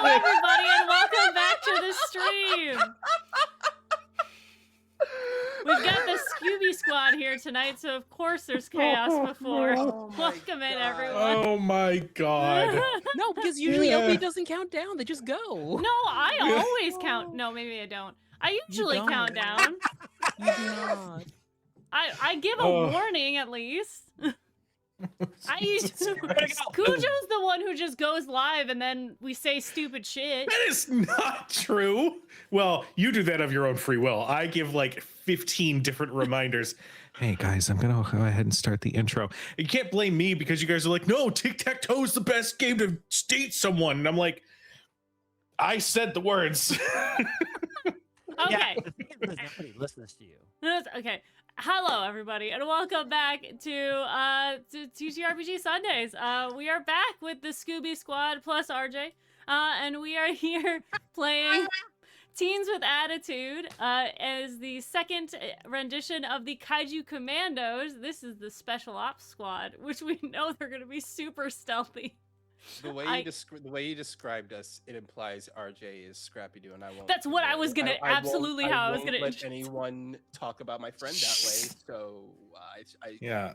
everybody, and welcome back to the stream. We've got the Scooby Squad here tonight, so of course there's chaos before. Welcome in, everyone. Oh my god. No, because usually LB doesn't count down. They just go. No, I always count. No, maybe I don't. I usually count down. You do not. I give a warning at least. Kujo's the one who just goes live and then we say stupid shit. That is not true. Well, you do that of your own free will. I give like 15 different reminders. Hey guys, I'm gonna go ahead and start the intro. You can't blame me because you guys are like, no, tic-tac-toe is the best game to date someone. And I'm like, I said the words. Okay. Yeah, the thing is, nobody listens to you. Okay. Hello, everybody, and welcome back to TTRPG Sundays. We are back with the Scooby Squad plus RJ, and we are here playing Teens with Attitude as the second rendition of the Kaiju Kommados. This is the Special Ops Squad, which we know they're going to be super stealthy. The way you described us, it implies RJ is Scrappy Doo, and I won't. That's what I was gonna absolutely how I was gonna let anyone talk about my friend that way. So yeah.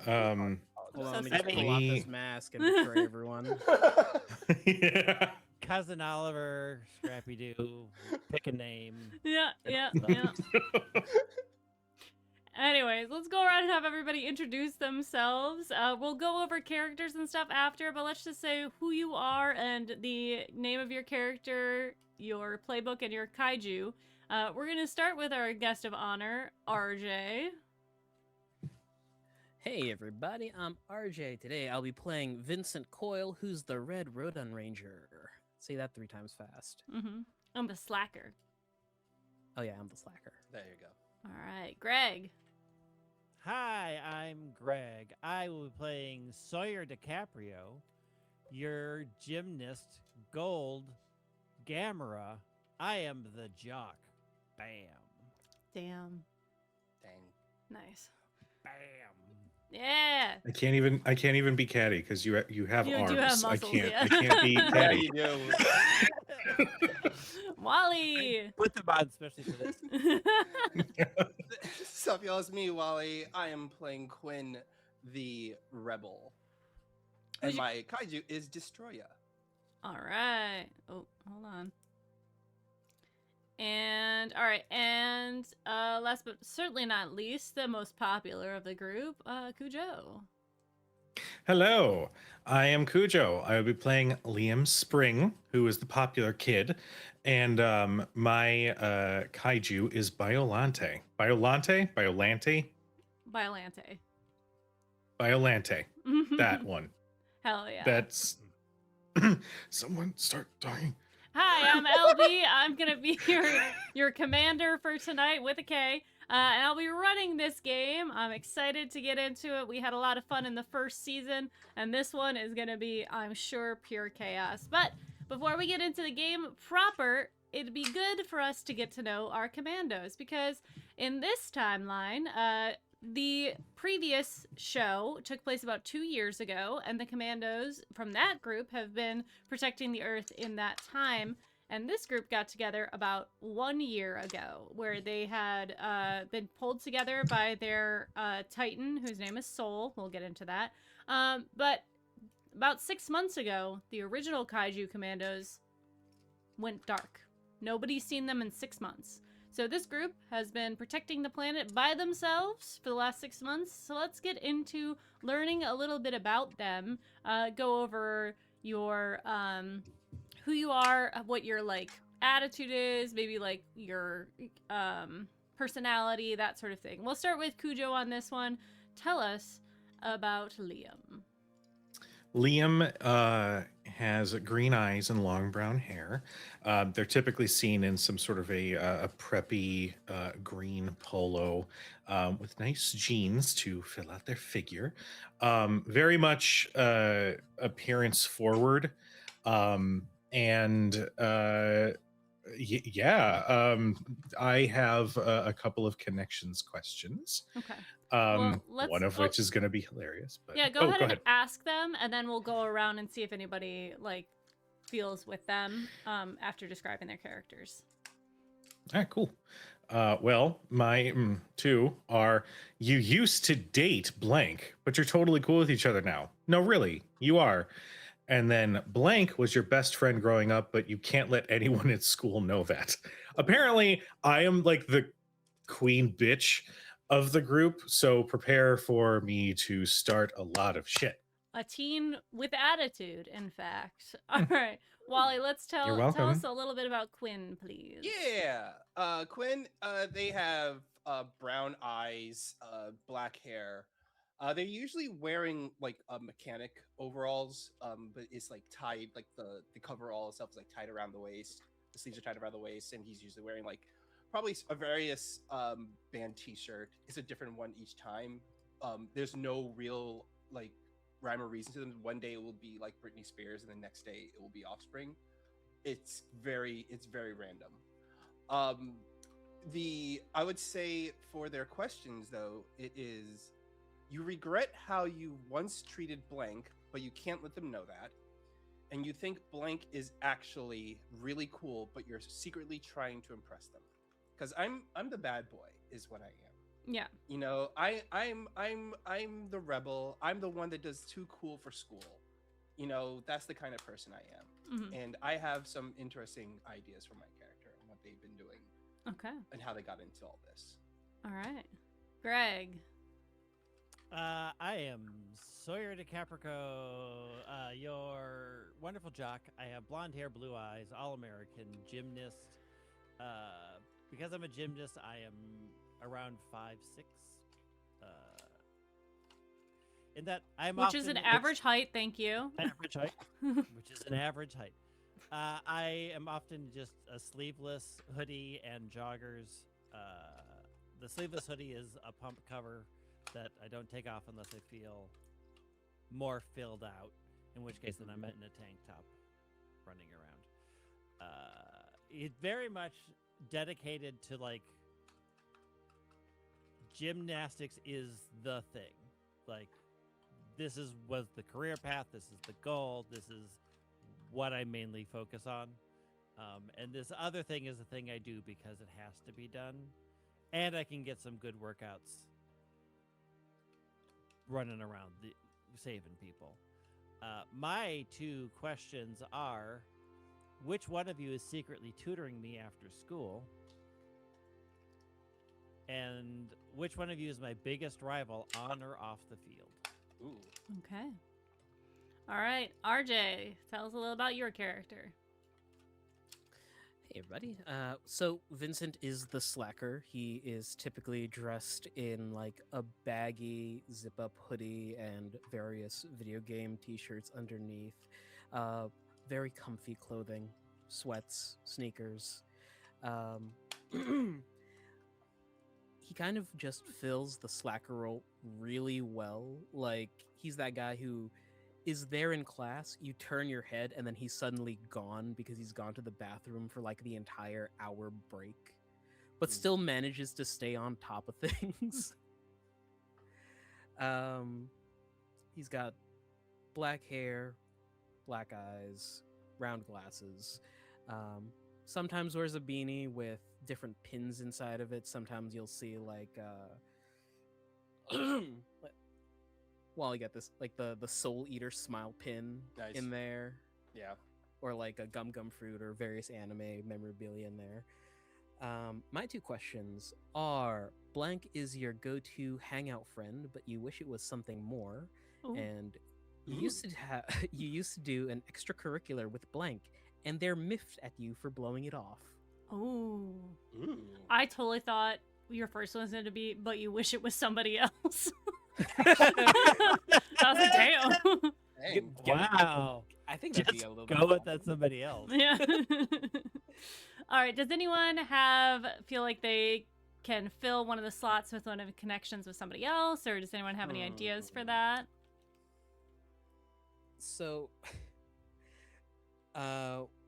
Well, So let me just sorry. pull off this mask and betray everyone. Yeah. Cousin Oliver, Scrappy Doo, pick a name. Yeah. Anyways, let's go around and have everybody introduce themselves. We'll go over characters and stuff after, but let's just say who you are and the name of your character, your playbook, and your kaiju. We're going to start with our guest of honor, RJ. Hey everybody, I'm RJ. Today I'll be playing Vincent Coyle, who's the Red Rodon Ranger. Say that 3 times fast. I'm the slacker. Oh yeah, I'm the slacker. There you go. All right, Greg. Hi, I'm Greg. I will be playing Sawyer DiCaprio, your gymnast, Gold, Gamera. I am the jock. Bam. Damn. Dang. Nice. Bam. Yeah. I can't even be catty because you have You arms. do have muscles, I can't be There catty. you go. Wally. Put them on, especially for this. Sup, y'all? It's me, Wally. I am playing Quinn, the rebel, and my kaiju is Destroya. All right. Oh, hold on. And all right, and last but certainly not least, the most popular of the group, Kujo. Hello, I am Kujo. I will be playing Liam Spring, who is the popular kid, and my kaiju is Biolante. Biolante? That one. Hell yeah. That's someone start talking. Hi, I'm LB. I'm gonna be your commander for tonight with a K, and I'll be running this game. I'm excited to get into it. We had a lot of fun in the first season, and this one is gonna be, I'm sure, pure chaos. But before we get into the game proper, it'd be good for us to get to know our commandos, because in this timeline, the previous show took place about 2 years ago, and the commandos from that group have been protecting the Earth in that time. And this group got together about 1 year ago, where they had been pulled together by their Titan, whose name is Soul. We'll get into that. But about 6 months ago, the original Kaiju Commandos went dark. Nobody's seen them in 6 months. So this group has been protecting the planet by themselves for the last 6 months. So let's get into learning a little bit about them. Go over your who you are, what your like attitude is, maybe like your personality, that sort of thing. We'll start with Kujo on this one. Tell us about Liam. Liam has green eyes and long brown hair. They're typically seen in some sort of a preppy green polo with nice jeans to fill out their figure. Very much appearance forward. I have a couple of connections questions. Okay. One of which is going to be hilarious. But yeah, go ahead and ask them, and then we'll go around and see if anybody like feels with them after describing their characters. All right, cool. Well, my two are you used to date blank, but you're totally cool with each other now. No, really, you are. And then blank was your best friend growing up, but you can't let anyone at school know that. Apparently, I am like the queen bitch of the group, so prepare for me to start a lot of shit. A teen with attitude, in fact. All right, Wally, let's You're tell welcome. us a little bit about Quinn, please. Yeah. Quinn, they have brown eyes, black hair. They're usually wearing like mechanic overalls, but it's like tied, like the coverall itself is like tied around the waist. The sleeves are tied around the waist, and he's usually wearing like probably a various band T-shirt. It's a different one each time. There's no real like rhyme or reason to them. One day it will be like Britney Spears, and the next day it will be Offspring. It's very random. I would say for their questions though, it is you regret how you once treated blank, but you can't let them know that. And you think blank is actually really cool, but you're secretly trying to impress them. Because I'm the bad boy, is what I am. Yeah. You know, I'm the rebel. I'm the one that does too cool for school. You know, that's the kind of person I am. Mm-hmm. And I have some interesting ideas for my character and what they've been doing. Okay. And how they got into all this. All right. Greg. I am Sawyer DiCaprico, your wonderful jock. I have blonde hair, blue eyes, all-American gymnast. Because I'm a gymnast, I am around 5'6". In that I'm Which is an average height, thank you. Average height. Which is an average height. I am often just a sleeveless hoodie and joggers. The sleeveless hoodie is a pump cover that I don't take off unless I feel more filled out, in which case then I'm in a tank top running around. It's very much dedicated to like gymnastics is the thing. Like this was the career path, this is the goal, this is what I mainly focus on. And this other thing is the thing I do because it has to be done. And I can get some good workouts running around saving people. My two questions are, which one of you is secretly tutoring me after school? And which one of you is my biggest rival on or off the field? Ooh. Okay. All right, RJ, tell us a little about your character. Hey everybody. So Vincent is the slacker. He is typically dressed in like a baggy zip-up hoodie and various video game t-shirts underneath. Very comfy clothing, sweats, sneakers. He kind of just fills the slacker role really well. Like he's that guy who is there in class, you turn your head, and then he's suddenly gone because he's gone to the bathroom for like the entire hour break, but still manages to stay on top of things. He's got black hair, black eyes, round glasses. Sometimes wears a beanie with different pins inside of it. Sometimes you'll see like Well, you got this like the Soul Eater smile pin in there. Yeah. Or like a Gum Gum Fruit or various anime memorabilia in there. My two questions are: blank is your go-to hangout friend, but you wish it was something more, Ooh. and you used to do an extracurricular with blank, and they're miffed at you for blowing it off. Oh. Ooh. I totally thought your first one's going to be, but you wish it was somebody else. That was a damn. Dang. Wow. I think that'd be Just a little go bit with that somebody else. Yeah. All right. Does anyone feel like they can fill one of the slots with one of the connections with somebody else, or does anyone have any ideas for that? So,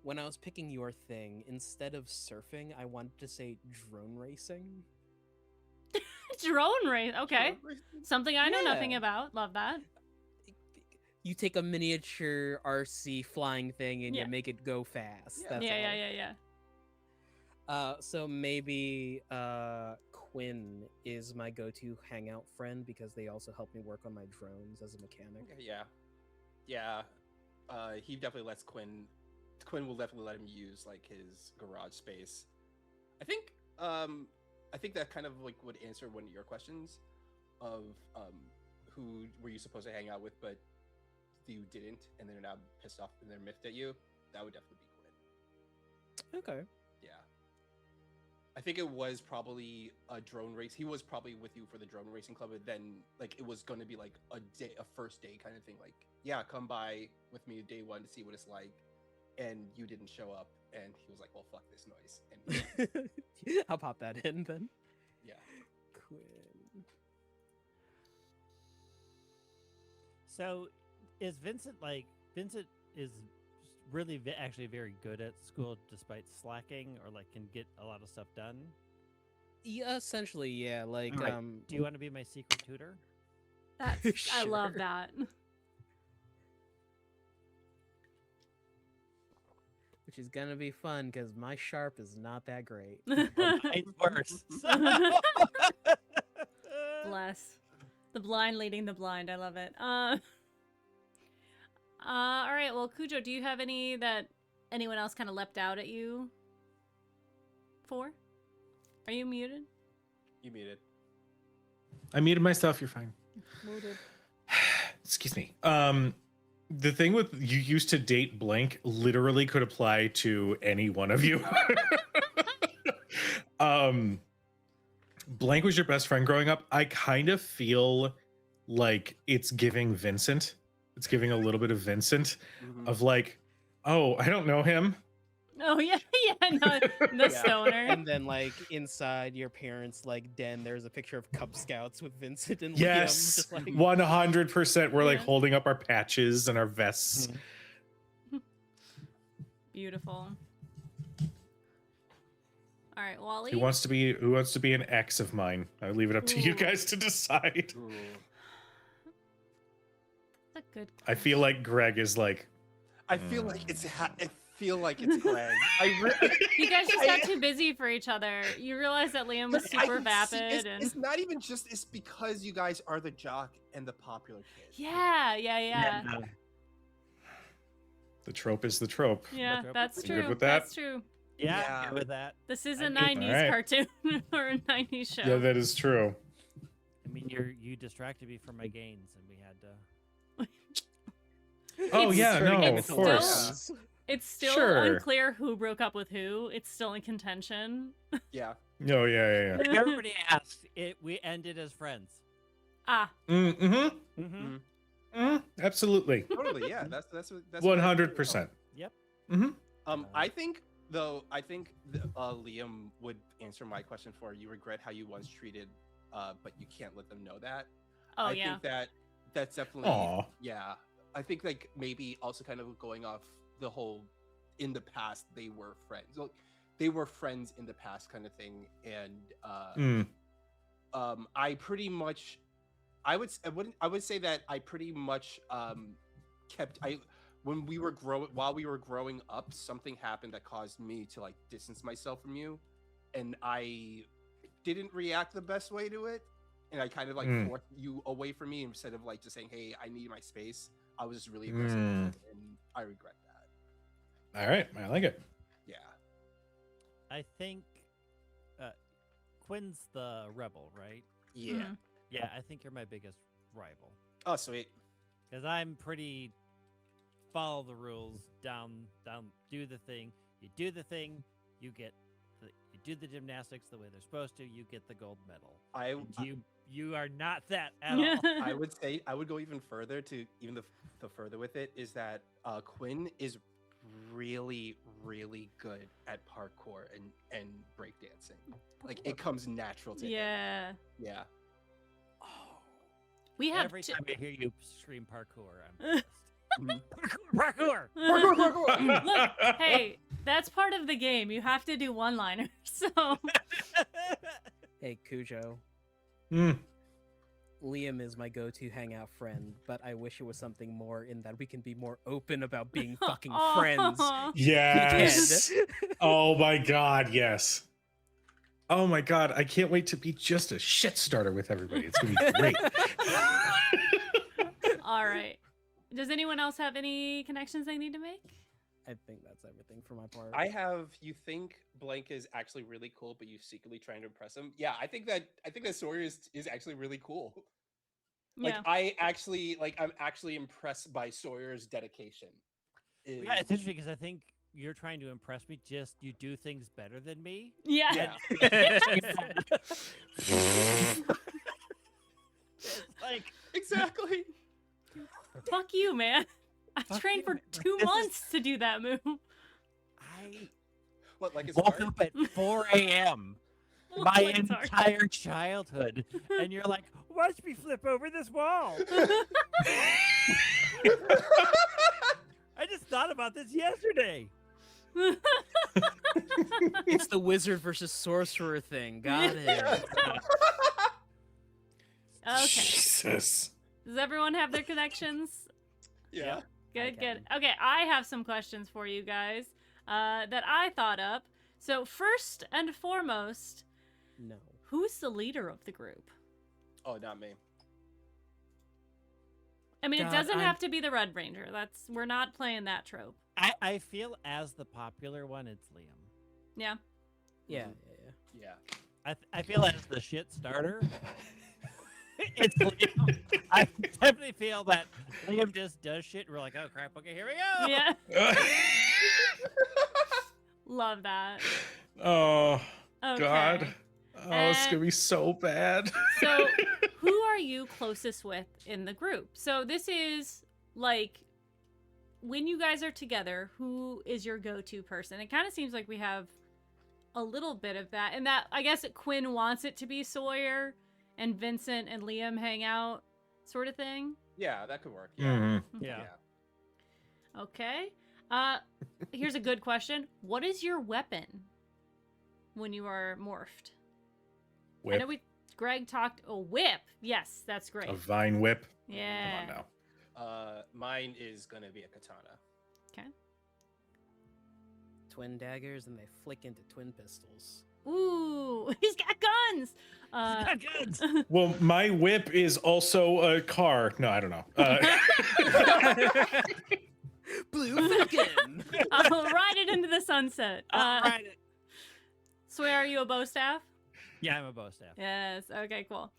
when I was picking your thing, instead of surfing, I wanted to say drone racing. Drone race. Okay. Drone racing? Something I know nothing Yeah. about. Love that. you take a miniature RC flying thing and Yeah. you make it go fast. Yeah. That's Yeah, all. yeah, yeah, yeah. So maybe Quinn is my go-to hangout friend because they also help me work on my drones as a mechanic. Yeah. Yeah. He definitely lets Quinn. Quinn will definitely let him use like his garage space. I think that kind of like would answer one of your questions of who were you supposed to hang out with, but you didn't, and they're now pissed off and they're miffed at you. That would definitely be Quinn. Okay. Yeah. I think it was probably a drone race. He was probably with you for the drone racing club, but then like it was going to be like a first day kind of thing. Like, yeah, come by with me day one to see what it's like. And you didn't show up, and he was like, "Well, fuck this noise." And I'll pop that in then. yeah, Quinn. So, is Vincent Vincent is really actually very good at school despite slacking, or like can get a lot of stuff done? Yeah, essentially, yeah. Like, Alright, Do you want to be my secret tutor? That's I love Sure. that. which is gonna be fun because my sharp is not that great. Mine's worse. Bless. The blind leading the blind. I love it. All right. Well, Kujo, do you have any that anyone else kind of leapt out at you for? Are you muted? you muted. I muted myself. You're fine. Muted. Excuse me. The thing with you used to date blank literally could apply to any one of you. Blank was your best friend growing up. I kind of feel like it's giving Vincent. It's giving a little bit of Vincent of like, oh, I don't know him. Oh yeah, yeah. No, the stoner. And then, like, inside your parents' like den, there's a picture of Cub Scouts with Vincent and Liam. Yes, Just like, 100%. We're like Yeah. holding up our patches and our vests. Beautiful. All right, Wally. Who wants to be an ex of mine? I leave it up to you Ooh. guys to decide. Ooh. That's a good. I feel like Greg is like, I feel like it's Greg. You guys just got too busy for each other. You realize that Liam was I super can see- vapid, and it's not even just. It's because you guys are the jock and the popular kid. yeah, yeah, yeah, the trope is the trope. yeah. trope That's is You good true. with that? That's true. Yeah, Yeah. good with that. This is I a mean- 90s Alright. cartoon or a 90s show. Yeah, that is true. I mean, you distracted me from my gains, and we had to. Oh It's yeah, turning no, him of into course. Liam. It's still Sure. unclear who broke up with who. It's still in contention. Yeah. No, yeah. Everybody asked. We ended as friends. Ah, Mm-hmm. Mm-hmm. Absolutely. Totally. Yeah. That's what 100%. Yep. Mm-hmm. I think Liam would answer my question for you. Regret how you once treated, but you can't let them know that. oh I yeah. think that's definitely. Aw. Yeah. I think like maybe also kind of going off the whole in the past they were friends. Like, they were friends in the past kind of thing, and I pretty much I would say that I pretty much when we were growing up, something happened that caused me to like distance myself from you, and I didn't react the best way to it, and I kind of like forced you away from me instead of like just saying, hey, I need my space. I was just really aggressive, and I regret that. All right, I like it. Yeah. I think Quinn's the rebel, right? Yeah. Mhm. Yeah, I think you're my biggest rival. Oh, sweet. Because I'm pretty follow the rules, down, do the thing. You do the thing, you do the gymnastics the way they're supposed to, you get the gold medal. You are not that at all. I would say I would go even further to even the further with it is that Quinn is really good at parkour and breakdancing. Like it comes natural to him. Yeah. Yeah. We have Every t- time I hear you scream parkour, I'm pissed. Parkour! Look, hey, that's part of the game. You have to do one-liners. So Hey, Kujo. Liam is my go-to hangout friend, but I wish it was something more in that we can be more open about being fucking friends. Yes. Kid. Oh my god, yes. Oh my god, I can't wait to be just a shit starter with everybody. It's gonna be great. All right. Does anyone else have any connections they need to make? I think that's everything for my part. I have. You think Blank is actually really cool, but you secretly trying to impress him? Yeah, I think that Sawyer is actually really cool. Like Yeah. I'm actually impressed by Sawyer's dedication. Yeah, it's interesting because I think you're trying to impress me. Just you do things better than me. Yeah. Yeah, It's like exactly. Fuck you, man. I Fuck trained you, for man. 2 This is- months to do that move. I What, like it's woke hard? up at 4 a.m. my Like it's hard. entire childhood, and you're like, watch me flip over this wall. I just thought about this yesterday. It's the wizard versus sorcerer thing. Got it. Okay. Jesus. Does everyone have their connections? Yeah. Good, I good. Okay, I have some questions for you guys that I thought up. So first and foremost, No. who's the leader of the group? Oh, not me. I mean, God, it doesn't I'm- have to be the Red Ranger. We're not playing that trope. I feel as the popular one, it's Liam. Yeah. Yeah, Mhm. yeah, Yeah. I feel as the shit starter, it's Liam. I definitely feel that Liam just does shit, and we're like, oh crap, okay, here we go. Yeah. Love that. Oh Okay. god. Oh, it's And- gonna be so bad. So, who are you closest with in the group? So, this is like when you guys are together, who is your go-to person? It kind of seems like we have a little bit of that, and that I guess Quinn wants it to be Sawyer and Vincent and Liam hang out, sort of thing. Yeah, that could work. Yeah. Mhm. Yeah. Okay. Here's a good question. What is your weapon when you are morphed? I know Whip. Greg talked a whip. Yes, that's great. A vine whip. Yeah. Come on now. Mine is gonna be a katana. Twin daggers and they flick into twin pistols. Ooh, he's got guns. Got guns. Well, my whip is also a car. No, I don't know. Blue Falcon! I'll ride it into the sunset. All right. Swear, are you a bow staff? Yeah, I'm a bow staff. Yes. Okay. Cool.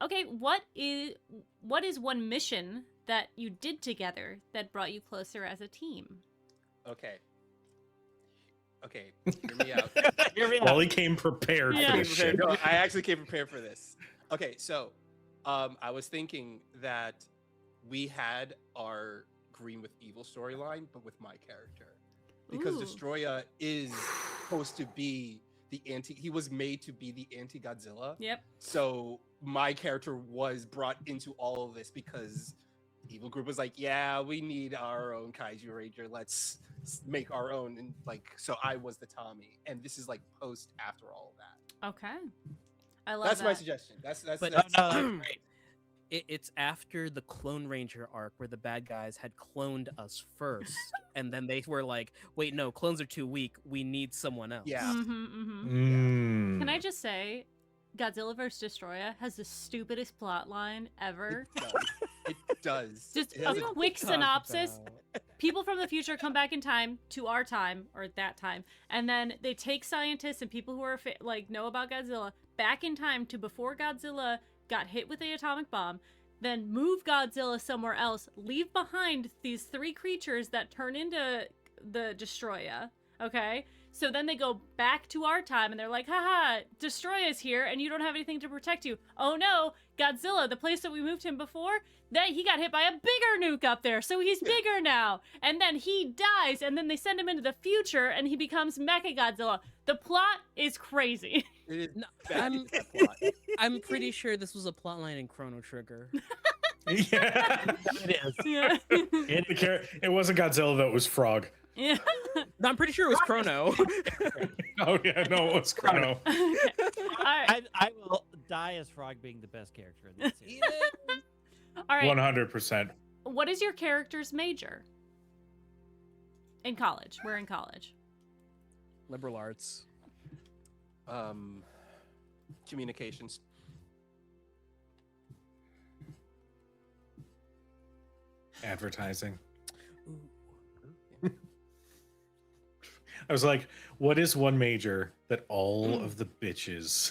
Okay. What is one mission that you did together that brought you closer as a team? Okay. Okay, hear me out. Here we Wally came prepared Yeah. for this shit. No, I actually came prepared for this. Okay, so I was thinking that we had our Green with Evil storyline, but with my character. Because Ooh. Destroya is supposed to be he was made to be the anti-Godzilla. Yep. So my character was brought into all of this because Evil Group was like, yeah, we need our own Kaiju Ranger. Let's make our own. And like, so I was the Tommy. And this is like post after all of that. Okay. I love That's that. my suggestion. That's But No, no, that's great. It's after the Clone Ranger arc where the bad guys had cloned us first, and then they were like, "Wait, no, clones are too weak. We need someone else." Yeah. Mm-hmm. Mm. Can I just say, Godzilla vs. Destroya has the stupidest plot line ever. It does. Just It a has quick Talk synopsis. about- People from the future come back in time to our time, or that time, and then they take scientists and people who are know about Godzilla back in time to before Godzilla got hit with the atomic bomb, then move Godzilla somewhere else, leave behind these 3 creatures that turn into the Destroya, okay? So then they go back to our time and they're like, haha, Destroya's here and you don't have anything to protect you. Oh no, Godzilla, the place that we moved him before, then he got hit by a bigger nuke up there, so he's bigger now. And then he dies and then they send him into the future and he becomes Mechagodzilla. The plot is crazy. It is No, bad. I'm- It's that plot. I'm pretty sure this was a plotline in Chrono Trigger. Yeah. It is. Yeah. It wasn't Godzilla, though. It was Frog. Yeah. No, I'm pretty sure it was Chrono. Oh, yeah. No, it was Chrono. Okay. All right. I will die as Frog being the best character in this series. All right. 100%. What is your character's major? In college. We're in college. Liberal arts. Communications. Advertising. I was like, what is one major that all of the bitches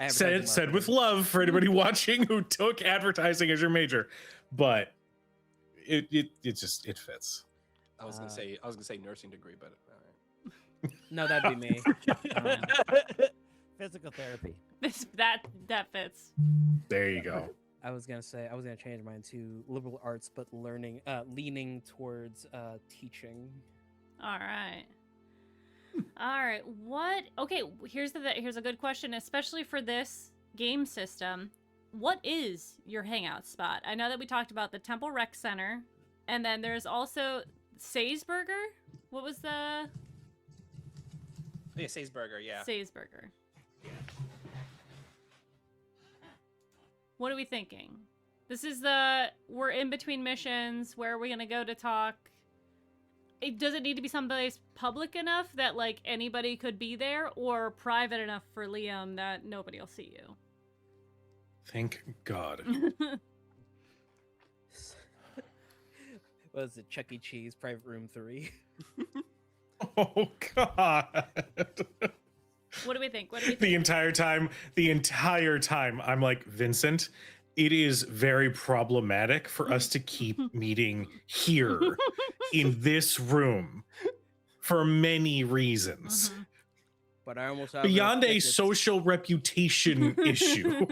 said with love for anybody watching who took advertising as your major, but it just fits. I was gonna say nursing degree, but No, that'd be me. Physical therapy. That fits. There you go. I was gonna change mine to liberal arts, but leaning towards teaching. All right. All right. What? Okay. Here's a good question, especially for this game system. What is your hangout spot? I know that we talked about the Temple Rec Center, and then there's also Saysburger. What was the? yeah, Saysburger, yeah. Saysburger. What are we thinking? This is we're in between missions. Where are we gonna go to talk? Does it need to be someplace public enough that like anybody could be there, or private enough for Liam that nobody will see you? Thank God. What is it? Chuck E. Cheese, Private Room 3. Oh God. What do we think? What do we think? The entire time, I'm like, Vincent, it is very problematic for us to keep meeting here in this room for many reasons. Mhm. But I almost have Beyond a tickets. social reputation issue.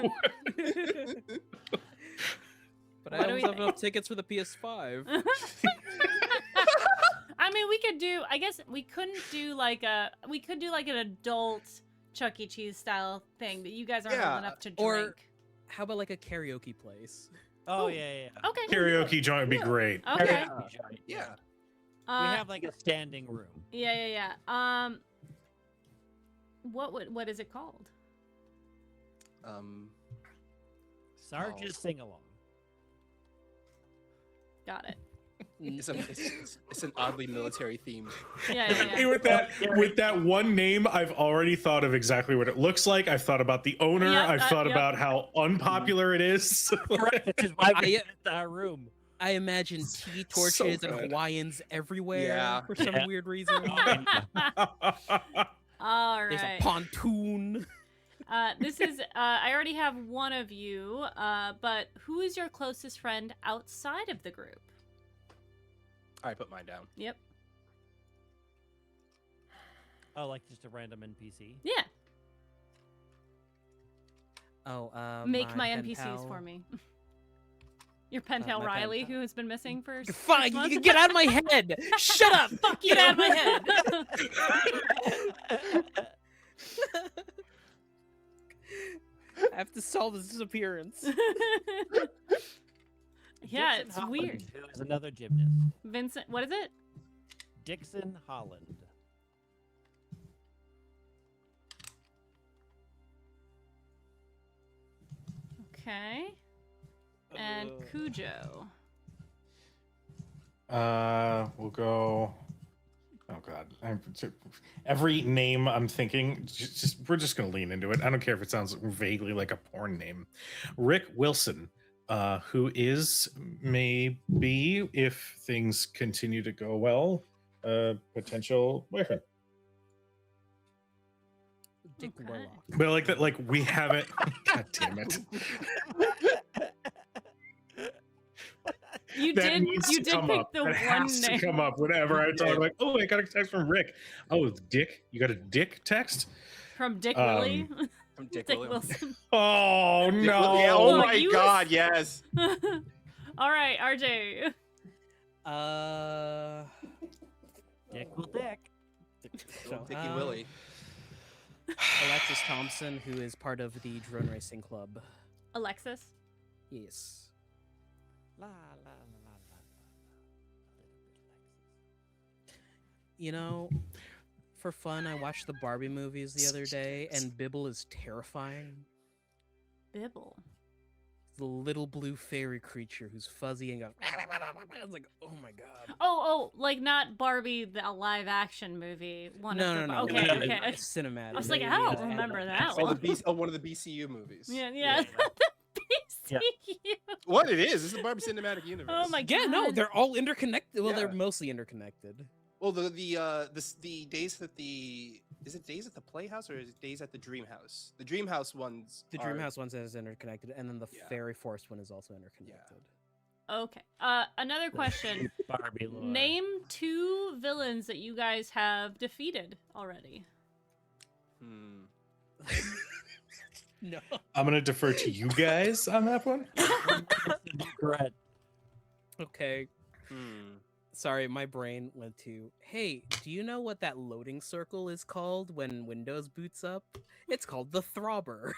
But What I do we almost have think? enough tickets for the PS5. I mean, we could do. I guess we couldn't do like a. We could do like an adult Chuck E. Cheese style thing, but you guys aren't Yeah, old enough to drink. or- How about like a karaoke place? Oh, yeah. Okay. Karaoke joint would be great. Okay. Yeah. We have like a standing room. Yeah. What is it called? Sarge's sing along. Got it. It's an oddly military theme. Yeah. Hey, with that one name, I've already thought of exactly what it looks like. I've thought about the owner. Yep, I've thought yep. about how unpopular it is. Which is why we fit our room. I imagine tea torches So and good. Hawaiians everywhere Yeah. for some weird reason. All There's a right. pontoon. This is. I already have one of you. But who is your closest friend outside of the group? I put mine down. Yep. Oh, like just a random NPC. Yeah. Oh, Make my pen NPCs pal. for me. Your pen pal my pen Riley, pal. who has been missing for. 6 Fine, months? you get out of my head. Shut up. Fuck you. Get out of my head. I have to solve his disappearance. Yeah, Dixon it's Holland, weird. Who is another gymnast? Vincent, what is it? Dixon Holland. Okay. And Kujo. We'll go. Oh God! Every name I'm thinking, we're just gonna lean into it. I don't care if it sounds vaguely like a porn name. Rick Wilson, who is maybe, if things continue to go well, potential boyfriend. Dick Okay. Warlock. But like that, like we haven't. God damn it! You That did. needs You to did come pick up. the That one has name. to come up whenever I talk. Like, oh, I got a text from Rick. Oh, Dick. You got a Dick text? From Dick Um, Willie. From Dick, Dick Williams. Wilson. Oh Dick no! Williams. Yeah, oh Oh, my you God, was- yes. All right, RJ. Dick will dick. So, Dickie Willie. Alexis Thompson, who is part of the drone racing club. Alexis. Yes. La, la, la, la, la. You know, for fun, I watched the Barbie movies the other day, and Bibble is terrifying. Bibble. The little blue fairy creature who's fuzzy and goes. I was like, oh my god. Oh, like not Barbie, the live action movie. One of the No. Okay, no, okay. It's cinematic. I was like, Yeah, I don't yeah, remember yeah. that Oh, one. one of the BCU movies. Yeah. The Yeah. BCU. What it is? It's the Barbie Cinematic Universe. Oh my god. Yeah, no, they're all interconnected. Well, they're Yeah. mostly interconnected. Well, the days at the is it days at the Playhouse or is it days at the Dream House? The Dream House ones. The Dreamhouse one is interconnected, and then the Yeah. Fairy Forest one is also interconnected. Okay. Another question. Barbie lore. Name 2 villains that you guys have defeated already. No. I'm gonna defer to you guys on that one. Regret. Okay. Sorry, my brain went to, hey, do you know what that loading circle is called when Windows boots up? It's called the throbber.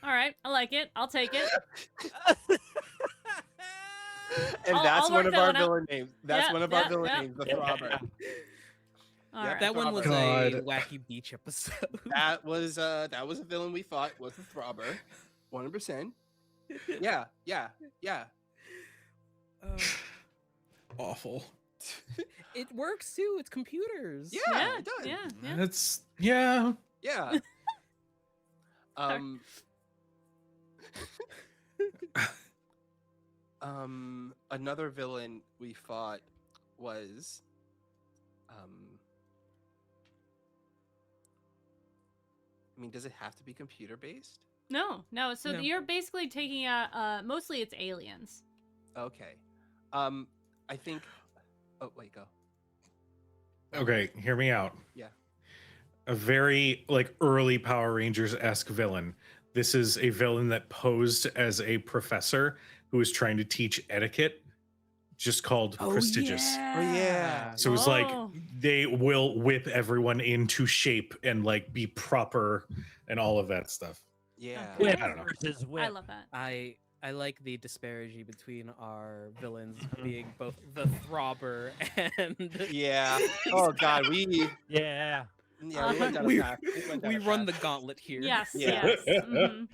All right, I like it. I'll take it. And I'll that's work one of that our one out. villain names. That's Yeah, one of our yeah, villain yeah. names, the Yeah. Throbber. All Yep. right. That one was God. a wacky beach episode. That was a villain we fought was the Throbber. 100%. Yeah. Uh, Awful. it works too. It's computers. Yeah, it does. Yeah. That's yeah. Yeah. Another villain we fought was I mean, does it have to be computer based? No. So No. you're basically taking out. Mostly it's aliens. Okay. I think. Oh wait, go. Okay, hear me out. Yeah. A very like early Power Rangers-esque villain. This is a villain that posed as a professor who was trying to teach etiquette, just called Prestigious. Oh yeah. So it's like Oh. they will whip everyone into shape and like be proper and all of that stuff. Yeah. Okay. I don't know. Versus whip. I love that. I like the disparity between our villains Mhm. being both the Throbber and Yeah. Oh god, we Yeah. we Uh-huh. went down a We- path. went down we a run path. the gauntlet here. Yes. Yeah. Yes. Mhm.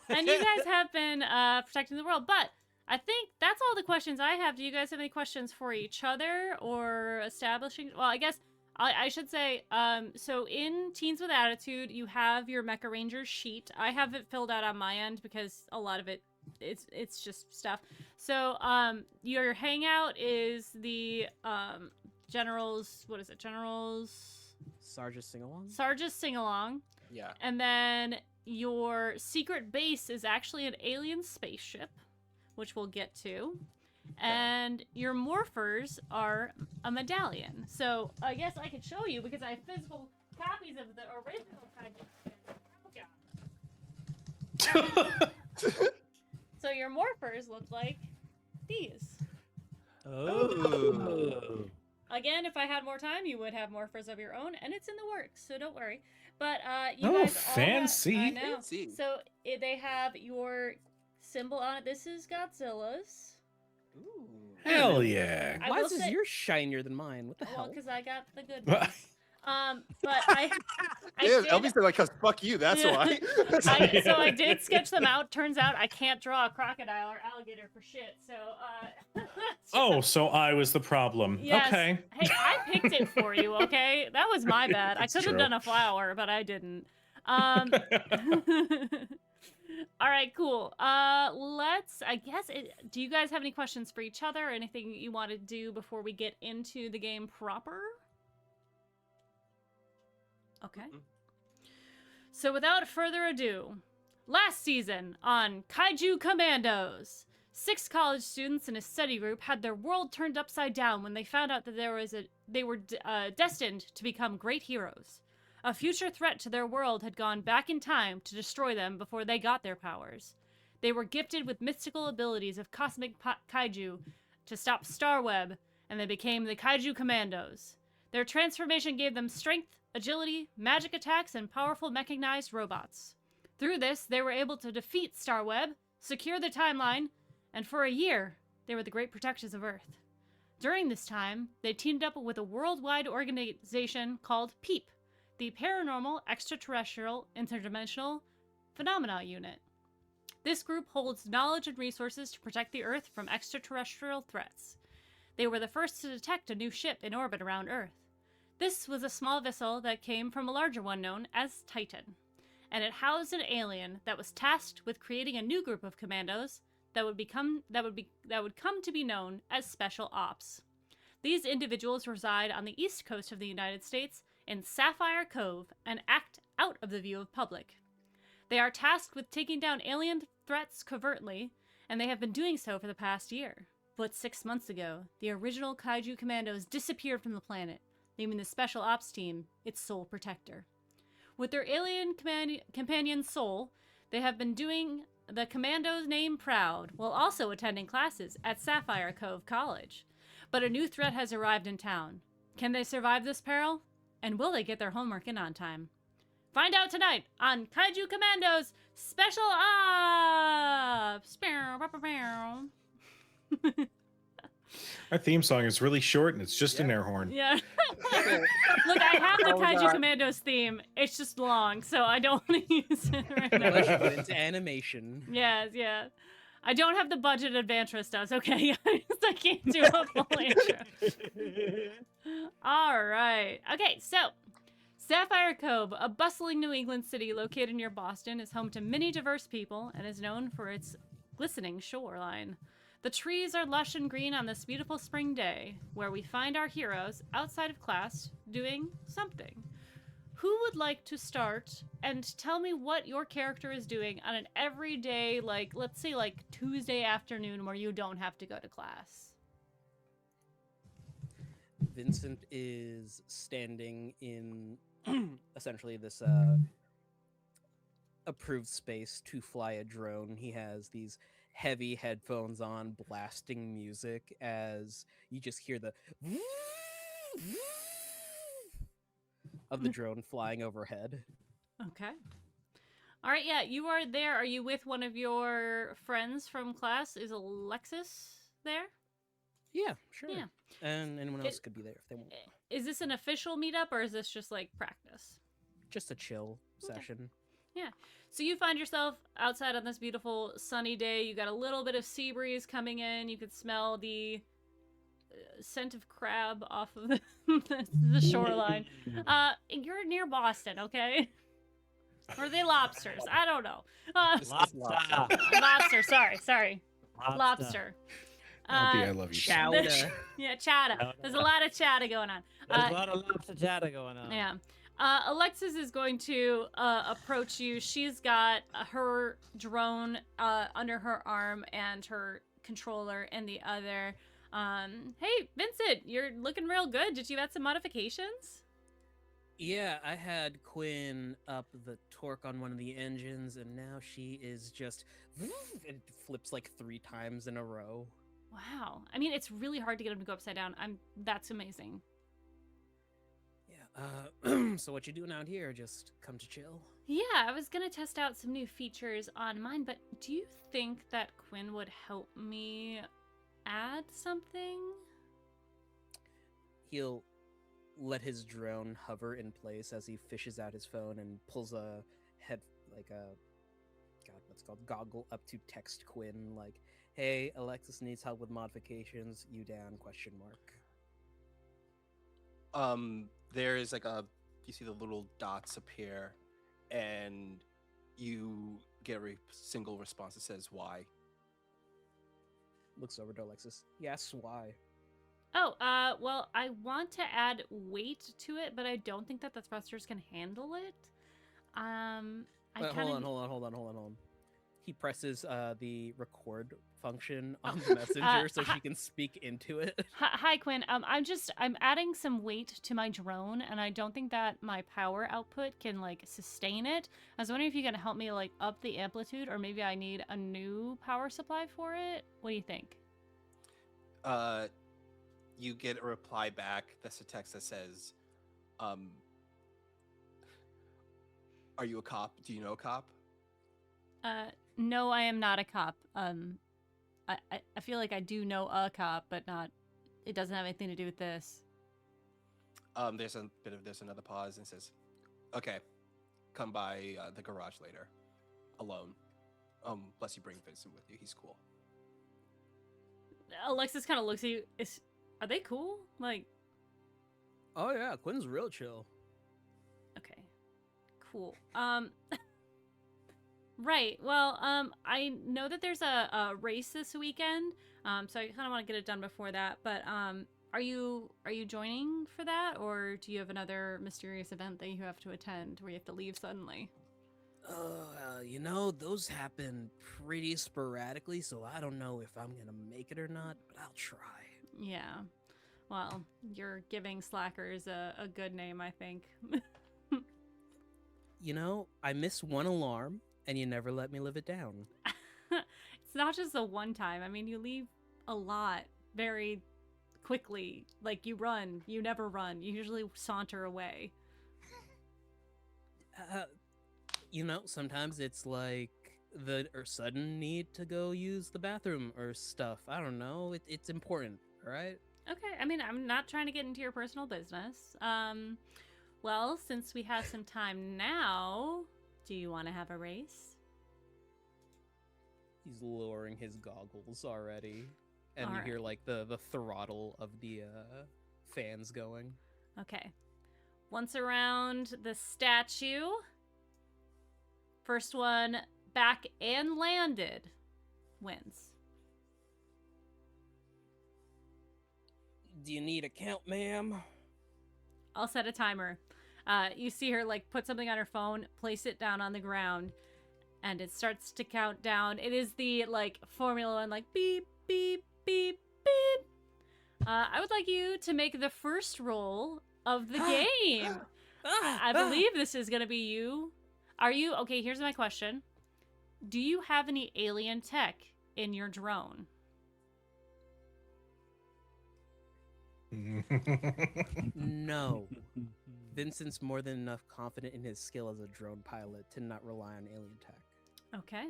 And you guys have been protecting the world, but I think that's all the questions I have. Do you guys have any questions for each other or establishing? Well, I guess I should say, so in Teens with Attitude, you have your Mecha Rangers sheet. I have it filled out on my end because a lot of it's just stuff. So your hangout is the Generals, what is it? Generals Sergeant Singalong. Sarge's Sing-Along. Yeah. And then your secret base is actually an alien spaceship, which we'll get to. And your morphers are a medallion. So I guess I could show you because I have physical copies of the original Kaiju. So your morphers look like these. Oh. Again, if I had more time, you would have morphers of your own, and it's in the works, so don't worry. But you Oh, guys all fancy. Have, I know. Fancy. So they have your symbol on it. This is Godzilla's. Ooh. Hell yeah. I Why will is say- yours shinier than mine? What the Well, hell? because I got the good one. But I Yeah, did- Elby's like, "Cause fuck you." That's Yeah. why. so I did sketch them out. Turns out I can't draw a crocodile or alligator for shit. So Oh, so I was the problem. yes. Okay. Hey, I picked it for you. Okay, that was my bad. I It's could have true. done a flower, but I didn't. All right, cool. Let's. I guess. Do you guys have any questions for each other? Or anything you want to do before we get into the game proper? Okay. Mm-mm. So without further ado, last season on Kaiju Kommados, 6 college students in a study group had their world turned upside down when they found out that they were destined to become great heroes. A future threat to their world had gone back in time to destroy them before they got their powers. They were gifted with mystical abilities of cosmic kaiju to stop Starweb, and they became the Kaiju Kommados. Their transformation gave them strength, agility, magic attacks, and powerful mechanized robots. Through this, they were able to defeat Starweb, secure the timeline, and for a year, they were the great protectors of Earth. During this time, they teamed up with a worldwide organization called PEEP, the Paranormal Extraterrestrial Interdimensional Phenomena Unit. This group holds knowledge and resources to protect the Earth from extraterrestrial threats. They were the first to detect a new ship in orbit around Earth. This was a small vessel that came from a larger one known as Titan, and it housed an alien that was tasked with creating a new group of commandos that would come to be known as Special Ops. These individuals reside on the east coast of the United States in Sapphire Cove and act out of the view of public. They are tasked with taking down alien threats covertly, and they have been doing so for the past year. But 6 months ago, the original Kaiju Kommados disappeared from the planet, leaving the Special Ops team its sole protector. With their alien companion Soul, they have been doing the Commandos' name proud, while also attending classes at Sapphire Cove College. But a new threat has arrived in town. Can they survive this peril? And will they get their homework in on time? Find out tonight on Kaiju Kommados Special Ops! Our theme song is really short and it's just an air horn. Yeah. Look, I have the Kaiju Kommados theme. It's just long, so I don't want to use it right now. Unless you put it into animation. Yes, yeah. I don't have the budget Advantress does, okay? I can't do a full intro. All right. Okay, so Sapphire Cove, a bustling New England city located near Boston, is home to many diverse people and is known for its glistening shoreline. The trees are lush and green on this beautiful spring day, where we find our heroes outside of class doing something. Who would like to start and tell me what your character is doing on an everyday, like, let's say, like, Tuesday afternoon where you don't have to go to class? Vincent is standing in essentially this approved space to fly a drone. He has these heavy headphones on, blasting music as you just hear the of the drone flying overhead. Okay. All right, yeah, you are there. Are you with one of your friends from class? Is Alexis there? Yeah, sure. Yeah. And anyone else could be there if they want. Is this an official meetup or is this just like practice? Just a chill session. Yeah. So you find yourself outside on this beautiful sunny day. You got a little bit of sea breeze coming in. You could smell the scent of crab off of the shoreline. You're near Boston, okay? Or are they lobsters? I don't know. Lobster. Sorry. Lobster. I love you. Chowder. Yeah, chowder. There's a lot of chowder going on. There's a lot of lobster chatter going on. Yeah. Alexis is going to approach you. She's got her drone under her arm and her controller in the other. Hey, Vincent, you're looking real good. Did you add some modifications? Yeah, I had Quinn up the torque on one of the engines, and now she is just it flips like 3 times in a row. Wow. I mean, it's really hard to get him to go upside down. That's amazing. Yeah. So what you doing out here? Just come to chill? Yeah, I was gonna test out some new features on mine, but do you think that Quinn would help me add something? He'll let his drone hover in place as he fishes out his phone and pulls a goggle up to text Quinn like, "Hey, Alexis needs help with modifications. You down? ? There is like you see the little dots appear, and you get a single response that says why. Looks over to Alexis. Yes, why? Oh, well, I want to add weight to it, but I don't think that the thrusters can handle it. Hold on. He presses the record function on the messenger so she can speak into it. Hi, Quinn. I'm adding some weight to my drone, and I don't think that my power output can like sustain it. I was wondering if you can help me like up the amplitude, or maybe I need a new power supply for it. What do you think? You get a reply back. That's a text that says, "Are you a cop? Do you know a cop?" No, I am not a cop. I feel like I do know a cop, but not it doesn't have anything to do with this. There's another pause and says, "Okay, come by the garage later, alone. Unless you bring Vincent with you, he's cool." Alexis kind of looks at you. Are they cool? Like, Oh yeah, Quinn's real chill. okay, cool. Right. Well, I know that there's a race this weekend. So I kind of want to get it done before that. But are you joining for that, or do you have another mysterious event that you have to attend where you have to leave suddenly? Those happen pretty sporadically, so I don't know if I'm gonna make it or not, but I'll try. Yeah. Well, you're giving slackers a good name, I think. I missed one alarm, and you never let me live it down. It's not just the one time. I mean, you leave a lot very quickly. Like, you run. You never run. You usually saunter away. Sometimes it's like the sudden need to go use the bathroom or stuff. I don't know. It's important, all right? Okay, I mean, I'm not trying to get into your personal business. Well, since we have some time now, do you want to have a race? He's lowering his goggles already. And All you right. hear, like, the throttle of the fans going. Okay. Once around the statue, first one back and landed wins. Do you need a count, ma'am? I'll set a timer. You see her like put something on her phone, place it down on the ground, and it starts to count down. It is the like Formula One, like beep, beep, beep, beep. I would like you to make the first roll of the game. I believe this is gonna be you. Are you okay? Here's my question: do you have any alien tech in your drone? No. Vincent's more than enough confident in his skill as a drone pilot to not rely on alien tech. Okay.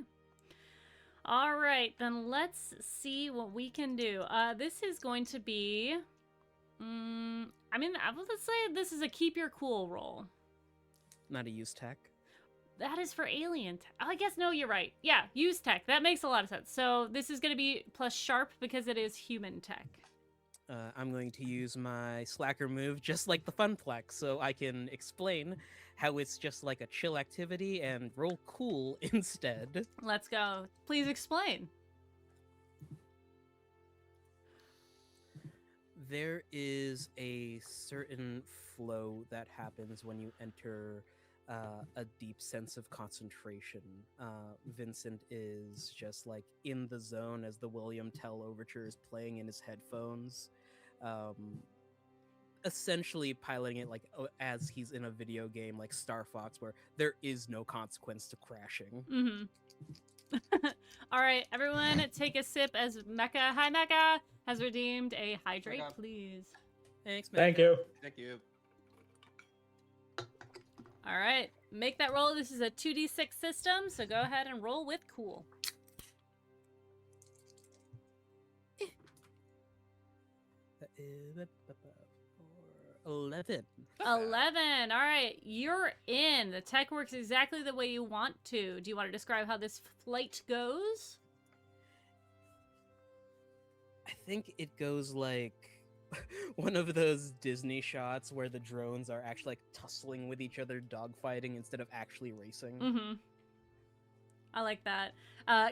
All right, then let's see what we can do. This is going to be, let's say this is a keep your cool roll. Not a use tech. That is for alien tech. I guess, no, you're right. Yeah, use tech. That makes a lot of sense. So this is going to be plus sharp because it is human tech. I'm going to use my slacker move just like the Funplex so I can explain how it's just like a chill activity and roll cool instead. Let's go. Please explain. There is a certain flow that happens when you enter a deep sense of concentration. Vincent is just like in the zone as the William Tell overture is playing in his headphones. Essentially piloting it like as he's in a video game like Star Fox where there is no consequence to crashing. Mm-hmm. All right, everyone take a sip as Mecha, hi Mecha, has redeemed a hydrate, Mecha. please. Thanks, man. Thank you. Thank you. All right, make that roll. This is a 2d6 system, so go ahead and roll with cool. 11. 11. All right, you're in. The tech works exactly the way you want to. Do you want to describe how this flight goes? I think it goes like one of those Disney shots where the drones are actually like tussling with each other, dogfighting instead of actually racing. Mm-hmm. I like that.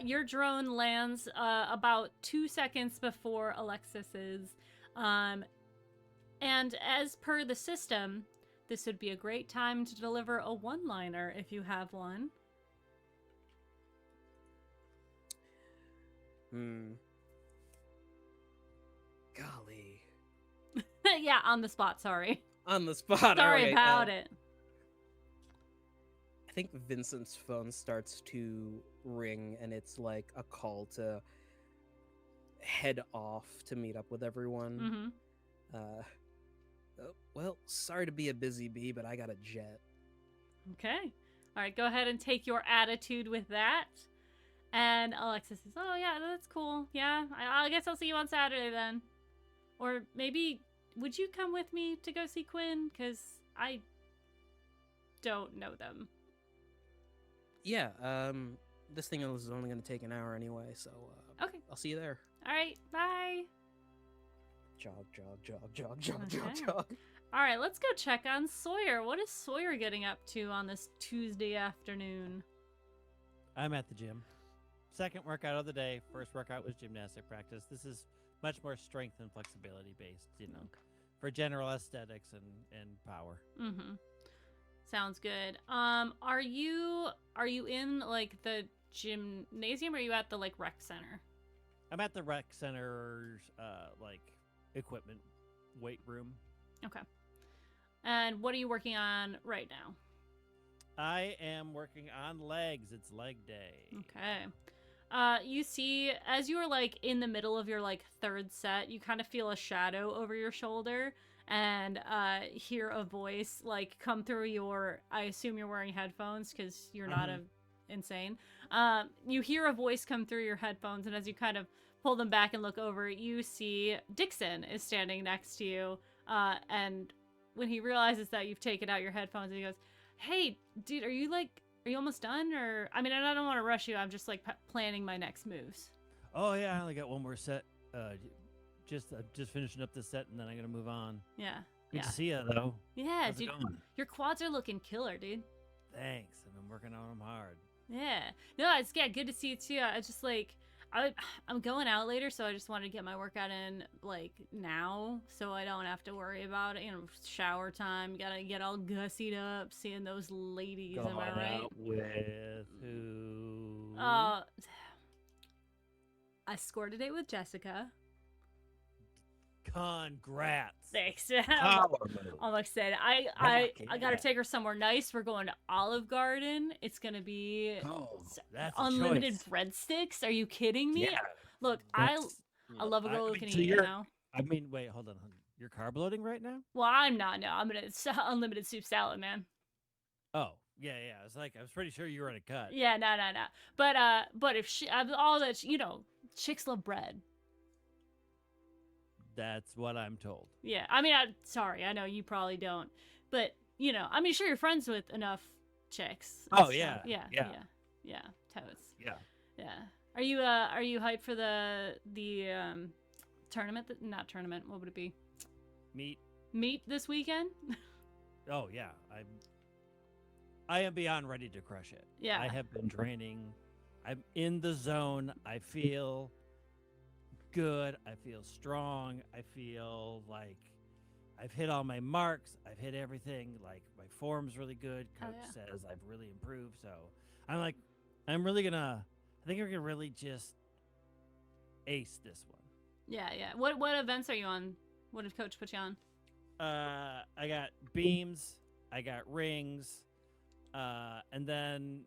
Your drone lands about 2 seconds before Alexis's. And as per the system, this would be a great time to deliver a one-liner if you have one. Golly. Yeah, on the spot, sorry. On the spot. Sorry alright, about it. I think Vincent's phone starts to ring and it's like a call to head off to meet up with everyone. Mm-hmm. Well, sorry to be a busy bee, but I got a jet. Okay. All right, go ahead and take your attitude with that. And Alexis says, oh, yeah, that's cool. Yeah, I guess I'll see you on Saturday then. Or maybe, would you come with me to go see Quinn? Because I don't know them. Yeah, this thing is only going to take an hour anyway, so Okay. I'll see you there. All right, bye. Jog, jog, jog, jog, jog, jog, Okay. jog. All right, let's go check on Sawyer. What is Sawyer getting up to on this Tuesday afternoon? I'm at the gym. Second workout of the day. First workout was gymnastic practice. This is much more strength and flexibility based, for general aesthetics and power. Mm-hmm. Sounds good. Are you in like the gymnasium, or are you at the like rec center? I'm at the rec center's like equipment weight room. Okay. And what are you working on right now? I am working on legs. It's leg day. Okay. You see, as you are like in the middle of your like third set, you kind of feel a shadow over your shoulder and hear a voice like come through your, I assume you're wearing headphones because you're not insane. You hear a voice come through your headphones, and as you kind of pull them back and look over, you see Dixon is standing next to you. And when he realizes that you've taken out your headphones, he goes, "Hey, dude, are you almost done?" Or, I mean, I don't want to rush you. I'm just like planning my next moves. Oh yeah, I only got one more set. Just finishing up this set, and then I'm gonna move on. Yeah. Good to see you, though. Yeah, How's it dude. going? Your quads are looking killer, dude. Thanks. I've been working on them hard. Yeah. No, it's good to see you too. I just like I'm going out later, so I just wanted to get my workout in like now, so I don't have to worry about it. Shower time. Gotta get all gussied up, seeing those ladies. Am I right? Out with who? I scored a date with Jessica. Congrats. Thanks. Power move. I'm excited. I gotta take her somewhere nice. We're going to Olive Garden. It's gonna be That's a unlimited choice. breadsticks. Are you kidding me? Yeah. Look, I love a girl who can eat. You know. I mean, wait, hold on. You're carb loading right now? Well, I'm not. No, I'm gonna unlimited soup salad, man. Oh, yeah. I was pretty sure you were in a cut. Yeah, no. But if she, all that, chicks love bread. That's what I'm told. Yeah, I mean, sorry, I know you probably don't, but I mean, sure, you're friends with enough chicks. Oh, so, yeah. Totes. Yeah. Are you hyped for the tournament? Not tournament. What would it be? Meet this weekend? Oh yeah, I am beyond ready to crush it. Yeah. I have been training. I'm in the zone. I feel good. I feel strong. I feel like I've hit all my marks. I've hit everything. Like my form's really good. Coach says I've really improved. So I think we're gonna really just ace this one. Yeah. What events are you on? What did Coach put you on? I got beams. I got rings. And then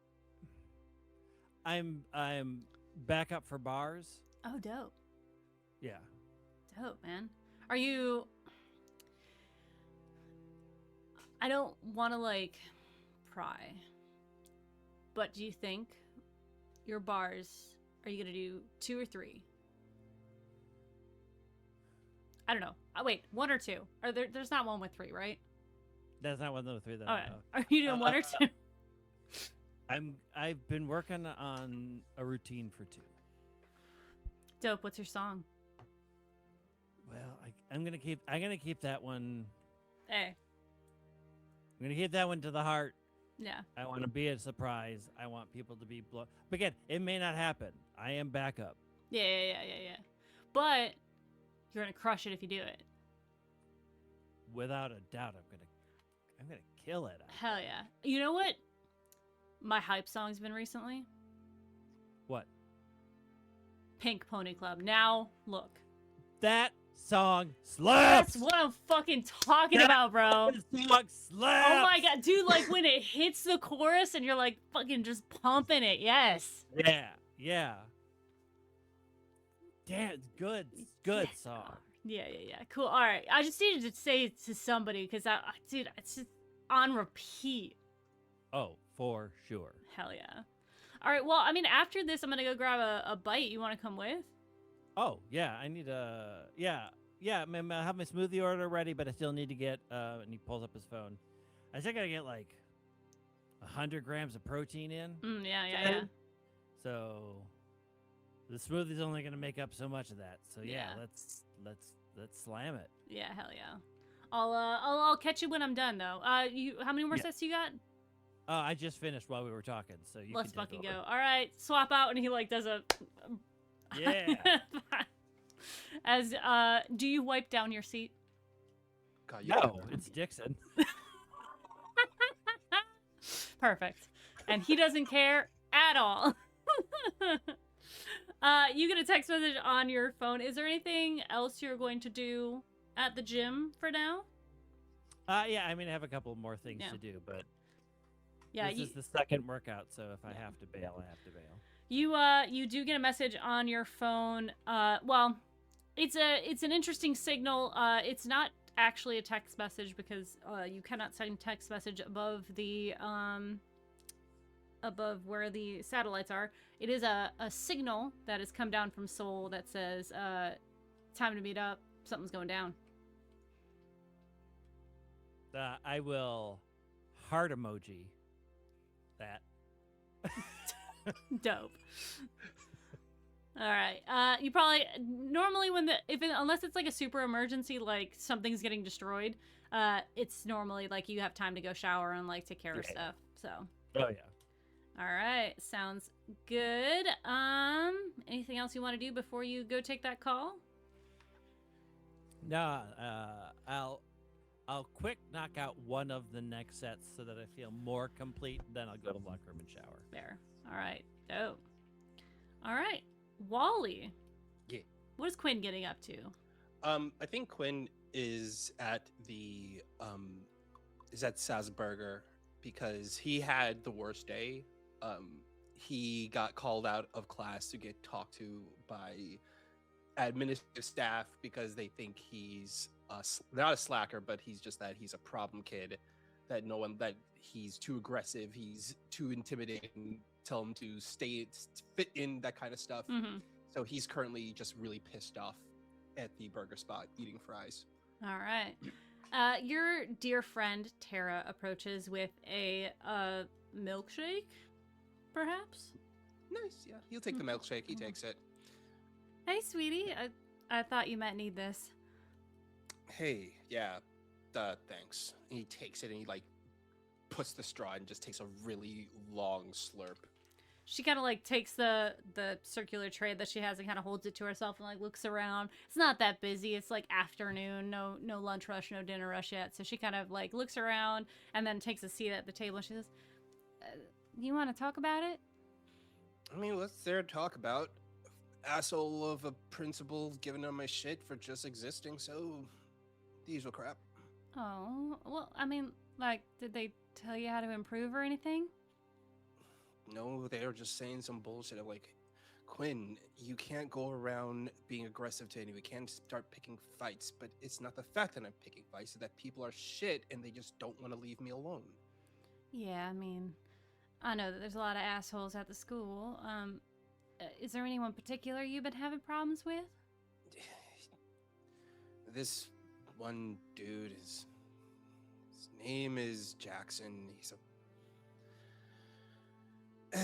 I'm back up for bars. Oh, dope. Yeah. Dope, man. Are you... I don't want to, like, pry. But do you think your bars, are you going to do 2 or 3? I don't know. Wait, 1 or 2? There's not one with 3, right? That's not one of the 3 that All I right. know. Are you doing 1 or 2? I've been working on a routine for 2. Dope. What's your song? Well, I'm gonna keep that one. Hey. I'm gonna keep that one to the heart. Yeah. I want to be a surprise. I want people to be blown. But again, it may not happen. I am backup. Yeah. But you're gonna crush it if you do it. Without a doubt, I'm gonna kill it. Hell yeah. You know what my hype song's been recently? What? Pink Pony Club. Now, look. That song slaps. That's what I'm fucking talking about, bro. That song slaps. Oh my god, dude, like when it hits the chorus and you're like fucking just pumping it. Yes. Yeah. Damn, good Yes. song. Yeah. Cool. All right. I just needed to say it to somebody because dude, it's just on repeat. Oh, for sure. Hell yeah. All right. Well, I mean, after this, I'm gonna go grab a bite. You want to come with? Oh, yeah, I need a... Yeah, yeah, I have my smoothie order ready, but I still need to get. And he pulls up his phone. I think I gotta get like 100 grams of protein in. Yeah. So the smoothie's only gonna make up so much of that. So yeah, Yeah. let's slam it. Yeah, hell yeah. I'll catch you when I'm done though. How many more Yeah. sets you got? I just finished while we were talking, so you Let's can take fucking over. go. All right, swap out, and he like does a. Yeah. As do you wipe down your seat? God, No, it's Dixon. Perfect. And he doesn't care at all. You get a text message on your phone. Is there anything else you're going to do at the gym for now? Yeah, I mean, I have a couple more things Yeah. to do, but Yeah, this is the second workout, so if I have to bail, I have to bail. you do get a message on your phone. Well, it's an interesting signal. It's not actually a text message because you cannot send text message above the above where the satellites are. It is a signal that has come down from Seoul that says time to meet up. Something's going down. I will heart emoji that. Dope. All right. You probably normally unless it's like a super emergency, like something's getting destroyed. It's normally like you have time to go shower and like take care of stuff. So. Oh yeah. All right. Sounds good. Anything else you want to do before you go take that call? No, I'll quick knock out one of the next sets so that I feel more complete. Then I'll go to the locker room and shower. There. All right. Dope. All right. Wally. Yeah. What is Quinn getting up to? I think Quinn is at Salzburger because he had the worst day. He got called out of class to get talked to by administrative staff because they think he's not a slacker, but he's a problem kid. That he's too aggressive, he's too intimidating. Tell him to fit in, that kind of stuff. Mm-hmm. So he's currently just really pissed off at the burger spot eating fries. All right. Your dear friend Tara approaches with a milkshake, perhaps? Nice, yeah. He'll take the milkshake. He takes it. Hey, sweetie. I thought you might need this. Hey, yeah. Thanks. And he takes it and he like puts the straw and just takes a really long slurp. She kind of like takes the circular tray that she has and kind of holds it to herself and like looks around. It's not that busy. It's like afternoon, no lunch rush, no dinner rush yet. So she kind of like looks around and then takes a seat at the table. And she says, "You want to talk about it?" I mean, what's there to talk about? Asshole of a principal giving him my shit for just existing. So the usual crap. Oh, well, I mean, like, did they tell you how to improve or anything? No, they were just saying some bullshit. I'm like, Quinn, you can't go around being aggressive to anyone. You can't start picking fights. But it's not the fact that I'm picking fights, it's that people are shit and they just don't want to leave me alone. Yeah, I mean, I know that there's a lot of assholes at the school. Is there anyone particular you've been having problems with? This one dude his name is Jackson.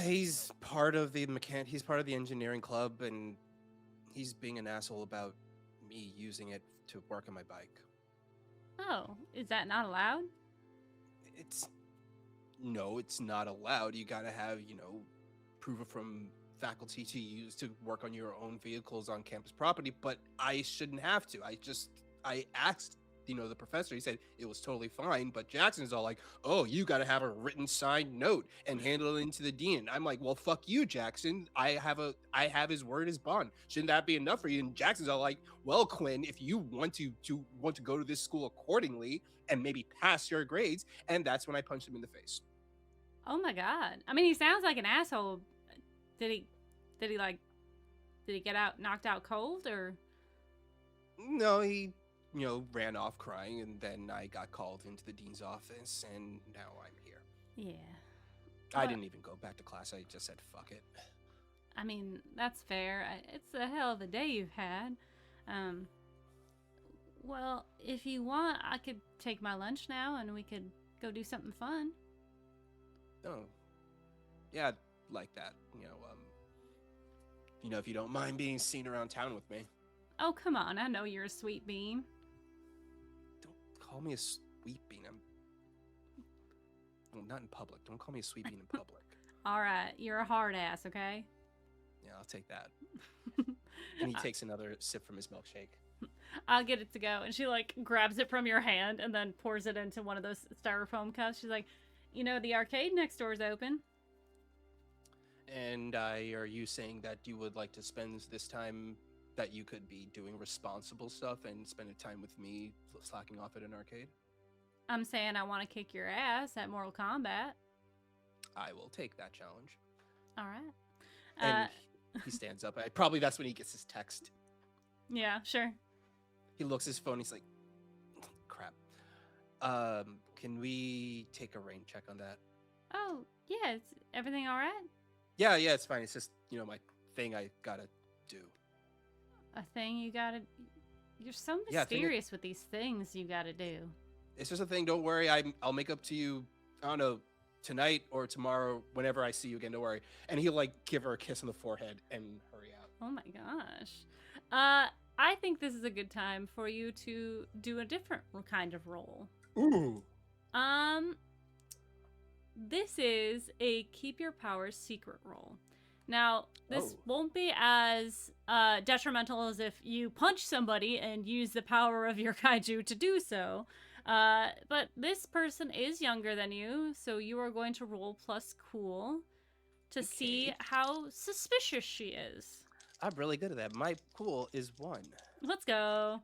He's part of the engineering club, and he's being an asshole about me using it to work on my bike. Oh, is that not allowed? No, it's not allowed. You gotta have, proof from faculty to use to work on your own vehicles on campus property, but I shouldn't have to. I asked, the professor. He said it was totally fine, but Jackson's all like, "Oh, you got to have a written signed note and handle it into the dean." I'm like, "Well, fuck you, Jackson. I have his word as bond. Shouldn't that be enough for you?" And Jackson's all like, "Well, Quinn, if you want to go to this school accordingly and maybe pass your grades," and that's when I punched him in the face. Oh my god. I mean, he sounds like an asshole. Did he get knocked out cold or? No, he ran off crying, and then I got called into the dean's office, and now I'm here. Yeah. I didn't even go back to class. I just said, fuck it. I mean, that's fair. It's a hell of a day you've had. Well, if you want, I could take my lunch now and we could go do something fun. Oh, yeah, I'd like that. If you don't mind being seen around town with me. Oh, come on. I know you're a sweet bean. Don't call me a sweet bean. Well, not in public. Don't call me a sweet bean in public. All right. You're a hard ass, okay? Yeah, I'll take that. And he takes another sip from his milkshake. I'll get it to go. And she, like, grabs it from your hand and then pours it into one of those styrofoam cups. She's like, the arcade next door is open. And are you saying that you would like to spend this time that you could be doing responsible stuff and spend time with me slacking off at an arcade? I'm saying I want to kick your ass at Mortal Kombat. I will take that challenge. All right. And he stands up. Probably that's when he gets his text. Yeah, sure. He looks at his phone. He's like, crap. Can we take a rain check on that? Oh, yeah. Is everything all right? Yeah, it's fine. It's just, my thing I gotta do. A thing you gotta... You're so Yeah, I think mysterious with these things you gotta do. It's just a thing. Don't worry. I'll make up to you, I don't know, tonight or tomorrow, whenever I see you again. Don't worry. And he'll, give her a kiss on the forehead and hurry out. Oh my gosh. I think this is a good time for you to do a different kind of role. Ooh. This is a keep your powers secret role. Now, this Oh. won't be as detrimental as if you punch somebody and use the power of your kaiju to do so. But this person is younger than you, so you are going to roll plus cool to see Okay. how suspicious she is. I'm really good at that. My cool is 1. Let's go.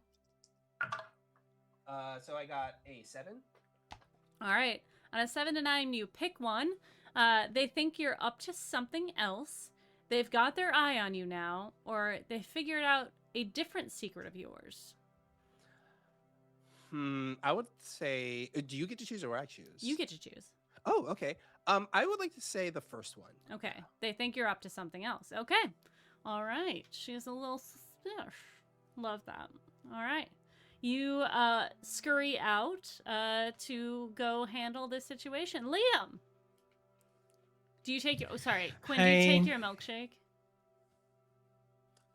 So I got a 7. All right. On a 7 to 9, you pick one. They think you're up to something else. They've got their eye on you now, or they figured out a different secret of yours. I would say, do you get to choose or I choose? You get to choose. Oh, okay. I would like to say the first one. Okay. They think you're up to something else. Okay. All right. She's a little suspicious. Love that. All right. You scurry out to go handle this situation. Liam! Do you take your... Oh, sorry. Quinn, do you Hey. take your milkshake?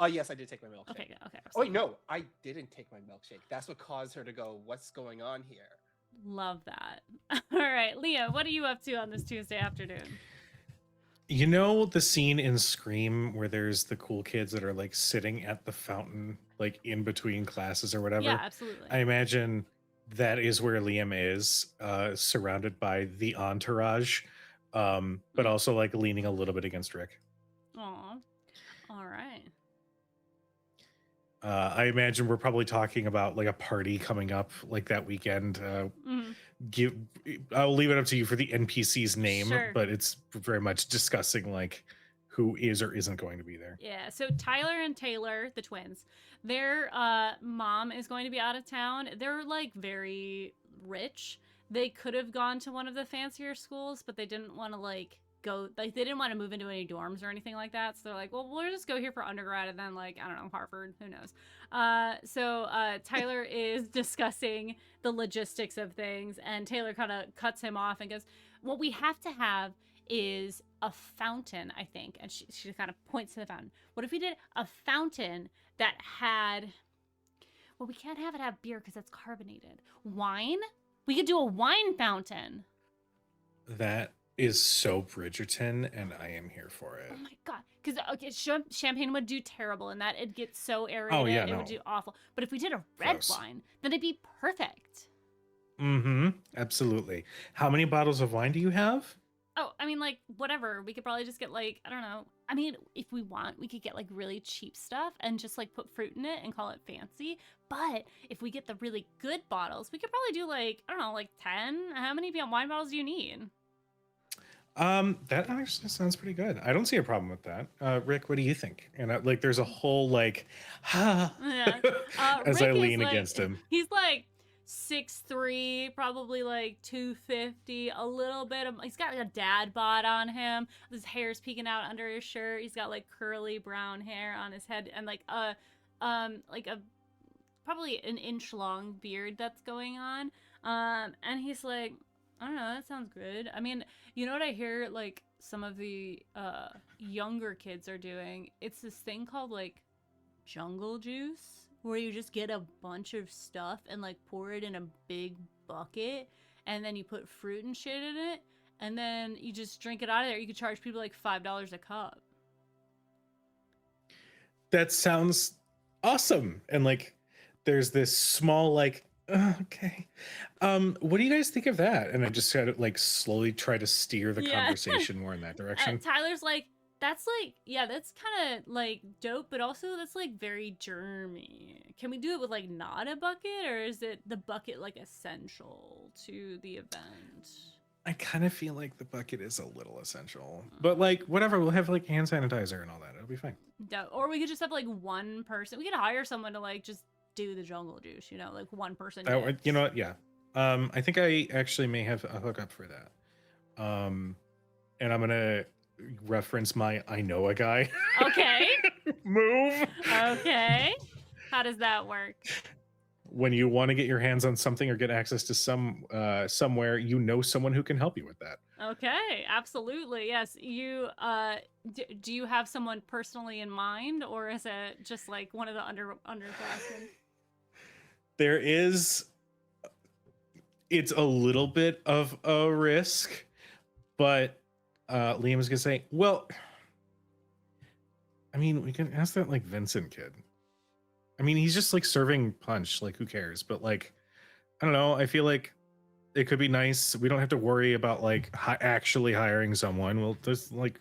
Oh, yes, I did take my milkshake. Okay, okay. Oh, wait, no, I didn't take my milkshake. That's what caused her to go, what's going on here? Love that. All right, Leah, what are you up to on this Tuesday afternoon? You know the scene in Scream where there's the cool kids that are like sitting at the fountain, like in between classes or whatever? Yeah, absolutely. I imagine that is where Liam is, surrounded by the entourage, but also like leaning a little bit against Rick. Aw. All right. I imagine we're probably talking about like a party coming up like that weekend. I'll leave it up to you for the NPC's name, Sure. but it's very much discussing like who is or isn't going to be there. Yeah, so Tyler and Taylor, the twins, their mom is going to be out of town. They're like very rich. They could have gone to one of the fancier schools, but they didn't want to like go, like they didn't want to move into any dorms or anything like that. So they're like, well, we'll just go here for undergrad and then like, I don't know, Harvard, who knows. So Tyler is discussing the logistics of things, and Taylor kind of cuts him off and goes, what we have to have is a fountain, I think. And she kind of points to the fountain. What if we did a fountain that had, well, we can't have it have beer because that's carbonated. Wine? We could do a wine fountain. That is so Bridgerton, and I am here for it. Oh my god! Because okay, champagne would do terrible, and that it'd get so aerated. Oh, yeah, it no. would do awful. But if we did a red Gross. wine, then it'd be perfect. Mm-hmm. Absolutely. How many bottles of wine do you have? Oh, I mean, like whatever. We could probably just get like, I don't know. I mean, if we want, we could get like really cheap stuff and just like put fruit in it and call it fancy. But if we get the really good bottles, we could probably do like, I don't know, like 10. How many wine bottles do you need? That actually sounds pretty good. I don't see a problem with that. Rick, what do you think? And like, there's a whole like, ha, Yeah. as Rick I is, lean like- against him. He's like 6'3", probably like 250, a little bit of, he's got like a dad bod on him. His hair's peeking out under his shirt. He's got like curly brown hair on his head and like a probably probably an inch long beard that's going on. And he's like, I don't know, that sounds good. I mean, you know what I hear like some of the younger kids are doing? It's this thing called like jungle juice, where you just get a bunch of stuff and like pour it in a big bucket, and then you put fruit and shit in it, and then you just drink it out of there. You could charge people like $5 a cup. That sounds awesome. And like, there's this small like, okay, what do you guys think of that? And I just gotta like slowly try to steer the Yeah. conversation more in that direction. Tyler's like, that's like, yeah, that's kind of like dope, but also that's like very germy. Can we do it with like not a bucket, or is it the bucket like essential to the event? I kind of feel like the bucket is a little essential, but like whatever, we'll have like hand sanitizer and all that. It'll be fine. Dope. Or we could just have like one person. We could hire someone to like just do the jungle juice, you know, like one person. You know what? Yeah. I think I actually may have a hookup for that. And I'm gonna reference my I know a guy. Okay. Move. Okay. How does that work? When you want to get your hands on something or get access to somewhere, you know someone who can help you with that. Okay, absolutely. Yes. You do you have someone personally in mind, or is it just like one of the underclassmen? There is, it's a little bit of a risk, but Liam is gonna say, well, I mean, we can ask that like Vincent kid. I mean, he's just like serving punch, like who cares? But like, I don't know, I feel like it could be nice. We don't have to worry about like actually hiring someone. We'll just like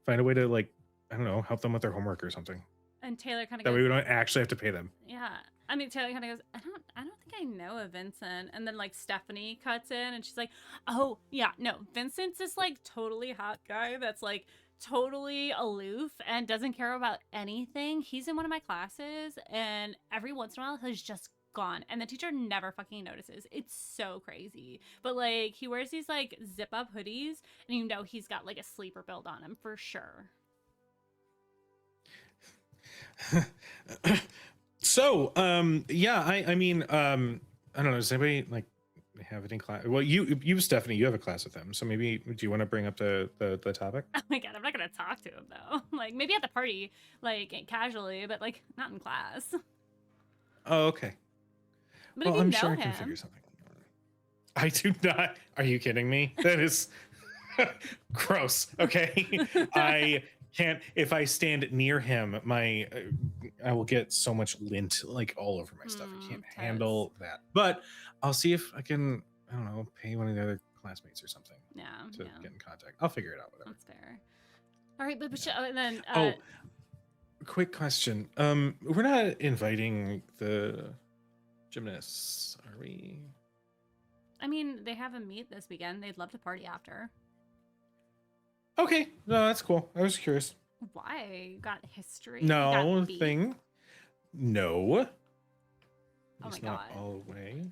find a way to like, I don't know, help them with their homework or something. And Taylor kind of That goes, way we don't actually have to pay them. yeah. I mean, Taylor kind of goes, I don't think I know a Vincent. And then like Stephanie cuts in and she's like, oh yeah, no, Vincent's this like totally hot guy that's like totally aloof and doesn't care about anything. He's in one of my classes, and every once in a while he's just gone, and the teacher never fucking notices. It's so crazy. But like, he wears these like zip up hoodies, and you know he's got like a sleeper build on him for sure. So, yeah, I mean, I don't know. Does anybody like have any class? Well, you, Stephanie, you have a class with him. So maybe, do you want to bring up the topic? Oh my god, I'm not gonna talk to him though. Like maybe at the party, like casually, but like not in class. Oh, okay. But Well, if you I'm know sure I him, can figure something. I do not. Are you kidding me? That is gross. Okay. I can't. If I stand near him, I will get so much lint like all over my stuff. I can't totes. handle that. But I'll see if I can. I don't know. Pay one of the other classmates or something yeah, to yeah, get in contact. I'll figure it out. Whatever. that's fair. All right, but and then Quick question. We're not inviting the gymnasts, are we? I mean, they have a meet this weekend. They'd love to party after. Okay, no, that's cool. I was curious. Why? You got history? You No got beef? thing. No. Oh It's my not God. all the way.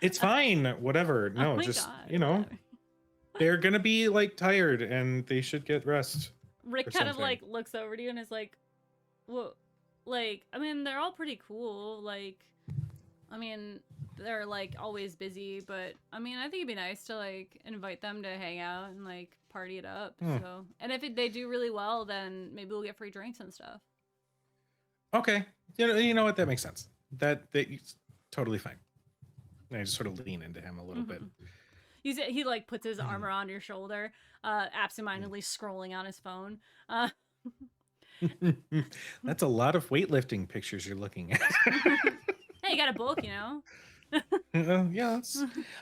It's fine. Whatever. No, Oh my just God, you know, whatever. they're gonna be like tired and they should get rest. Rick or kind of something. like looks over to you and is like, "Well, like, I mean, they're all pretty cool. Like, I mean, they're like always busy, but I mean, I think it'd be nice to like invite them to hang out and like party it up. Hmm. So, and if they do really well, then maybe we'll get free drinks and stuff." Okay. You know what? That makes sense. That's totally fine. And I just sort of lean into him a little bit. He like puts his arm around your shoulder, absentmindedly scrolling on his phone. That's a lot of weightlifting pictures you're looking at. Hey, you got a book, you know? Yeah,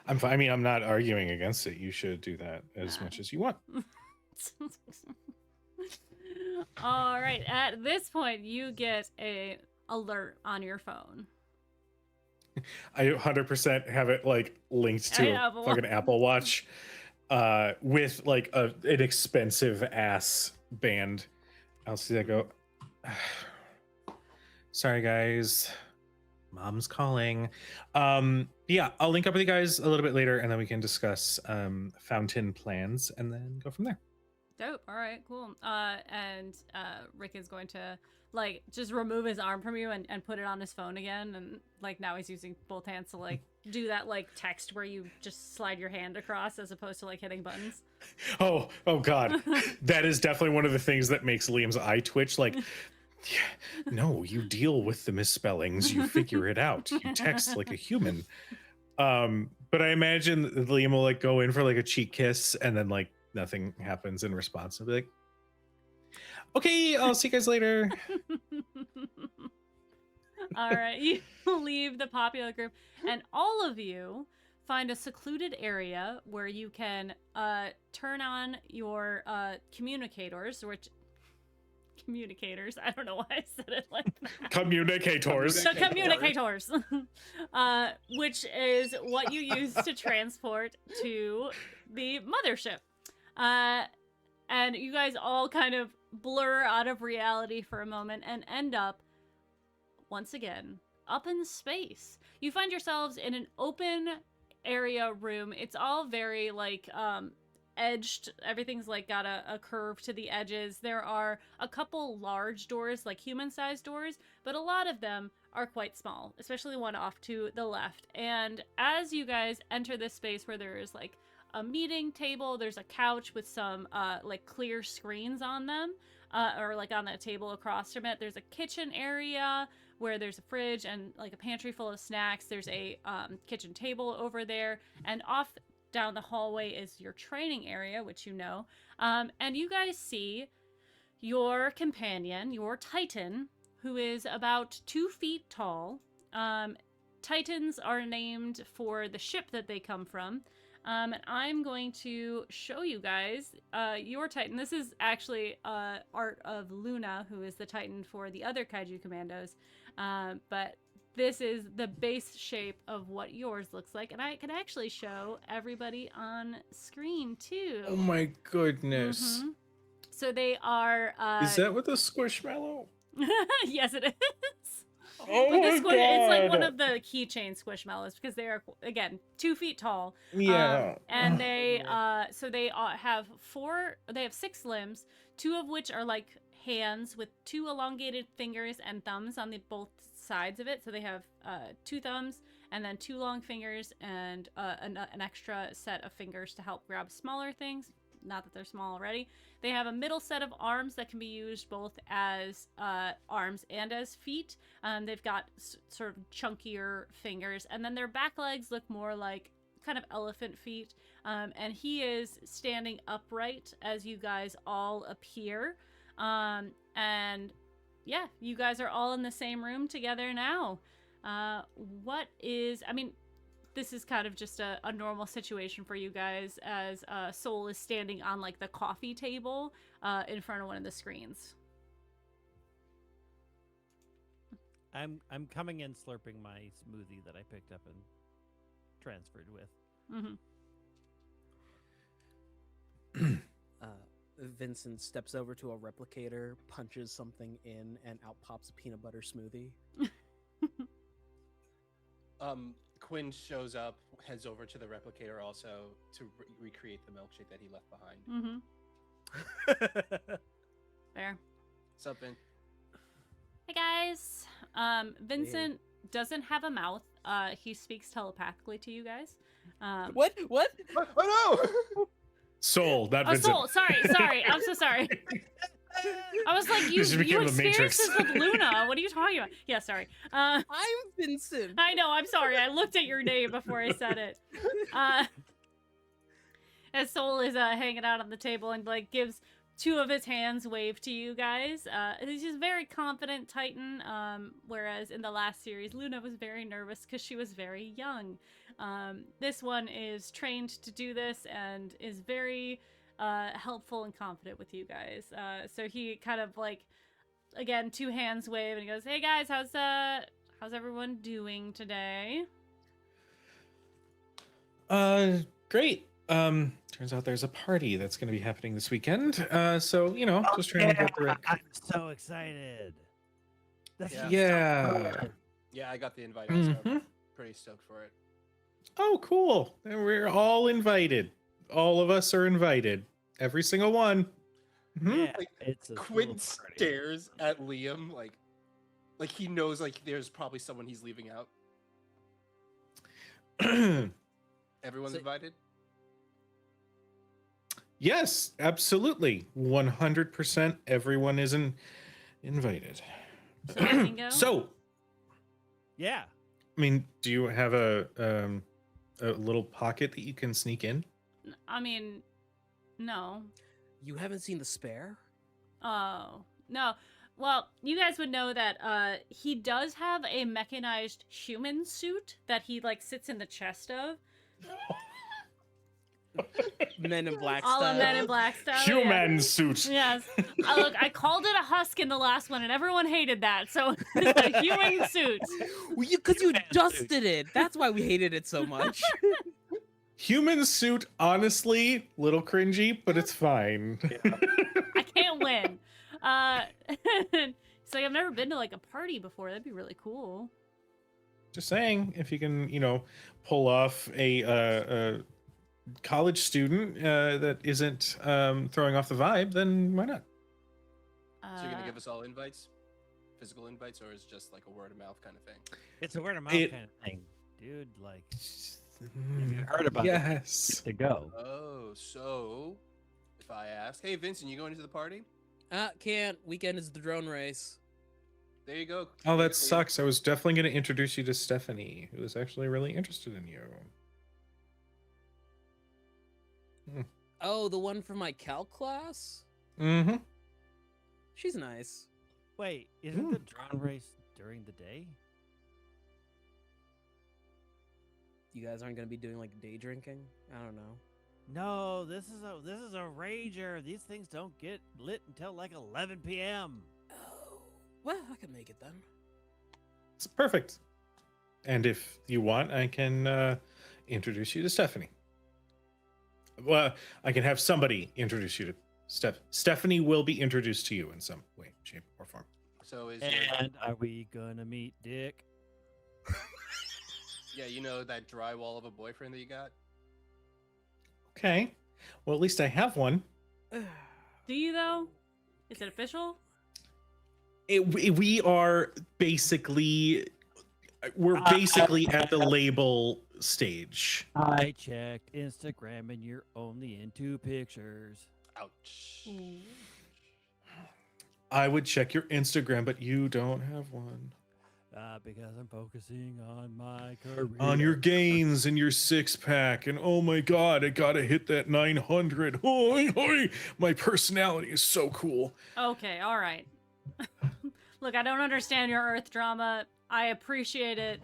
I'm fine. I mean, I'm not arguing against it. You should do that as much as you want. All right. At this point, you get a alert on your phone. I 100% have it like linked to Apple a fucking Apple Watch, with like an expensive ass band. I'll see that go. Sorry guys, mom's calling. Yeah, I'll link up with you guys a little bit later, and then we can discuss fountain plans, and then go from there. Dope. All right, cool. And Rick is going to like just remove his arm from you and put it on his phone again, and like now he's using both hands to like do that like text where you just slide your hand across as opposed to like hitting buttons. Oh God, that is definitely one of the things that makes Liam's eye twitch. Like, yeah, no, you deal with the misspellings, you figure it out, you text like a human. But I imagine that Liam will like go in for like a cheek kiss, and then like nothing happens in response. He'll be like, "Okay, I'll see you guys later." All right, you leave the popular group, and all of you find a secluded area where you can turn on your communicators, I don't know why I said it like that. Communicators. The communicators, which is what you use to transport to the mothership. And you guys all kind of blur out of reality for a moment and end up, once again, up in space. You find yourselves in an open area room. It's all very, like, edged. Everything's, like, got a curve to the edges. There are a couple large doors, like human-sized doors, but a lot of them are quite small, especially one off to the left. And as you guys enter this space where there is, like, a meeting table, there's a couch with some, like, clear screens on them, or, like, on that table across from it. There's a kitchen area where there's a fridge and, like, a pantry full of snacks. There's a kitchen table over there, and off down the hallway is your training area, which you know. And you guys see your companion, your Titan, who is about 2 feet tall. Titans are named for the ship that they come from. And I'm going to show you guys your Titan. This is actually art of Luna, who is the Titan for the other Kaiju Kommados. But this is the base shape of what yours looks like. And I can actually show everybody on screen, too. Oh my goodness. Mm-hmm. So they are... Is that with a squishmallow? Yes, it is. Oh But my God. it's like one of the keychain squishmallows because they are, again, 2 feet tall. Yeah. And they so they have 6 limbs, 2 of which are like hands with 2 elongated fingers and thumbs on the both sides of it. So they have 2 thumbs and then 2 long fingers and an extra set of fingers to help grab smaller things. Not that they're small already. They have a middle set of arms that can be used both as arms and as feet. They've got sort of chunkier fingers. And then their back legs look more like kind of elephant feet. And he is standing upright as you guys all appear. And yeah, you guys are all in the same room together now. This is kind of just a normal situation for you guys as Soul is standing on like the coffee table in front of one of the screens. I'm coming in slurping my smoothie that I picked up and transferred with. Mm-hmm. Vincent steps over to a replicator, punches something in, and out pops a peanut butter smoothie. Quinn shows up, heads over to the replicator also to recreate the milkshake that he left behind. Mm-hmm. Fair. Something. Hey guys. Vincent doesn't have a mouth. He speaks telepathically to you guys. What? Oh no! Soul, not Oh, Vincent. Soul. Sorry. I'm so sorry. I was like, you This became the experienced Matrix. this with Luna. What are you talking about? Yeah, sorry. I'm Vincent. I know, I'm sorry. I looked at your name before I said it. As Soul is hanging out on the table and like gives 2 of his hands wave to you guys. He's just very confident Titan, whereas in the last series, Luna was very nervous because she was very young. This one is trained to do this and is very helpful and confident with you guys. So he kind of like, again, 2 hands wave and he goes, "Hey guys, how's everyone doing today?" Great. Turns out there's a party that's going to be happening this weekend. So, you know, just trying to get the right. I'm so excited. This Yeah. is Yeah. Yeah, I got the invite. Also. Mhm. I'm pretty stoked for it. Oh, cool. And we're all invited. All of us are invited. Every single one. Mhm. Yeah, Like, it's a Quinn little party. stares at Liam like he knows like there's probably someone he's leaving out. Everyone's So- invited. Yes, absolutely. 100% everyone is invited. So I can go? So, Yeah. I mean, do you have a little pocket that you can sneak in? I mean, no. You haven't seen the spare? Oh, no. Well, you guys would know that he does have a mechanized human suit that he like sits in the chest of. Men in Black All style. of Men in Black style. Human suit. Yes. Look, I called it a husk in the last one, and everyone hated that. So it's a human suit. Because you Human dusted it. That's why we hated it so much. Human suit, honestly, little cringy, but it's fine. I can't win. It's like I've never been to like a party before. That'd be really cool. Just saying, if you can, pull off a college student that isn't throwing off the vibe, then why not? So you're gonna give us all invites, physical invites, or is it just like a word of mouth kind of thing? It's a word of mouth It- kind of thing. Dude, like, if you heard about it, Yes. to go. Oh, so if I ask, hey Vincent, you going to the party? Can't. Weekend is the drone race. There you go. Oh, that Liam. sucks. I was definitely going to introduce you to Stephanie, who is actually really interested in you. Oh, the one from my calc class? Mm-hmm. She's nice. Wait, isn't the drone race during the day? You guys aren't gonna be doing like day drinking? I don't know. No, this is a rager. These things don't get lit until like 11 p.m. Oh, well, I can make it then. It's perfect. And if you want, I can introduce you to Stephanie. Well, I can have somebody introduce you to Stephanie will be introduced to you in some way, shape, or form. So is And are we gonna meet Dick? yeah, you know that drywall of a boyfriend that you got? Okay. Well, at least I have one. Do you though? Is it official? We are basically, we're basically at the label stage. I checked Instagram and you're only into pictures. Ouch. I would check your Instagram, but you don't have one. Because I'm focusing on my career. On your gains and your six pack, and oh my god, I gotta hit that 900. Hoi, hoi. My personality is so cool. Okay, all right. Look, I don't understand your Earth drama. I appreciate it,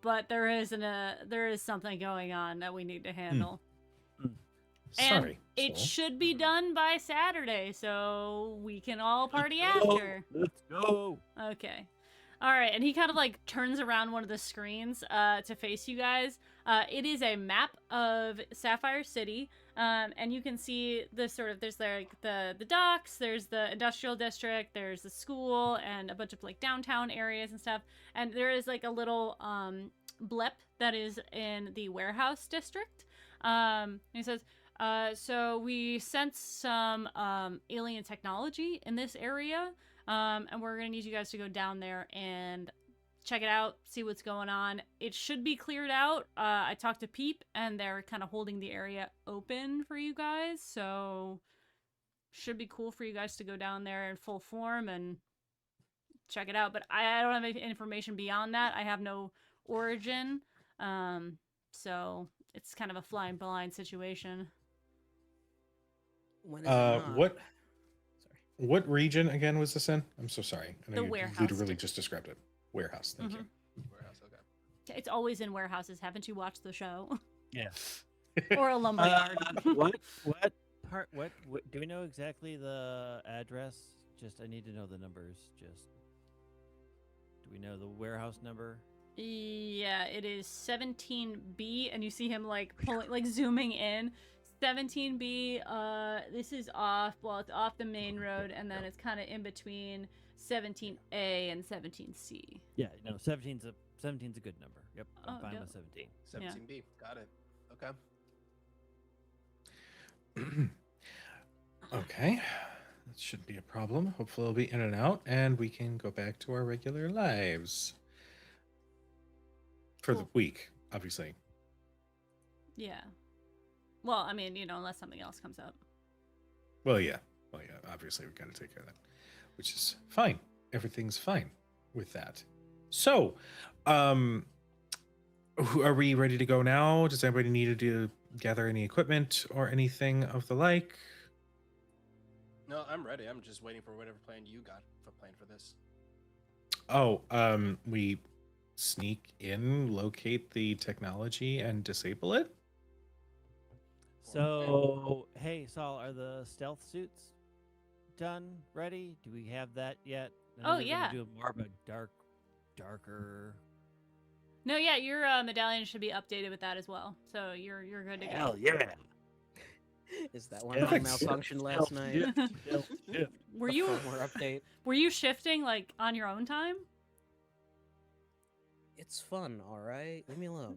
but there is something going on that we need to handle. And Sorry. it Soul. should be done by Saturday, so we can all party after. Let's go. Okay. All right, and he kind of like turns around one of the screens to face you guys. It is a map of Sapphire City, and you can see the there's like the docks, there's the industrial district, there's the school, and a bunch of like downtown areas and stuff. And there is like a little blip that is in the warehouse district. And he says, so we sense some alien technology in this area. And we're gonna need you guys to go down there and check it out, see what's going on. It should be cleared out. I talked to Peep, and they're kind of holding the area open for you guys, so should be cool for you guys to go down there in full form and check it out. But I don't have any information beyond that. I have no origin, so it's kind of a flying blind situation. When is it not? What region again was this in? I'm so sorry. I know The you warehouse literally district. just described it. Warehouse. Thank you. Warehouse, okay. It's always in warehouses. Haven't you watched the show? Yeah. Or a lumberyard? What part? What? Do we know exactly the address? Just I need to know the numbers. Just do we know the warehouse number? Yeah, it is 17B, and you see him like pulling, like zooming in. 17B. This is off. Well, it's off the main road, and then it's kind of in between 17A and 17C. Yeah, no, 17's a good number. Yep, I'm Oh, fine dope. with 17. 17B. Got it. Okay. Okay. shouldn't be a problem. Hopefully it'll be in and out, and we can go back to our regular lives. For the Cool. week, obviously. Yeah. Well, I mean, unless something else comes up. Well, yeah. Obviously, we've got to take care of that, which is fine. Everything's fine with that. So, are we ready to go now? Does anybody need to gather any equipment or anything of the like? No, I'm ready. I'm just waiting for whatever plan you got for plan for this. Oh, we sneak in, locate the technology, and disable it? So, hey, Saul, are the stealth suits done? Ready? Do we have that yet? And Oh, we're gonna yeah. do more of a darker. No, yeah, your medallion should be updated with that as well. So you're good to go. Hell yeah! Is that one that Perfect. malfunctioned last night? Were The you firmware update? were you shifting like on your own time? It's fun, all right. Leave me alone.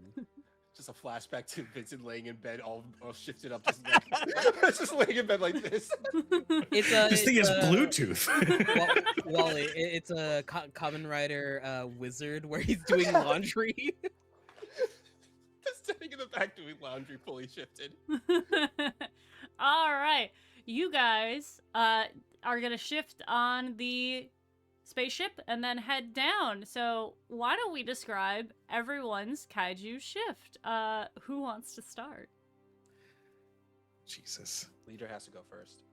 Just a flashback to Vincent laying in bed, all shifted up, just just laying in bed like this. It's This thing is Bluetooth. Walle, it's a Common Rider wizard where he's doing laundry. Just sitting in the back doing laundry, fully shifted. All right. You guys are going to shift on the spaceship and then head down. So why don't we describe everyone's kaiju shift? Who wants to start? Jesus. Leader has to go first.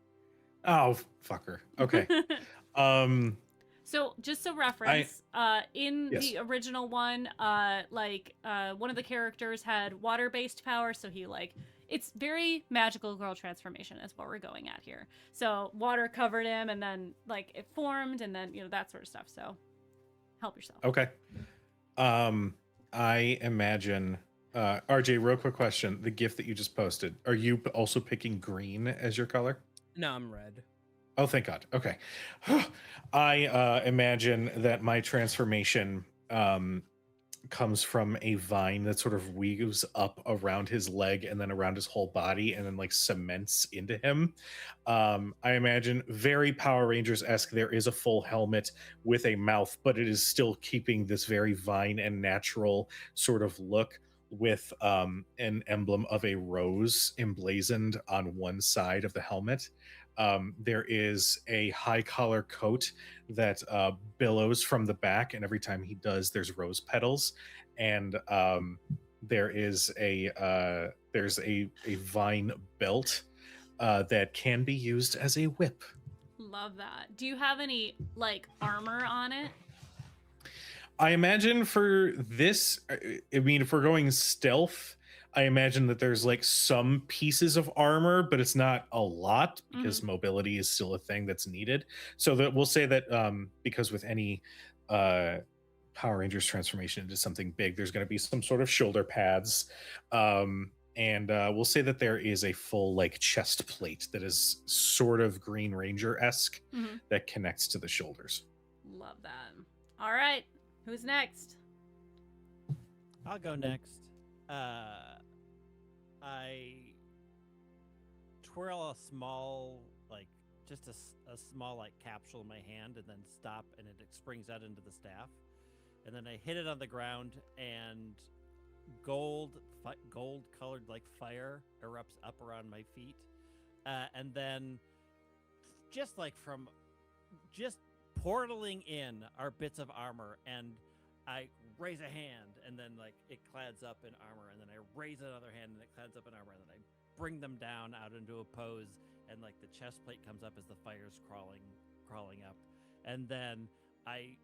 Oh, fucker. Okay. So just a reference, in Yes. the original one, one of the characters had water-based power, so he it's very magical girl transformation is what we're going at here. So water covered him, and then it formed, and then that sort of stuff. So help yourself. Okay. I imagine, RJ, real quick question. The GIF that you just posted, are you also picking green as your color? No, I'm red. Oh, thank God. Okay. I imagine that my transformation comes from a vine that sort of weaves up around his leg and then around his whole body and then cements into him. I imagine very Power Rangers-esque. There is a full helmet with a mouth, but it is still keeping this very vine and natural sort of look with an emblem of a rose emblazoned on one side of the helmet. There is a high collar coat that billows from the back, and every time he does, there's rose petals. And there is there's a vine belt that can be used as a whip. Love that. Do you have any armor on it? I imagine for this, I mean, if we're going stealth, I imagine that there's some pieces of armor, but it's not a lot because mobility is still a thing that's needed. So that we'll say that because with any Power Rangers transformation into something big, there's going to be some sort of shoulder pads. And we'll say that there is a full chest plate that is sort of Green Ranger-esque that connects to the shoulders. Love that. All right. Who's next? I'll go next. I twirl a small, just a small, capsule in my hand and then stop, and it springs out into the staff. And then I hit it on the ground, and gold-colored, fire erupts up around my feet. And then, just portaling in are bits of armor, and I raise a hand, and then it clads up in armor, and then I raise another hand, and it clads up in armor, and then I bring them down out into a pose, and the chest plate comes up as the fire's crawling up, and then I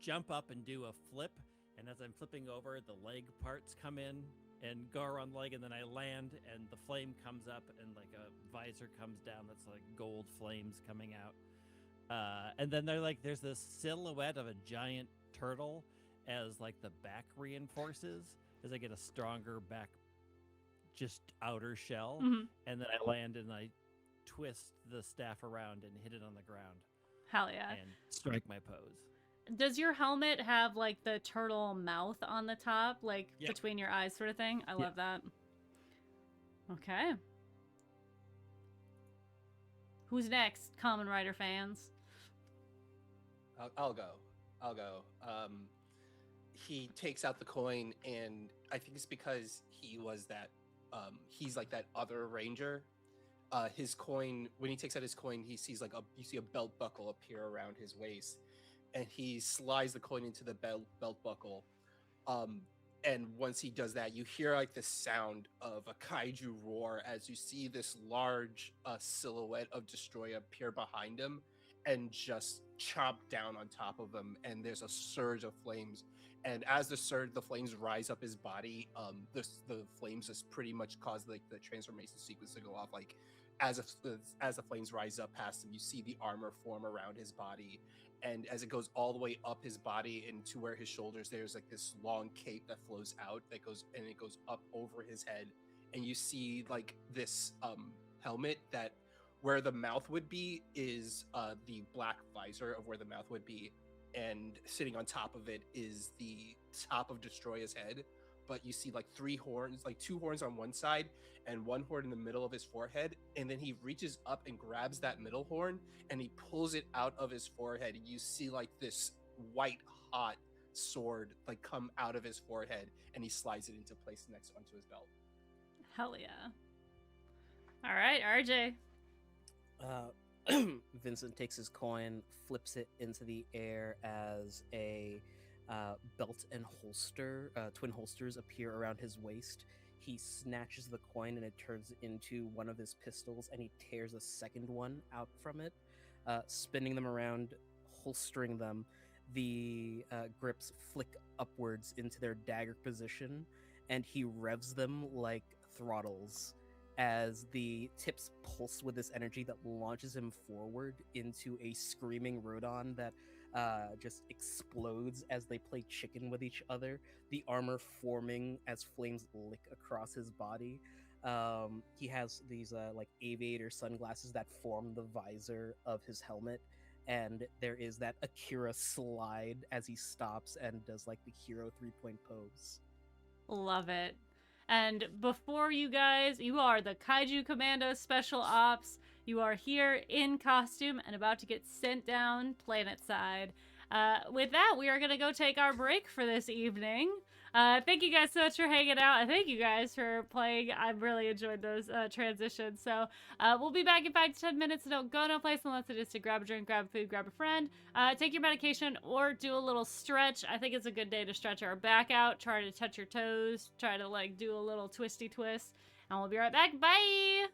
jump up and do a flip, and as I'm flipping over, the leg parts come in and go around the leg, and then I land, and the flame comes up, and a visor comes down that's gold flames coming out. And then there's this silhouette of a giant turtle as the back reinforces as I get a stronger back, just outer shell. And then I land and I twist the staff around and hit it on the ground. Hell yeah. And strike my pose. Does your helmet have the turtle mouth on the top, Yeah. between your eyes sort of thing? I love that. Okay. Who's next, Common Rider fans? I'll go. I'll go. He takes out the coin, and I think it's because he was that. He's like that other ranger. His coin. When he takes out his coin, he sees like you see a belt buckle appear around his waist, and he slides the coin into the belt buckle. And once he does that, you hear like the sound of a kaiju roar as you see this large silhouette of Destroyer appear behind him and just chomp down on top of him. And there's a surge of flames. And as the flames rise up his body, the flames just pretty much cause like the transformation sequence to go off. Like as the flames rise up past him, you see the armor form around his body. And as it goes all the way up his body into where his shoulders, there's like this long cape that flows out that goes up over his head. And you see like this helmet that where the mouth would be is the black visor of where the mouth would be. And sitting on top of it is the top of Destroyer's head. But you see like 3 horns, like 2 horns on one side and 1 horn in the middle of his forehead. And then he reaches up and grabs that middle horn and he pulls it out of his forehead. And you see like this white hot sword like come out of his forehead, and he slides it into place next onto his belt. Hell yeah. All right, RJ. Vincent takes his coin, flips it into the air as a belt and holster, twin holsters appear around his waist. He snatches the coin and it turns into one of his pistols, and he tears a second one out from it, spinning them around, holstering them. The grips flick upwards into their dagger position, and he revs them like throttles as the tips pulse with this energy that launches him forward into a screaming Rodon that just explodes as they play chicken with each other, the armor forming as flames lick across his body. He has these like aviator sunglasses that form the visor of his helmet, and there is that Akira slide as he stops and does like the hero 3-point pose. Love it. And before you guys, you are the Kaiju Kommados Special Ops. You are here in costume and about to get sent down planet side. With that, we are going to go take our break for this evening. Thank you guys so much for hanging out. And thank you guys for playing. I've really enjoyed those transitions. So we'll be back in 5 to 10 minutes. So don't go no place unless it is to grab a drink, grab food, grab a friend, take your medication, or do a little stretch. I think it's a good day to stretch our back out, try to touch your toes, try to like do a little twisty twist. And we'll be right back. Bye!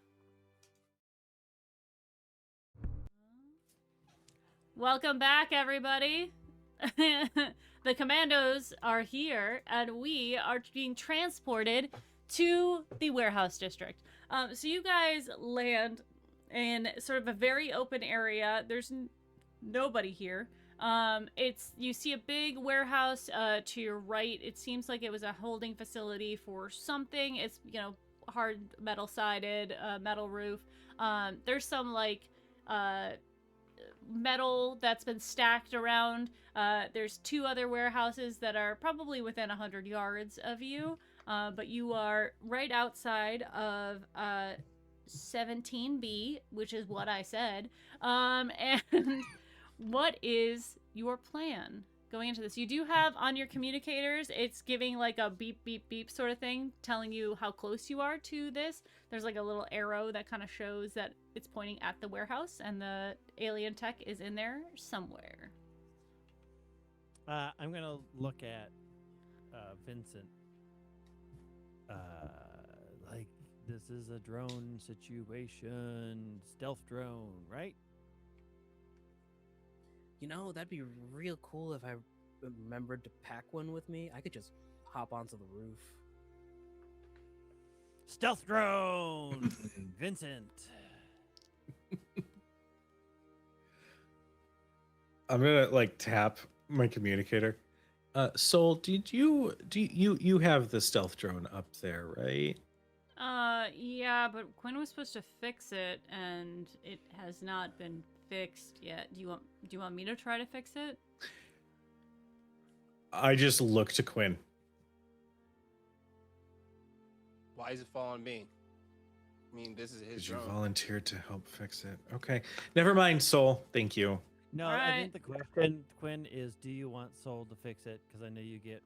Welcome back, everybody. The Kommados are here, and we are being transported to the warehouse district. So you guys land in sort of a very open area. There's nobody here. You see a big warehouse to your right. It seems like it was a holding facility for something. It's, you know, hard metal sided, metal roof. There's some like metal that's been stacked around. There's 2 other warehouses that are probably within 100 yards of you, but you are right outside of 17B, which is what I said. And what is your plan going into this? You do have on your communicators, it's giving like a beep, beep, beep sort of thing, telling you how close you are to this. There's like a little arrow that kind of shows that it's pointing at the warehouse, and the alien tech is in there somewhere. I'm going to look at Vincent. Like, this is a drone situation, stealth drone, right? You know, that'd be real cool if I remembered to pack one with me. I could just hop onto the roof. Stealth drone, Vincent. I'm gonna like tap my communicator. Soul, you have the stealth drone up there, right? Yeah, but Quinn was supposed to fix it, and it has not been fixed yet. Do you want me to try to fix it? I just look to Quinn. Why is it falling on me? I mean, this is his Because you drone. volunteered to help fix it. Okay. Never mind, Soul. Thank you. No, All I right. think the question, Quinn, is do you want Soul to fix it? Because I know you get.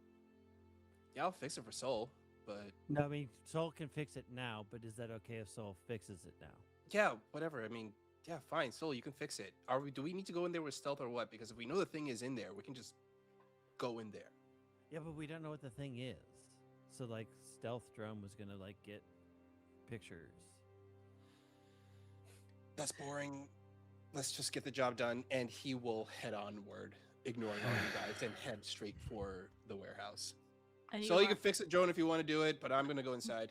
Yeah, I'll fix it for Soul, but No, I mean Soul can fix it now, but is that okay if Soul fixes it now? yeah, whatever. I mean, yeah, fine. Soul, you can fix it. Do we need to go in there with stealth or what? Because if we know the thing is in there, we can just go in there. Yeah, but we don't know what the thing is. So like, stealth drone was gonna like get pictures. That's boring. Let's just get the job done, and he will head onward, ignoring all you guys, and head straight for the warehouse. And So you are- can fix it, drone, if you want to do it, but I'm gonna go inside.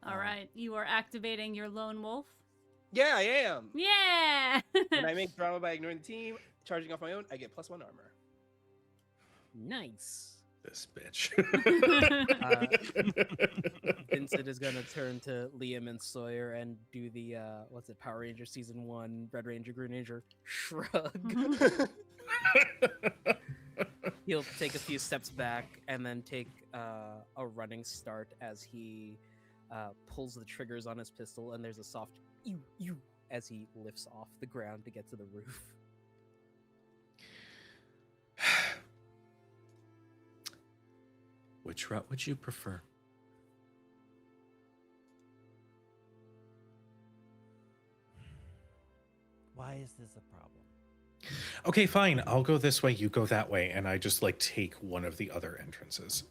All right, you are activating your lone wolf. Yeah, I am. Yeah. When I make drama by ignoring the team, charging off my own, I get +1 armor. Nice. This bitch. Vincent is gonna turn to Liam and Sawyer and do the what's it, Power Ranger Season 1, Red Ranger, Green Ranger shrug. He'll take a few steps back and then take a running start as he pulls the triggers on his pistol, and there's a soft ew as he lifts off the ground to get to the roof. Which route would you prefer? Why is this a problem? Okay, fine. I'll go this way, you go that way, and I just like take one of the other entrances.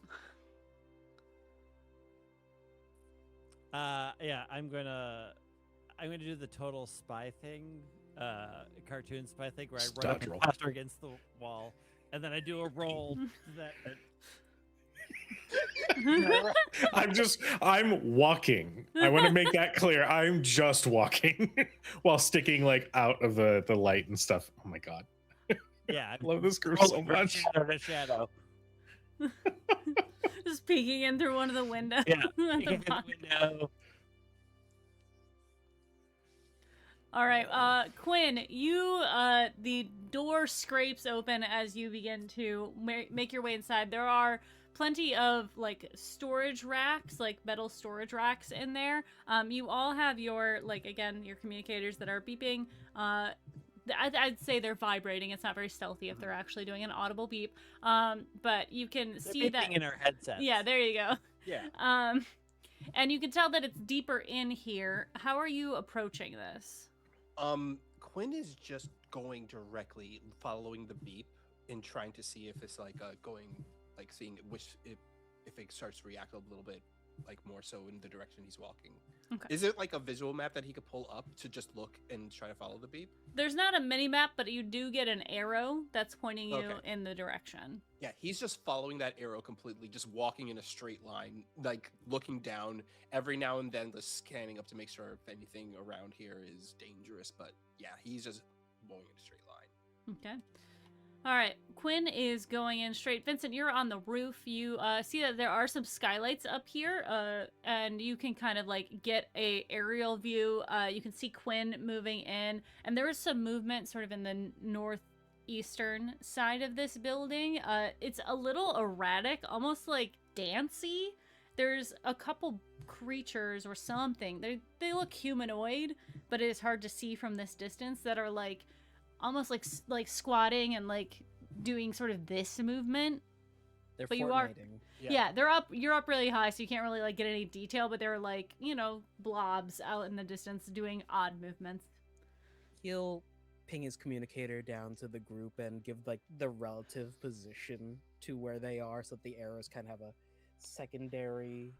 Yeah, I'm gonna do the total spy thing, cartoon spy thing, where I Just run up dodge and roll. plaster against the wall, and then I do a roll that. I'm walking. I want to make that clear. I'm just walking while sticking like out of the light and stuff. Oh my god. Yeah, I love this group roll so from much. Shadow to shadow. Just peeking in through one of the windows. Yeah, at the peek in the bottom. window. All right, Quinn, you the door scrapes open as you begin to make your way inside. There are plenty of like storage racks, like metal storage racks in there. You all have your again your communicators that are beeping. I'd say they're vibrating. It's not very stealthy if they're actually doing an audible beep. But you can They're see that. beeping in our headsets. Yeah, there you go. Yeah. And you can tell that it's deeper in here. How are you approaching this? Quinn is just going directly, following the beep, and trying to see if it's seeing which if it starts to react a little bit more so in the direction he's walking. Okay. Is it like a visual map that he could pull up to just look and try to follow the beep? There's not a mini map, but you do get an arrow that's pointing you Okay. in the direction. Yeah, he's just following that arrow completely, just walking in a straight line, looking down every now and then, just scanning up to make sure if anything around here is dangerous. But yeah, he's just going in a straight line. Okay. All right. Quinn is going in straight. Vincent, you're on the roof. You see that there are some skylights up here, and you can kind of get a aerial view. You can see Quinn moving in, and there is some movement sort of in the northeastern side of this building. It's a little erratic, almost like dancey. There's a couple creatures or something. They look humanoid, but it is hard to see from this distance, that are almost like squatting and doing sort of this movement. They're But you are- Fortniting. Yeah, they're up. You're up really high, so you can't really get any detail. But they're blobs out in the distance doing odd movements. He'll ping his communicator down to the group and give the relative position to where they are, so that the arrows kind of have a secondary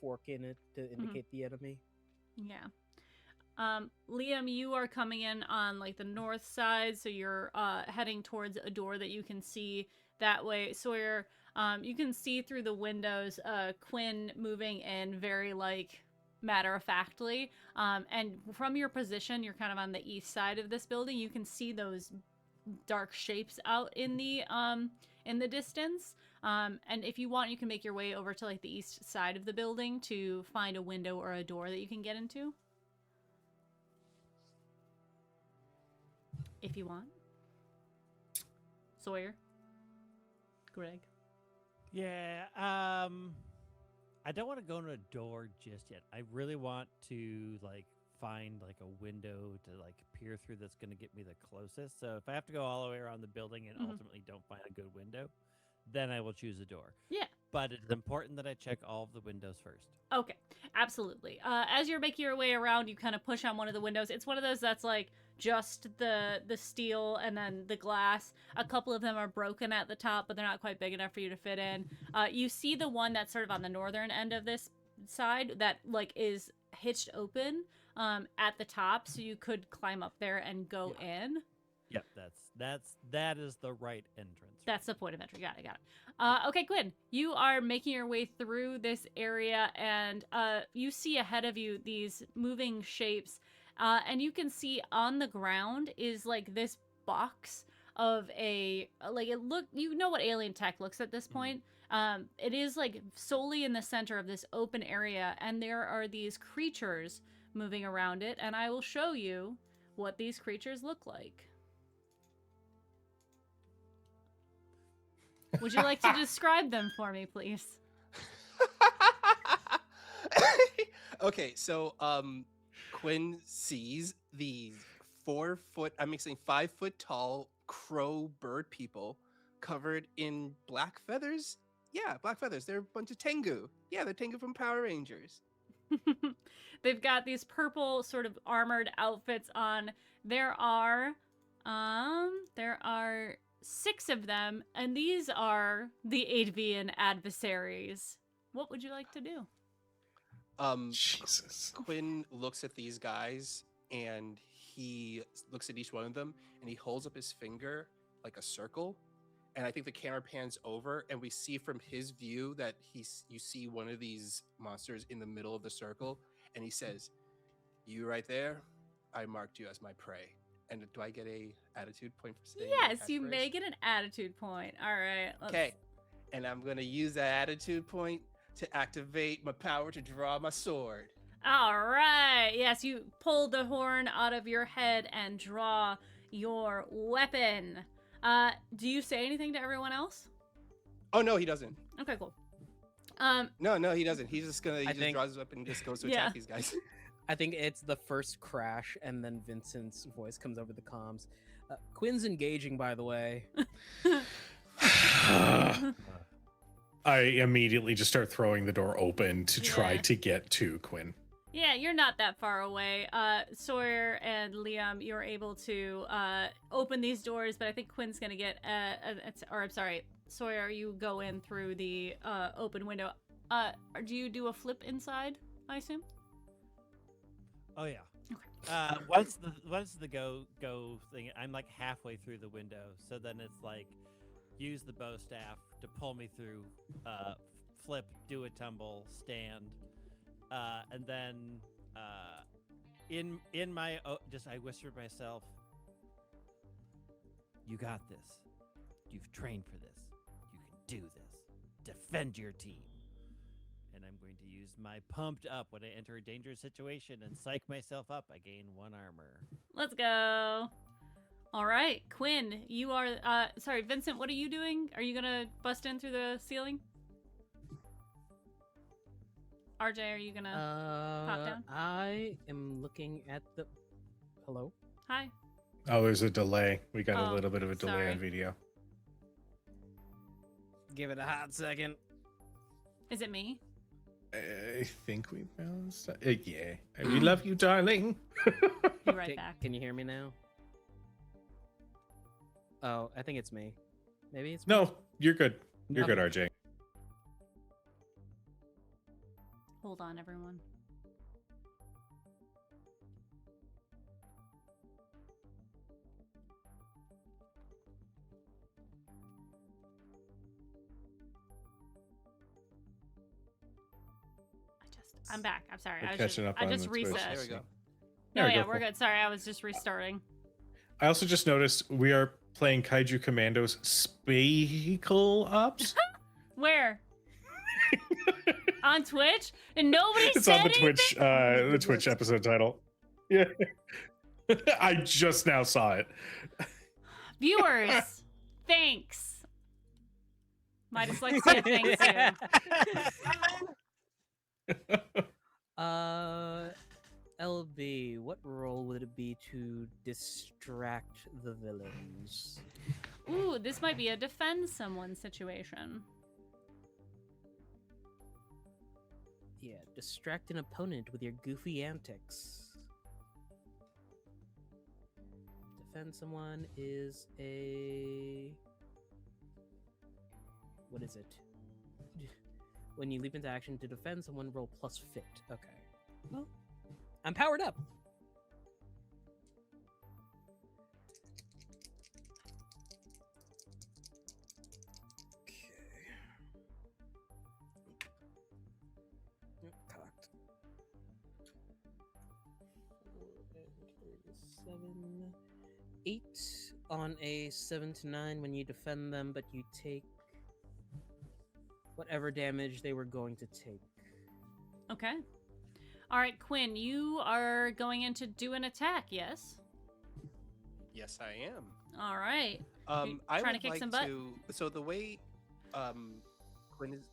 fork in it to indicate the enemy. Yeah. Liam, you are coming in on the north side, so you're heading towards a door that you can see that way. Sawyer, you can see through the windows Quinn moving in very matter-of-factly. And from your position, you're kind of on the east side of this building. You can see those dark shapes out in the distance. And if you want, you can make your way over to the east side of the building to find a window or a door that you can get into. If you want. Sawyer. Greg. Yeah. I don't want to go in a door just yet. I really want to like find like a window to like peer through that's going to get me the closest. So if I have to go all the way around the building and ultimately don't find a good window, then I will choose a door. Yeah. But it's important that I check all of the windows first. Okay, absolutely. As you're making your way around, you kind of push on one of the windows. It's one of those that's like just the steel and then the glass. A couple of them are broken at the top, but they're not quite big enough for you to fit in. You see the one that's sort of on the northern end of this side that like is hitched open at the top, so you could climb up there and go in. Yep, that is the right entrance. That's the point of entry. Got it. Okay, Quinn, you are making your way through this area, and you see ahead of you these moving shapes, and you can see on the ground is like this box of a like it look. You know what alien tech looks at this point. It is like solely in the center of this open area, and there are these creatures moving around it, and I will show you what these creatures look like. Would you like to describe them for me, please? Okay, so Quinn sees these 5 foot tall crow bird people covered in black feathers. Yeah, black feathers. They're a bunch of Tengu. Yeah, they're Tengu from Power Rangers. They've got these purple sort of armored outfits on. There are 6 of them, and these are the Advian adversaries. What would you like to do? Jesus. Quinn looks at these guys, and he looks at each one of them, and he holds up his finger like a circle. And I think the camera pans over, and we see from his view that you see one of these monsters in the middle of the circle, and he says, "You right there, I marked you as my prey." And do I get a attitude point for saying that Yes, you may catchphrase? get an attitude point. All right. Okay, and I'm gonna use that attitude point to activate my power to draw my sword. All right. Yes, you pull the horn out of your head and draw your weapon. Do you say anything to everyone else? Oh no, he doesn't. Okay, cool. No, he doesn't. He's just gonna. He just think- draws his weapon and just goes to Yeah. attack these guys. I think it's the first crash, and then Vincent's voice comes over the comms. Quinn's engaging, by the way. I immediately just start throwing the door open to try Yeah. to get to Quinn. Yeah, you're not that far away. Sawyer and Liam, you're able to open these doors, but I think Quinn's gonna get or I'm sorry, Sawyer, you go in through the open window. Do you do a flip inside, I assume? Oh yeah. Okay. Once the go thing, I'm like halfway through the window, so then it's like use the bow staff to pull me through, flip, do a tumble, stand, and then in my I whisper to myself, "You got this. You've trained for this. You can do this. Defend your team." And I'm going to use my pumped up when I enter a dangerous situation and psych myself up. I gain 1 armor. Let's go. All right, Quinn, you are. Sorry, Vincent, what are you doing? Are you gonna bust in through the ceiling? RJ, are you gonna pop down? I am looking at the. Hello? Hi. Oh, there's a delay. We got Oh, a little bit of a delay sorry. on video. Give it a hot second. Is it me? I think we bounced. Yeah. We love you, darling. Be right back. Can you hear me now? Oh, I think it's me. Maybe it's me. No, you're good. You're Okay. good, RJ. Hold on, everyone. I'm back. I'm sorry. We're I was catching just, up I on just the Twitch. reset. There we go. No, There we yeah, go, we're cool. good. Sorry, I was just restarting. I also just noticed we are playing Kaiju Kommados Speical Ops. Where? On Twitch? And nobody It's said on the anything? Twitch, the Twitch episode title. Yeah. I just now saw it. Viewers, thanks. My dyslexia thanks you. LB, what role would it be to distract the villains? Ooh, this might be a defend someone situation. Yeah, distract an opponent with your goofy antics. Defend someone is a... What is it? When you leap into action to defend someone, roll plus fit. Okay. Well, I'm powered up. Okay. Cocked. 7, 8 on a 7 to 9 when you defend them, but you take whatever damage they were going to take. Okay. All right, Quinn, you are going in to do an attack, yes? Yes, I am. All right. You I trying would to kick like some butt? to. So the way Quinn is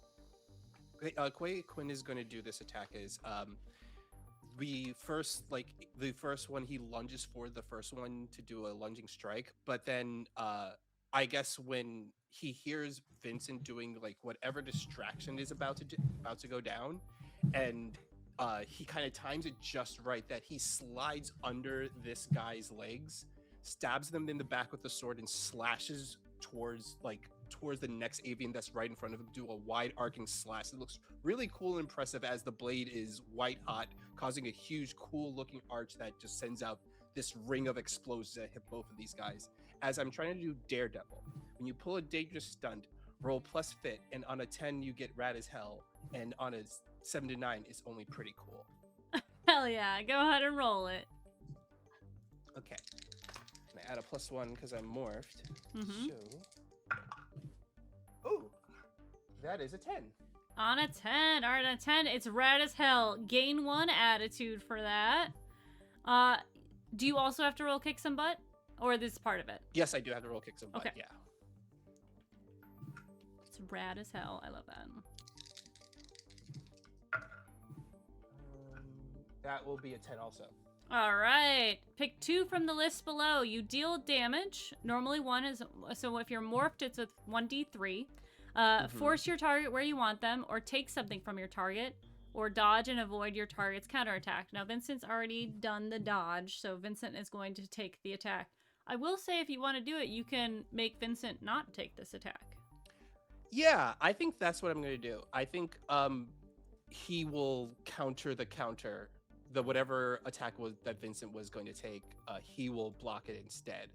Quinn is going to do this attack is we first the first one he lunges for the first one to do a lunging strike, but then I guess when he hears Vincent doing like whatever distraction is about to go down, and he kind of times it just right that he slides under this guy's legs, stabs them in the back with the sword, and slashes towards the next avian that's right in front of him, do a wide arcing slash. It looks really cool and impressive as the blade is white hot, causing a huge cool looking arch that just sends out this ring of explosions that hit both of these guys. As I'm trying to do Daredevil, when you pull a dangerous stunt, roll plus fit, and on a 10 you get rad as hell, and on a 7 to 9 it's only pretty cool. Hell yeah, go ahead and roll it. Okay. And I add a +1 because I'm morphed. Mhm. So oh, that is a 10. On a 10. All right, on a 10, it's rad as hell. Gain 1 attitude for that. Do you also have to roll kick some butt? Or this is part of it? Yes, I do have to roll kick some butt, Okay. yeah. It's rad as hell. I love that. That will be a 10 also. All right. Pick 2 from the list below. You deal damage. Normally 1 is... So if you're morphed, it's a 1d3. Force your target where you want them, or take something from your target, or dodge and avoid your target's counterattack. Now, Vincent's already done the dodge, so Vincent is going to take the attack. I will say if you want to do it, you can make Vincent not take this attack. Yeah, I think that's what I'm going to do. I think he will counter the whatever attack was that Vincent was going to take. He will block it instead.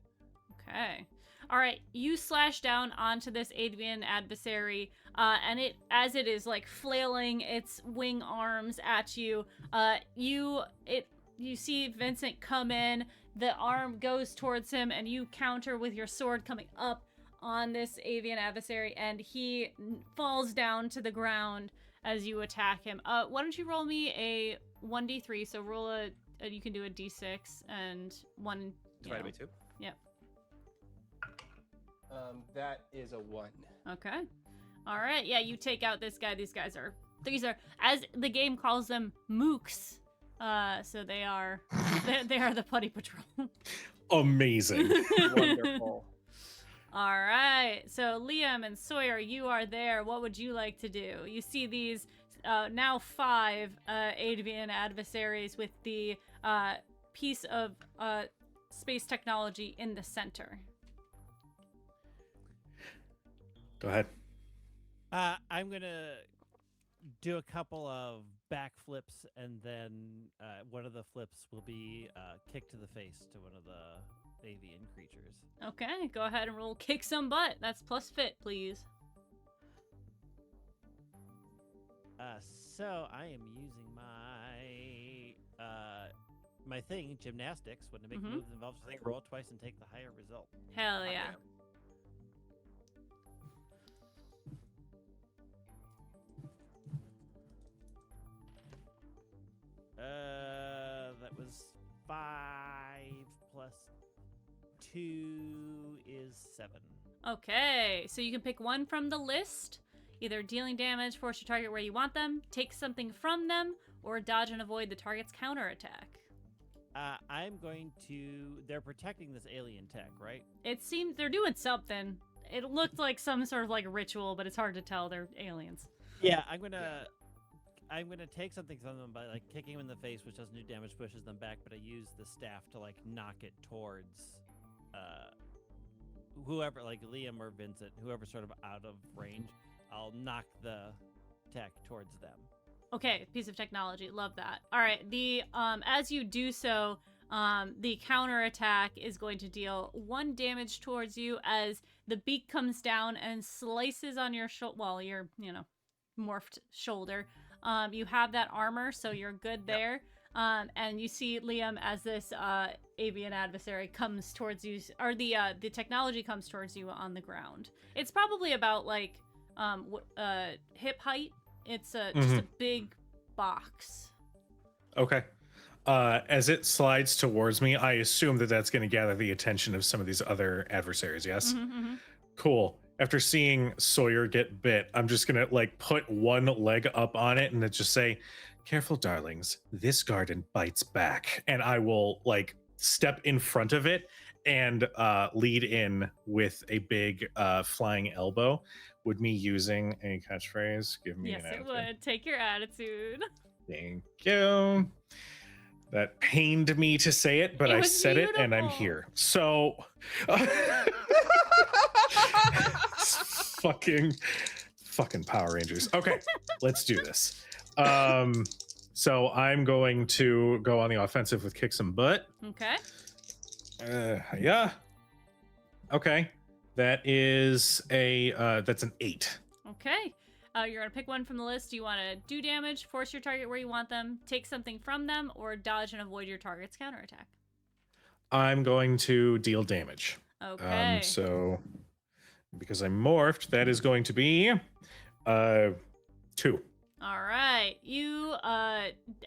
Okay. All right. You slash down onto this avian adversary, and as it is like flailing its wing arms at you, you see Vincent come in. The arm goes towards him, and you counter with your sword coming up on this avian adversary, and he falls down to the ground as you attack him. Why don't you roll me a 1d3? So roll you can do a d6 and 1 Divided by 2? Yep. That is a 1. Okay. All right. Yeah, you take out this guy. These are, as the game calls them, mooks. So they are the Putty Patrol. Amazing. Wonderful. All right. So Liam and Sawyer, you are there. What would you like to do? You see these now 5 avian adversaries with the piece of space technology in the center. Go ahead. I'm gonna do a couple of backflips, and then one of the flips will be kick to the face to one of the avian creatures. Okay, go ahead and roll kick some butt. That's plus fit, please. So I am using my thing, gymnastics. When to make moves involves a thing, roll twice and take the higher result. Hell yeah. That was 5 plus 2 is 7. Okay, so you can pick one from the list. either dealing damage, force your target where you want them, take something from them, or dodge and avoid the target's counterattack. I'm going to. They're protecting this alien tech, right? It seems they're doing something. It looked like some sort of like ritual, but it's hard to tell. They're aliens. Yeah, I'm gonna take something from them by like kicking them in the face, which doesn't do damage, pushes them back. But I use the staff to like knock it towards whoever, like Liam or Vincent, whoever's sort of out of range. I'll knock the tech towards them. Okay, piece of technology. Love that. All right, the as you do so, the counterattack is going to deal 1 damage towards you as the beak comes down and slices on your your morphed shoulder. You have that armor, so you're good there. And you see Liam as this avian adversary comes towards you, or the technology comes towards you on the ground. It's probably about like hip height. It's just a big box. Okay. As it slides towards me, I assume that that's going to gather the attention of some of these other adversaries. Yes. Cool. After seeing Sawyer get bit, I'm just going to like put one leg up on it and then just say, "Careful, darlings. This garden bites back." And I will like step in front of it and lead in with a big flying elbow. Would me using a catchphrase give me Yes, an it attitude? would. Take your attitude. Thank you. That pained me to say it, but It I was said it and I'm beautiful. here. So fucking Power Rangers. Okay, let's do this. So I'm going to go on the offensive with kick some butt. Okay. Yeah. Okay. That is that's an 8. Okay. You're going to pick one from the list. Do you want to do damage, force your target where you want them, take something from them, or dodge and avoid your target's counterattack? I'm going to deal damage. Okay. So because I'm morphed, that is going to be 2. All right. You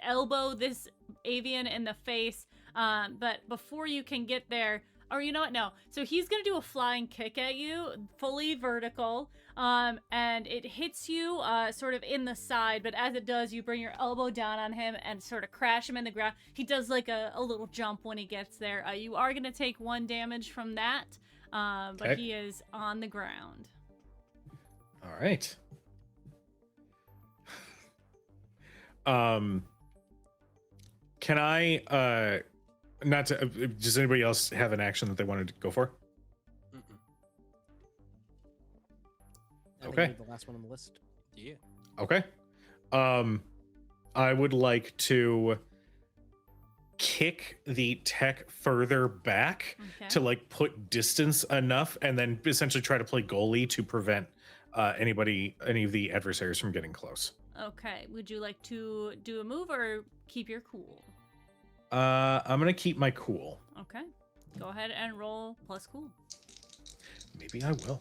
elbow this avian in the face, but before you can get there, or you know what? No. So he's going to do a flying kick at you, fully vertical, and it hits you sort of in the side, but as it does, you bring your elbow down on him and sort of crash him in the ground. He does like a little jump when he gets there. You are going to take 1 damage from that, but Okay. he is on the ground. All right. Can I not to does anybody else have an action that they wanted to go for? I think Okay. you're the last one on the list. Yeah. Okay. I would like to kick the tech further back Okay. to like put distance enough and then essentially try to play goalie to prevent any of the adversaries from getting close. Okay. Would you like to do a move or keep your cool? I'm gonna keep my cool. Okay. Go ahead and roll plus cool. Maybe I will.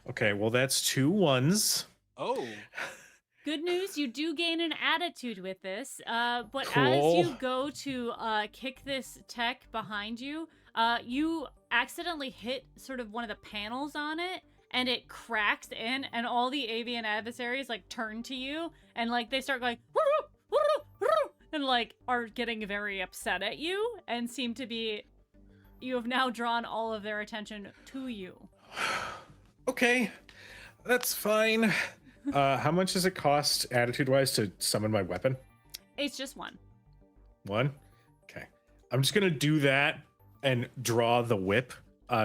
Okay, well that's 2 1s. Oh. Good news, you do gain an attitude with this, but as Cool. you go to kick this tech behind you, you accidentally hit sort of one of the panels on it, and it cracks in, and all the avian adversaries like turn to you, and like they start going, "Woo, woo, woo," and like are getting very upset at you, and seem to be, you have now drawn all of their attention to you. Okay, that's fine. How much does it cost attitude-wise to summon my weapon? It's just 1. 1? Okay. I'm just gonna do that and draw the whip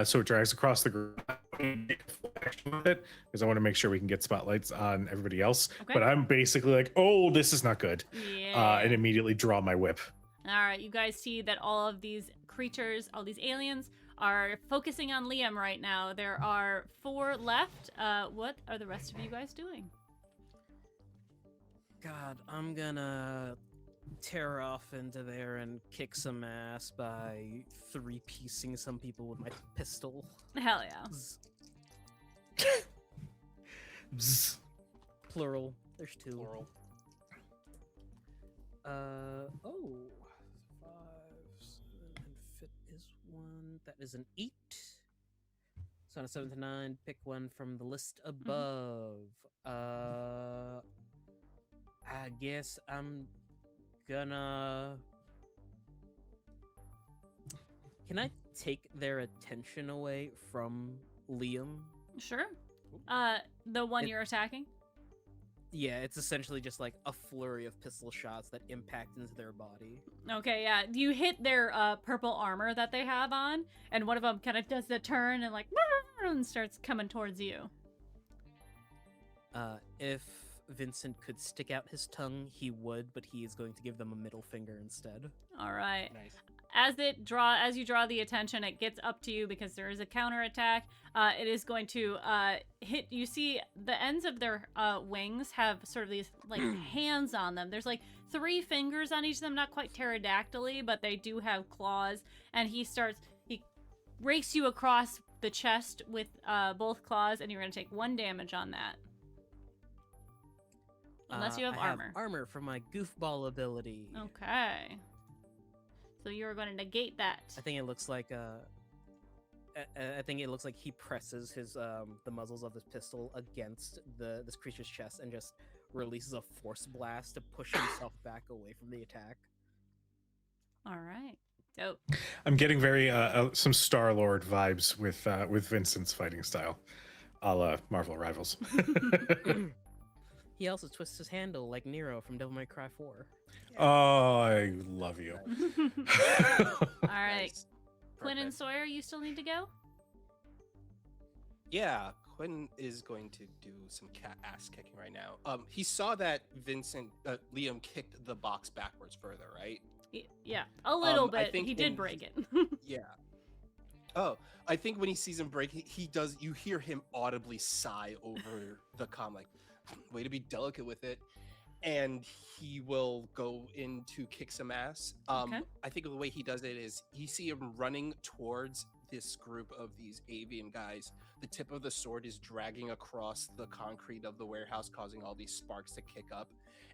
so it drags across the ground with it because I want to make sure we can get spotlights on everybody else. Okay. But I'm basically like, oh, this is not good. Yeah. And immediately draw my whip. All right, you guys see that all of these creatures, all these aliens, are focusing on Liam right now. There are 4 left. What are the rest of you guys doing? God, I'm gonna tear off into there and kick some ass by 3-piecing some people with my pistol. Hell yeah. Zzz. Bzz. Plural. There's 2. Plural. Oh. 5, 7, and fit is 1. That is an 8. So on a 7 to 9, pick one from the list above. I guess I'm gonna. Can I take their attention away from Liam? Sure. The one you're attacking? Yeah, it's essentially just like a flurry of pistol shots that impact into their body. Okay, yeah. You hit their purple armor that they have on, and one of them kind of does the turn and like and starts coming towards you. If Vincent could stick out his tongue, he would, but he is going to give them a middle finger instead. All right. Nice. As you draw the attention, it gets up to you because there is a counterattack. It is going to hit. You see the ends of their wings have sort of these like hands on them. There's like 3 fingers on each of them, not quite pterodactyly, but they do have claws. And he rakes you across the chest with both claws, and you're going to take 1 damage on that. Unless you have I armor. Have armor from my goofball ability. Okay. So you're going to negate that. I think it looks like he presses his the muzzles of his pistol against this creature's chest and just releases a force blast to push himself back away from the attack. All right. Dope. I'm getting very some Star-Lord vibes with Vincent's fighting style, a la Marvel Rivals. He also twists his handle like Nero from Devil May Cry 4. Oh, I love you. All right. Nice. Quinn and Perfect. Sawyer, you still need to go? Yeah, Quinn is going to do some cat ass kicking right now. He saw that Liam kicked the box backwards further, right? Yeah, a little I bit. think He did in- break it. Yeah. Oh, I think when he sees him break, he does. You hear him audibly sigh over the comm, like, "Way to be delicate with it," and he will go in to kick some ass. Okay. I think the way he does it is you see him running towards this group of these avian guys. The tip of the sword is dragging across the concrete of the warehouse, causing all these sparks to kick up.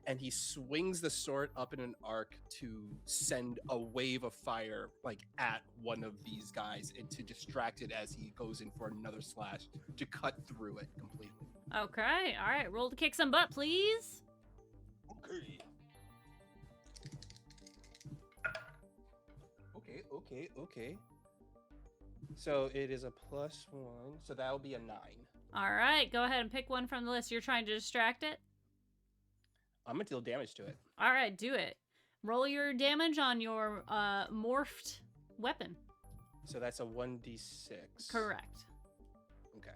And he swings the sword up in an arc to send a wave of fire like at one of these guys and to distract it as he goes in for another slash to cut through it completely. Okay, all right. Roll to kick some butt, please. Okay. So it is a +1, so that will be a 9. All right, go ahead and pick one from the list. You're trying to distract it? I'm gonna deal damage to it. All right, do it. Roll your damage on your morphed weapon. So that's a 1d6. Correct. Okay.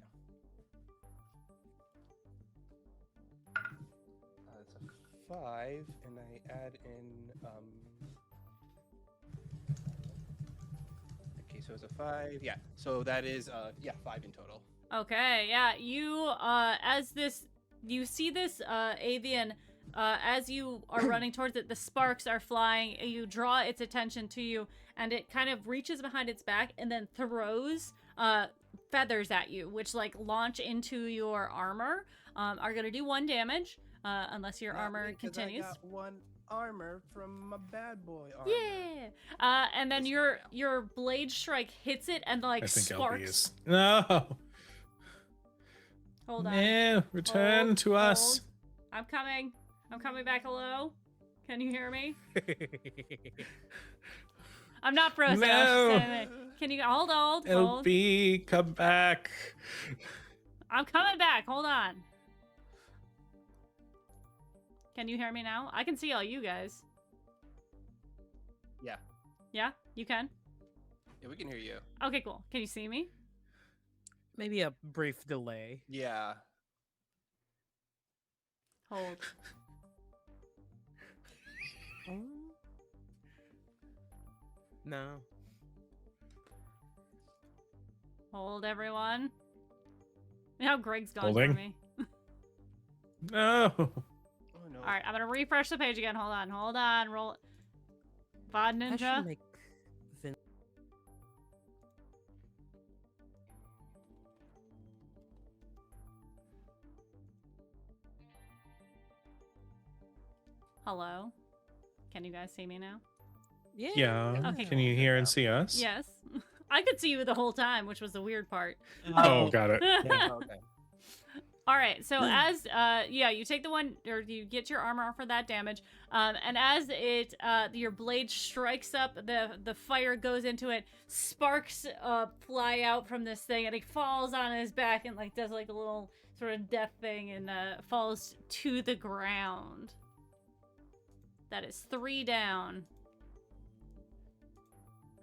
That's a 5, and I add in. Okay, so it's a 5. Yeah. So that is 5 in total. Okay, yeah, you see this avian, as you are running towards it, the sparks are flying, you draw its attention to you, and it kind of reaches behind its back and then throws feathers at you, which like launch into your armor, are gonna do 1 damage, unless your armor continues. I got 1 armor from my bad boy armor. Yeah. And then your blade strike hits it and like I think LB sparks. is. No. Hold on. Man, return Hold, to us. hold. I'm coming. I'm coming back. Hello? Can you hear me? I'm not frozen. No. Can you hold? Hold. LB, come back. I'm coming back. Hold on. Can you hear me now? I can see all you guys. Yeah. Yeah? You can? Yeah, we can hear you. Okay, cool. Can you see me? Maybe a brief delay. Yeah. Hold. No. Hold, everyone. Now Greg's gone Holding. for me. No. Oh no. All right, I'm gonna refresh the page again. Hold on. Roll. VOD I Ninja. should make Hello. Can you guys see me now? Yeah. Yeah. Okay, Can you hear and see us? Yes. I could see you the whole time, which was the weird part. Oh, got it. Yeah. Okay. All right, so as you take the one, or you get your armor off for that damage, and as it your blade strikes up, the fire goes into it, sparks fly out from this thing, and it falls on his back and like does like a little sort of death thing and falls to the ground. That is 3 down.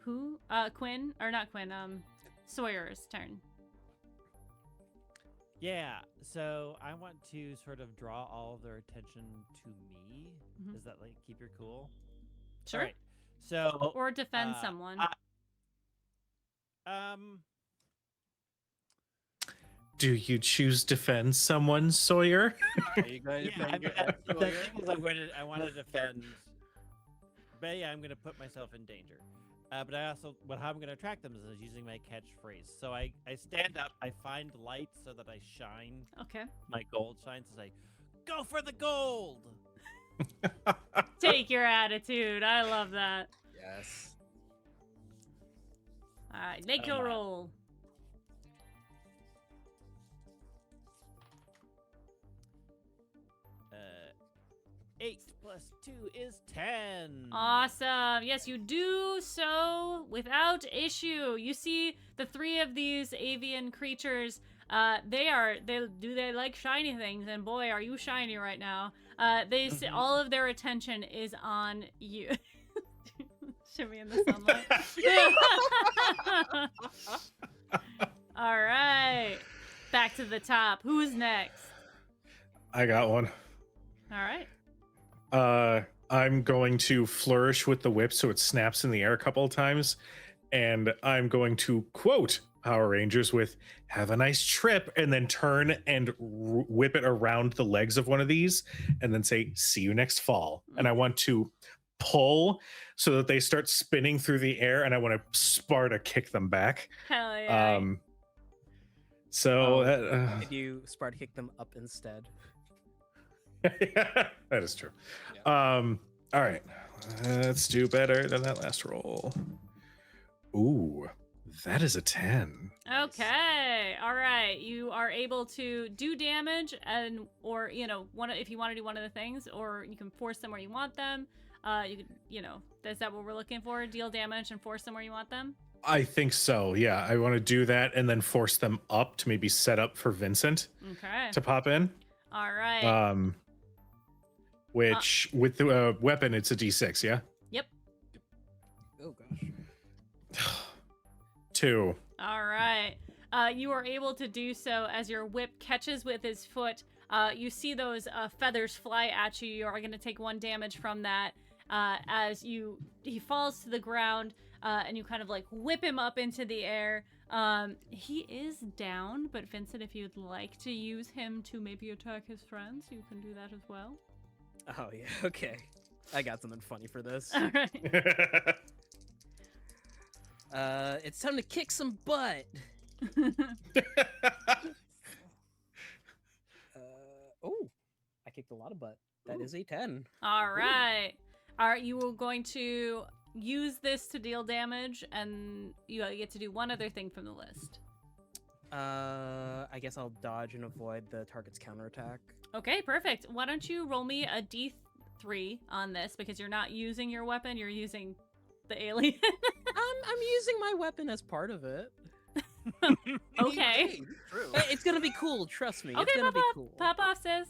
Who? Quinn, or not Quinn? Sawyer's turn. Yeah, so I want to sort of draw all of their attention to me. Mhm. Does that like keep your cool? Sure. All right. So Or defend uh, someone. Do you choose defend someone, Sawyer? Are you going to yeah, defend your the Sawyer? thing is I want to defend, but yeah, I'm going to put myself in danger. But I also, how I'm going to attract them is using my catchphrase. So I stand up, I find light so that I shine, Okay. my gold shines, and say, "Go for the gold!" Take your attitude. I love that. Yes. All right, make your roll. Uh, 8 plus 2 is 10. Awesome. Yes, you do so without issue. You see the 3 of these avian creatures. They like shiny things, and boy, are you shiny right now. All of their attention is on you. Shimmy in the sunlight. All right, back to the top. Who's next? I got one. All right. I'm going to flourish with the whip so it snaps in the air a couple of times, and I'm going to quote Power Rangers with "Have a nice trip," and then turn and whip it around the legs of one of these, and then say "See you next fall." And I want to pull so that they start spinning through the air, and I want to Sparta kick them back. Hell yeah. If you Sparta kick them up instead. that is true. Yeah. All right, let's do better than that last roll. Ooh, that is a 10. Okay. All right. You are able to do damage, and or if you want to do one of the things, or you can force them where you want them. You could, is that what we're looking for? Deal damage and force them where you want them. I think so. Yeah, I want to do that and then force them up to maybe set up for Vincent Okay. to pop in. All right. Which with the weapon, it's a D6. Yeah. Yep. Oh gosh. 2. All right. You are able to do so as your whip catches with his foot. You see those feathers fly at you. You are going to take 1 damage from that as he falls to the ground, and you kind of like whip him up into the air. He is down, but Vincent, if you'd like to use him to maybe attack his friends, you can do that as well. Oh yeah. Okay. I got something funny for this. All right. It's time to kick some butt. Oh, I kicked a lot of butt. That is a 10. All right. All right. You are going to use this to deal damage, and you get to do one other thing from the list. I guess I'll dodge and avoid the target's counterattack. Okay, perfect. Why don't you roll me a D3 on this, because you're not using your weapon, you're using the alien. I'm using my weapon as part of it. Okay. True. It's gonna be cool, trust me. Okay, It's gonna be cool. Pop off says.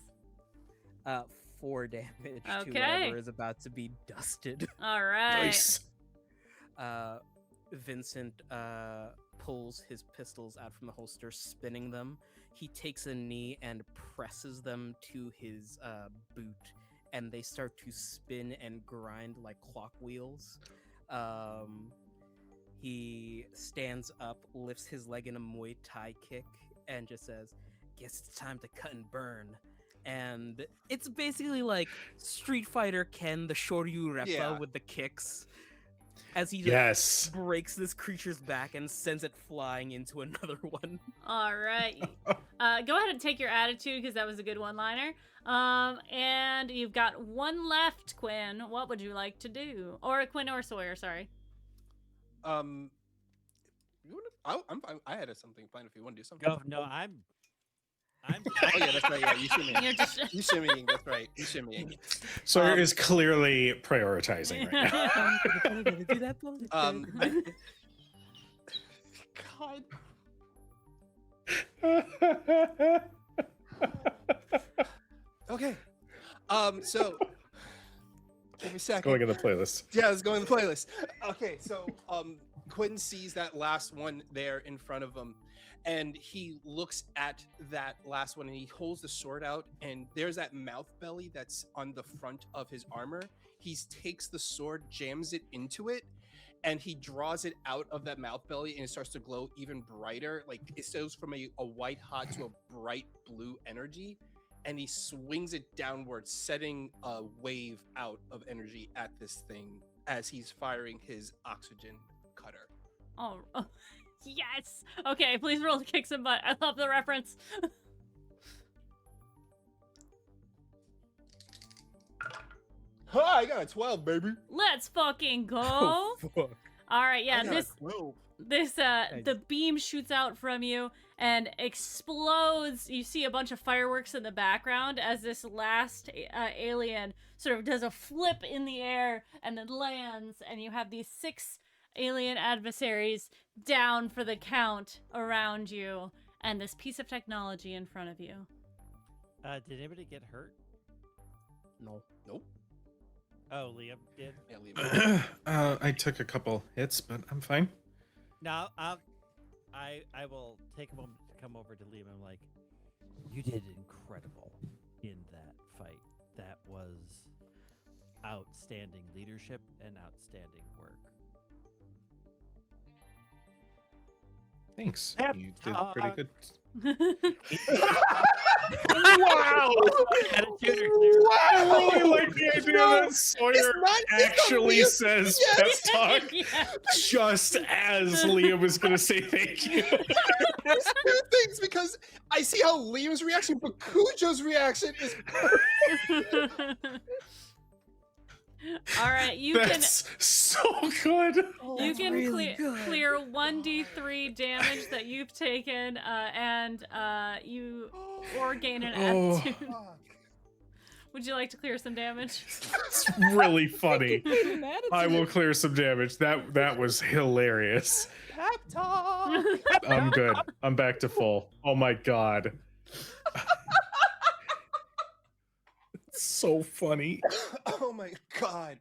4 damage to Okay. whatever is about to be dusted. All right. Nice. Vincent pulls his pistols out from the holster, spinning them. He takes a knee and presses them to his boot, and they start to spin and grind like clock wheels. He stands up, lifts his leg in a Muay Thai kick, and just says, "Guess it's time to cut and burn." And it's basically like Street Fighter Ken, the Shoryu Reppa Yeah. with the kicks. As he just Yes. breaks this creature's back and sends it flying into another one. All right. Go ahead and take your attitude, because that was a good one-liner. And you've got 1 left, Quinn. What would you like to do? Or Quinn or Sawyer, sorry. I had something planned if you want to do something. Go. No, I'm. Oh yeah, that's right. Yeah, you shimmying. You're just. You shimmying. That's right. You shimmying. Sawyer is clearly prioritizing right now. God. Okay. So give me a second. Going in the playlist. Yeah, let's go in the playlist. Okay, so Quinn sees that last one there in front of him, and he looks at that last one, and he holds the sword out, and there's that mouth belly that's on the front of his armor. He takes the sword, jams it into it, and he draws it out of that mouth belly, and it starts to glow even brighter. Like it goes from a white hot to a bright blue energy. And he swings it downwards, setting a wave out of energy at this thing as he's firing his oxygen cutter. Oh, yes. Okay, please roll to kick some butt. I love the reference. I got a 12, baby. Let's fucking go. Oh, fuck. All right, yeah, I got a this 12. the beam shoots out from you and explodes. You see a bunch of fireworks in the background as this last alien sort of does a flip in the air and then lands, and you have these 6 alien adversaries down for the count around you and this piece of technology in front of you. Did anybody get hurt? No. Nope. Oh, Liam did. Yeah, leave it. I took a couple hits, but I'm fine. Now, I will take a moment to come over to Liam. I'm like, you did incredible in that fight. That was outstanding leadership and outstanding work. Thanks. Pep You did talk. pretty good. Wow! Attitude or I really like the idea that Sawyer actually says pep talk Yeah. just as Liam is going to say thank you. There's 2 things because I see how Liam's reaction, but Kujo's reaction is All right, you That's so good. you can clear 1d3 damage that you've taken, and you or gain an attitude. Would you like to clear some damage? That's really funny. I will clear some damage. That was hilarious. pep talk. I'm good. I'm back to full. Oh my god. It's so funny. Oh my god.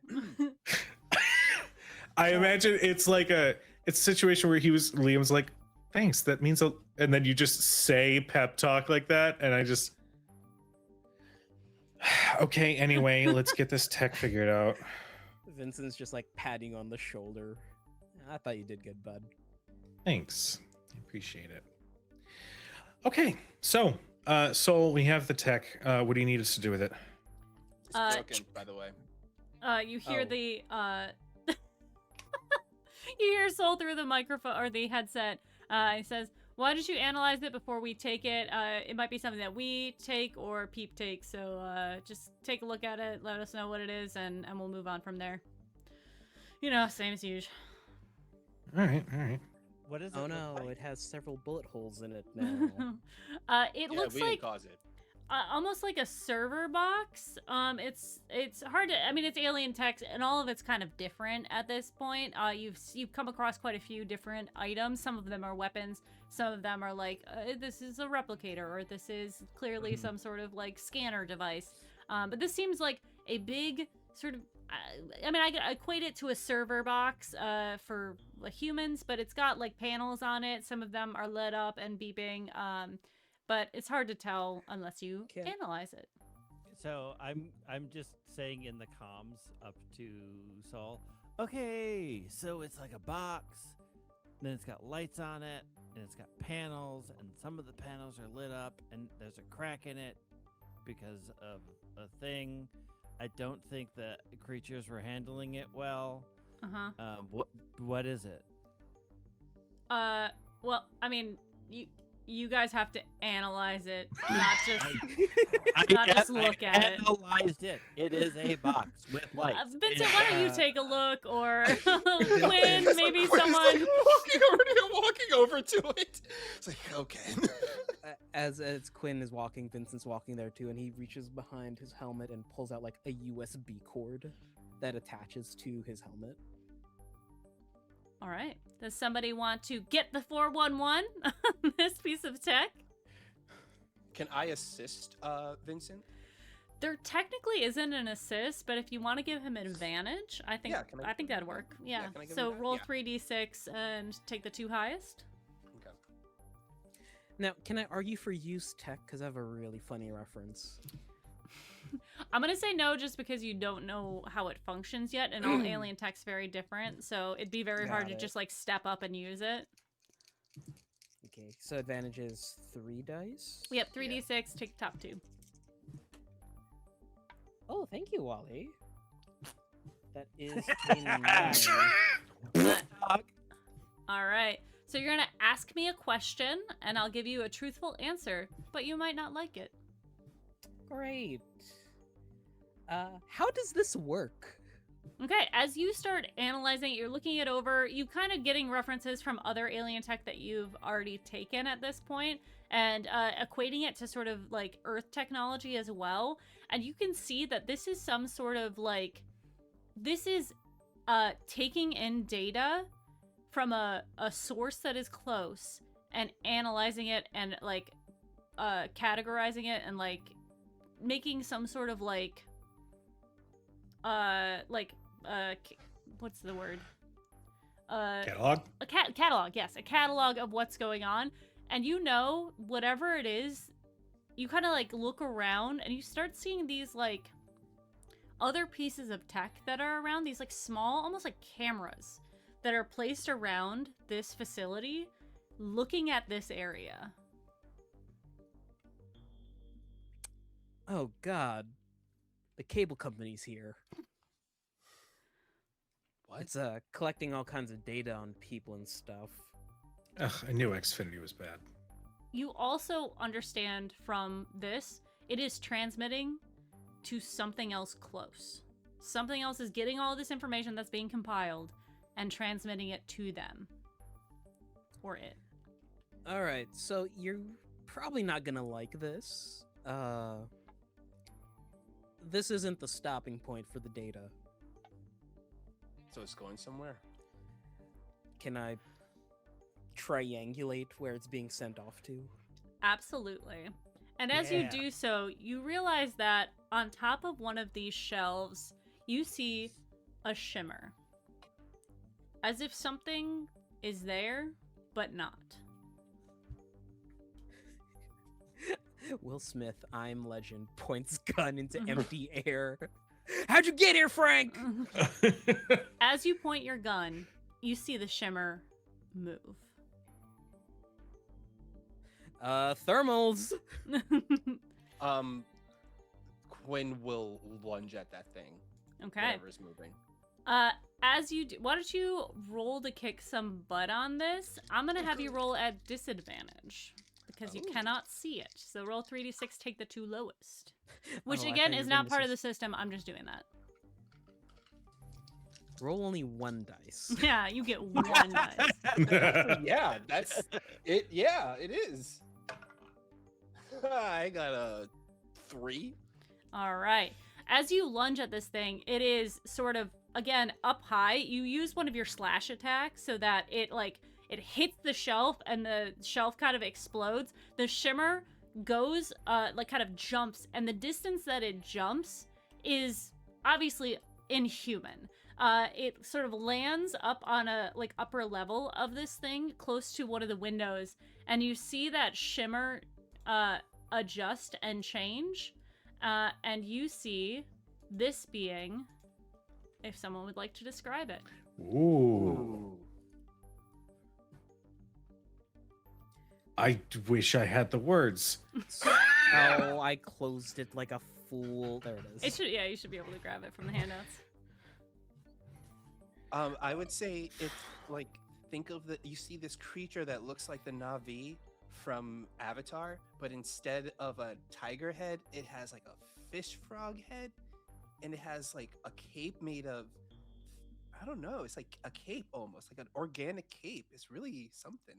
I imagine it's like it's a situation where Liam's like, thanks, that means and then you just say pep talk like that, and I just okay, anyway, let's get this tech figured out. Vincent's just like patting on the shoulder. I thought you did good, bud. Thanks. I appreciate it. Okay, so we have the tech. What do you need us to do with it? It's broken, by the way. You hear Oh. the you hear Soul through the microphone or the headset. He says, "Why don't you analyze it before we take it? It might be something that we take or Peep takes. So just take a look at it. Let us know what it is, and we'll move on from there. You know, same as usual." All right. What is it? Oh look no, like? it has several bullet holes in it now. It Yeah, looks we like didn't cause it. almost like a server box. It's hard to. I mean, it's alien tech, and all of it's kind of different at this point. You've come across quite a few different items. Some of them are weapons. Some of them are like this is a replicator, or this is clearly some sort of like scanner device. But this seems like a big sort of. I mean, I could equate it to a server box for humans, but it's got like panels on it. Some of them are lit up and beeping. But it's hard to tell unless you Okay. analyze it. So I'm just saying in the comms up to Saul. Okay, so it's like a box. Then it's got lights on it, and it's got panels, and some of the panels are lit up, and there's a crack in it because of a thing. I don't think the creatures were handling it well. Uh-huh. What is it? Well, I mean, you guys have to analyze it, not just I not just look at it. Analyzed it. It is a box with lights. Vincent, why don't you take a look, or Quinn, It's maybe like, Quinn's someone. like walking over to it. It's like, okay. As Quinn is walking, Vincent's walking there too, and he reaches behind his helmet and pulls out like a USB cord that attaches to his helmet. All right. Does somebody want to get the 411 on this piece of tech? Can I assist Vincent? There technically isn't an assist, but if you want to give him advantage, I think Yeah, can I- I think that'd work. Yeah. can I give So him that? roll Yeah. 3d6 and take the 2 highest. Okay. Now, can I argue for use tech? Because I have a really funny reference. I'm gonna say no, just because you don't know how it functions yet, and all alien tech's very different. So it'd be very hard Got to it. just like step up and use it. Okay, so advantage is 3 dice. Yep, 3d6, take the top 2. Oh, thank you, Wally. That is a 9. All right. So you're gonna ask me a question, and I'll give you a truthful answer, but you might not like it. Great. How does this work? Okay, as you start analyzing it, you're looking it over, you kind of getting references from other alien tech that you've already taken at this point, and equating it to sort of like Earth technology as well. And you can see that this is some sort of like, this is taking in data from a source that is close and analyzing it and like categorizing it and like making some sort of like what's the word? Catalog? A catalog, yes, a catalog of what's going on. And you know, whatever it is, you kind of like look around and you start seeing these like other pieces of tech that are around, these like small, almost like cameras that are placed around this facility, looking at this area. Oh god. The cable company's here. What? It's collecting all kinds of data on people and stuff. Ugh, I knew Xfinity was bad. You also understand from this, it is transmitting to something else close. Something else is getting all this information that's being compiled and transmitting it to them. Or it. Alright, so you're probably not gonna like this. This isn't the stopping point for the data. So it's going somewhere. Can I triangulate where it's being sent off to? Absolutely. And as you do so, you realize that on top of one of these shelves, you see a shimmer. As if something is there, but not. Will Smith, I'm legend, points gun into empty air. How'd you get here, Frank? As you point your gun, you see the shimmer move. Thermals. Quinn will lunge at that thing. Okay. Whatever's moving. As you do, why don't you roll to kick some butt on this? I'm gonna have you roll at disadvantage because you Oh. cannot see it. So roll 3d6, take the 2 lowest. Which Oh, I again thought you is were not gonna part say- of the system. I'm just doing that. Roll only 1 dice. Yeah, you get 1 dice. Yeah, that's it. Yeah, it is. I got a 3. All right. As you lunge at this thing, it is sort of, again, up high. You use one of your slash attacks so that it hits the shelf and the shelf kind of explodes. The shimmer goes, kind of jumps, and the distance that it jumps is obviously inhuman. It sort of lands up on a, upper level of this thing, close to one of the windows, and you see that shimmer, adjust and change. And you see this being, if someone would like to describe it. Ooh. I wish I had the words. Oh, I closed it like a fool. There it is. You should be able to grab it from the handouts. I would say it's like, think of you see this creature that looks like the Na'vi from Avatar, but instead of a tiger head, it has like a fish frog head, and it has like a cape made of, I don't know, it's like a cape almost, like an organic cape. It's really something.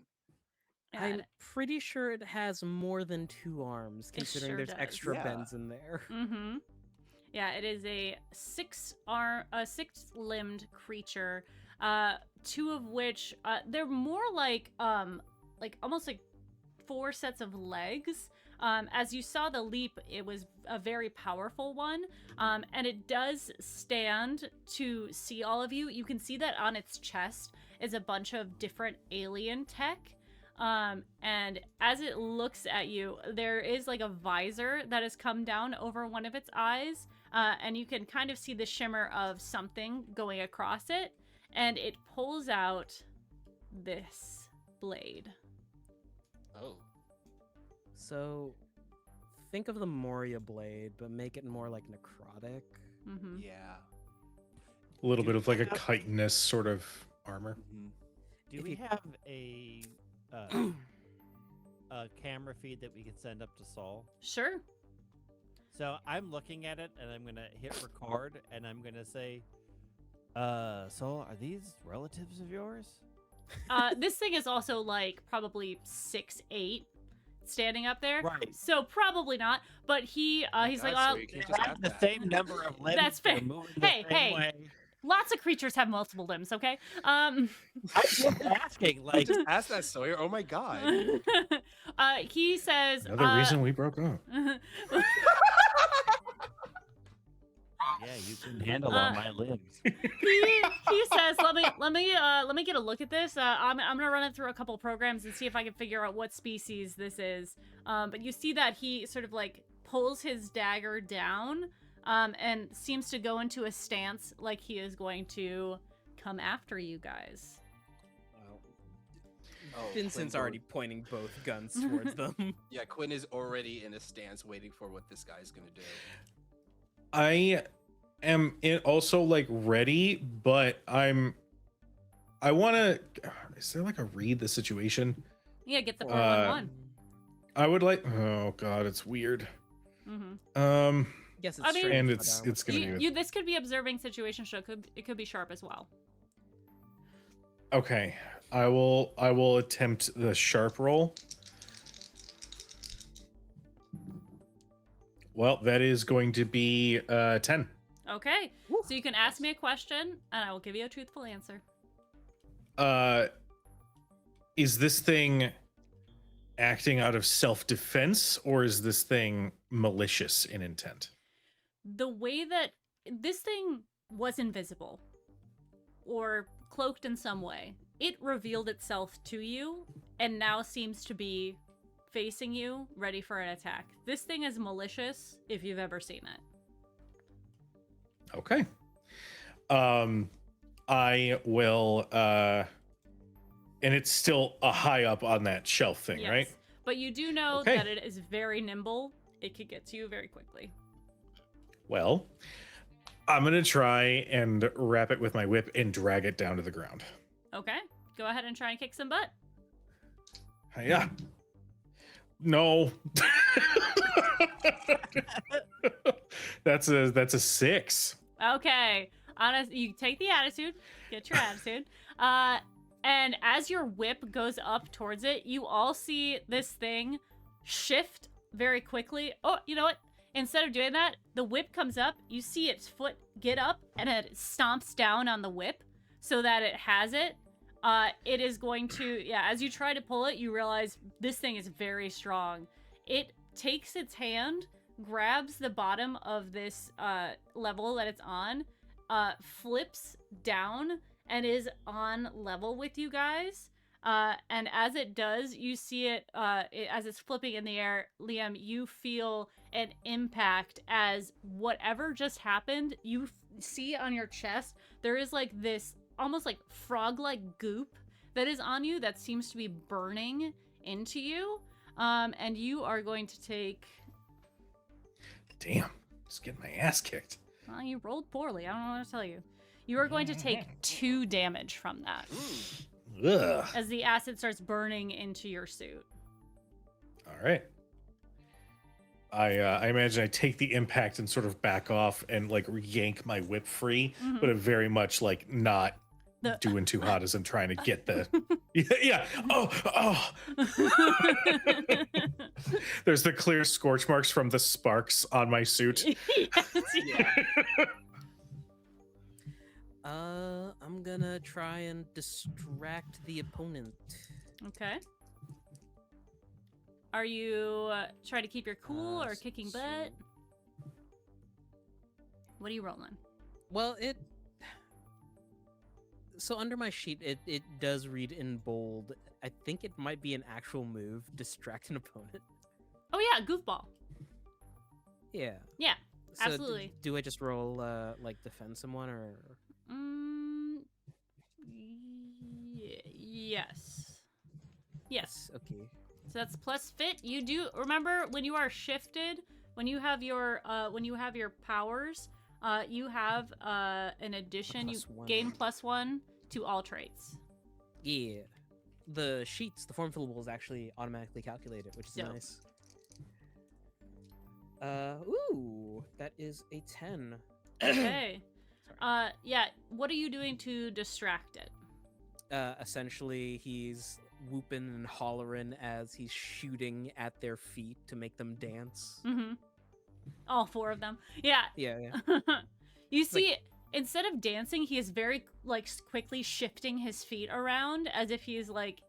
I'm And pretty sure it has more than 2 arms, It considering sure there's does. extra Yeah. bends in there. mm-hmm. Yeah, it is a six-limbed creature. 2 of which they're more like almost like 4 sets of legs. As you saw the leap, it was a very powerful one, and it does stand to see all of you. You can see that on its chest is a bunch of different alien tech. And as it looks at you, there is like a visor that has come down over one of its eyes, and you can kind of see the shimmer of something going across it, and it pulls out this blade. Oh. So, think of the Moria blade, but make it more like necrotic. Mm-hmm. Yeah. A little bit of like a Yeah. chitinous sort of armor. Mhm. Do If we you- have a camera feed that we can send up to Saul? Sure. So I'm looking at it and I'm gonna hit record and I'm gonna say, Saul, are these relatives of yours? This thing is also like probably 6'8", standing up there. Right. So probably not. But he's my like, God, oh, so you can't just have the that. same number of limbs. That's they're fair. moving the Hey, same hey. way. lots of creatures have multiple limbs. Okay. I'm just asking, like, Just ask that, Sawyer. Oh my God. He says. Another reason we broke up. yeah, you can handle all my limbs. he says, let me get a look at this. I'm gonna run it through a couple programs and see if I can figure out what species this is. But you see that he sort of like pulls his dagger down, and seems to go into a stance like he is going to come after you guys. Oh, Vincent's Quinn, already pointing both guns towards them. Yeah, Quinn is already in a stance waiting for what this guy's gonna do. I am also like ready, but I want to. Is there like a read the situation? Yeah, get the Uh, 411. I would like. Oh God, it's weird. Mm-hmm. Guess it's I mean- straight And up it's down. gonna be This could be observing situation, so it could be sharp as well. okay. I will attempt the sharp roll. Well, that is going to be 10. Okay, so you can ask me a question, and I will give you a truthful answer. Is this thing acting out of self-defense, or is this thing malicious in intent? The way that this thing was invisible or cloaked in some way, it revealed itself to you and now seems to be facing you, ready for an attack. This thing is malicious if you've ever seen it. Okay. I will and it's still a high up on that shelf thing, Yes. right? But you do know Okay. that it is very nimble. It could get to you very quickly. Well, I'm gonna try and wrap it with my whip and drag it down to the ground. Okay, go ahead and try and kick some butt. Yeah. No. That's a 6. Okay, you take the attitude, get your attitude. And as your whip goes up towards it, you all see this thing shift very quickly. Oh, you know what? Instead of doing that, the whip comes up. You see its foot get up, and it stomps down on the whip so that it has it. It is going to, as you try to pull it, you realize this thing is very strong. It takes its hand, grabs the bottom of this level that it's on, flips down, and is on level with you guys. And as it does, you see it, as it's flipping in the air, Liam, you feel an impact as whatever just happened, you see on your chest, there is like this almost like frog-like goop that is on you that seems to be burning into you. And you are going to take... Damn. Just getting my ass kicked. Well, you rolled poorly. I don't know what to tell you. You are going to take 2 damage from that Ugh. as the acid starts burning into your suit. All right. I imagine I take the impact and sort of back off and like yank my whip free, Mhm. but I'm very much like not The- doing too hot as I'm trying to get the yeah. Oh. There's the clear scorch marks from the sparks on my suit. Yes, Yeah. I'm gonna try and distract the opponent. Okay. Are you trying to keep your cool or kicking butt? What are you rolling? Well, so under my sheet, it does read in bold. I think it might be an actual move, distract an opponent. Oh yeah, goofball. Yeah. Yeah, So absolutely. do I just roll like defend someone or? Yes. Yes. Okay. So that's plus fit. You do remember when you are shifted, when you have your powers, you have an addition. You +1. gain +1 to all traits. Yeah. The sheets, the form fillables actually automatically calculate it, which is Dope. nice. Ooh, that is a 10. Okay. Sorry. Yeah. What are you doing to distract it? Essentially, he's whooping and hollering as he's shooting at their feet to make them dance. Mm-hmm. All 4 of them. Yeah. Yeah, yeah. You see, instead of dancing, he is very like quickly shifting his feet around as if he's like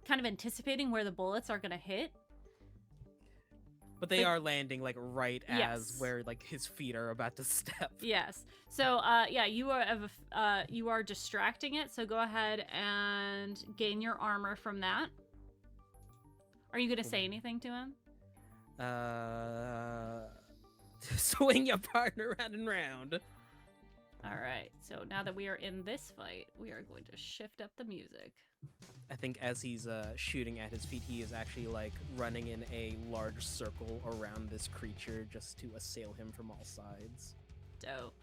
kind of anticipating where the bullets are gonna hit. But they are landing like right as Yes. where like his feet are about to step. Yes. So, yeah, you are distracting it. So go ahead and gain your armor from that. Are you gonna say anything to him? Swing your partner round and round. All right. So now that we are in this fight, we are going to shift up the music. I think as he's shooting at his feet, he is actually like running in a large circle around this creature just to assail him from all sides. Dope.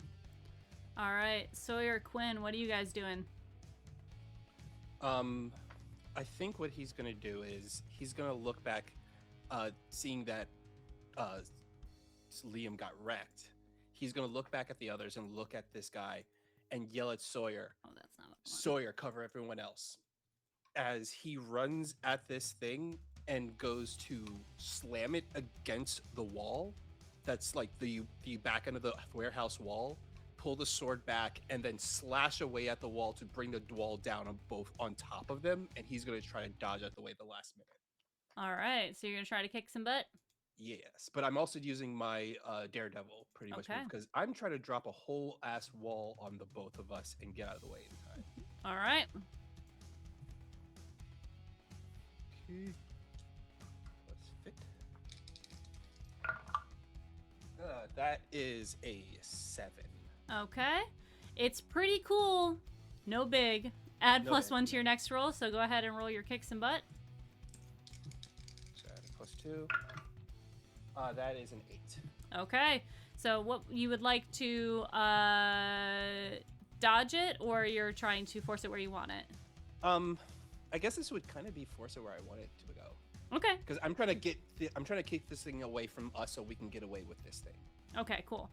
All right, Sawyer, Quinn, what are you guys doing? I think what he's gonna do is he's gonna look back, seeing that Liam got wrecked. He's gonna look back at the others and look at this guy and yell at Sawyer, Oh, that's not what I want. Sawyer, cover everyone else. As he runs at this thing and goes to slam it against the wall, that's like the back end of the warehouse wall, pull the sword back, and then slash away at the wall to bring the wall down on top of them, and he's gonna try to dodge out the way at the last minute. All right, so you're gonna try to kick some butt. Yes, but I'm also using my Daredevil pretty much Okay. because I'm trying to drop a whole ass wall on the both of us and get out of the way in time. All right. Let's fit. That is a 7. Okay. It's pretty cool. No big. Add No plus big. 1 to your next roll, so go ahead and roll your kicks and butt. So add a +2. That is an 8. Okay. So what you would like to dodge it, or you're trying to force it where you want it? I guess this would kind of be force it where I want it to go Okay. because I'm trying to kick this thing away from us so we can get away with this thing. Okay, cool.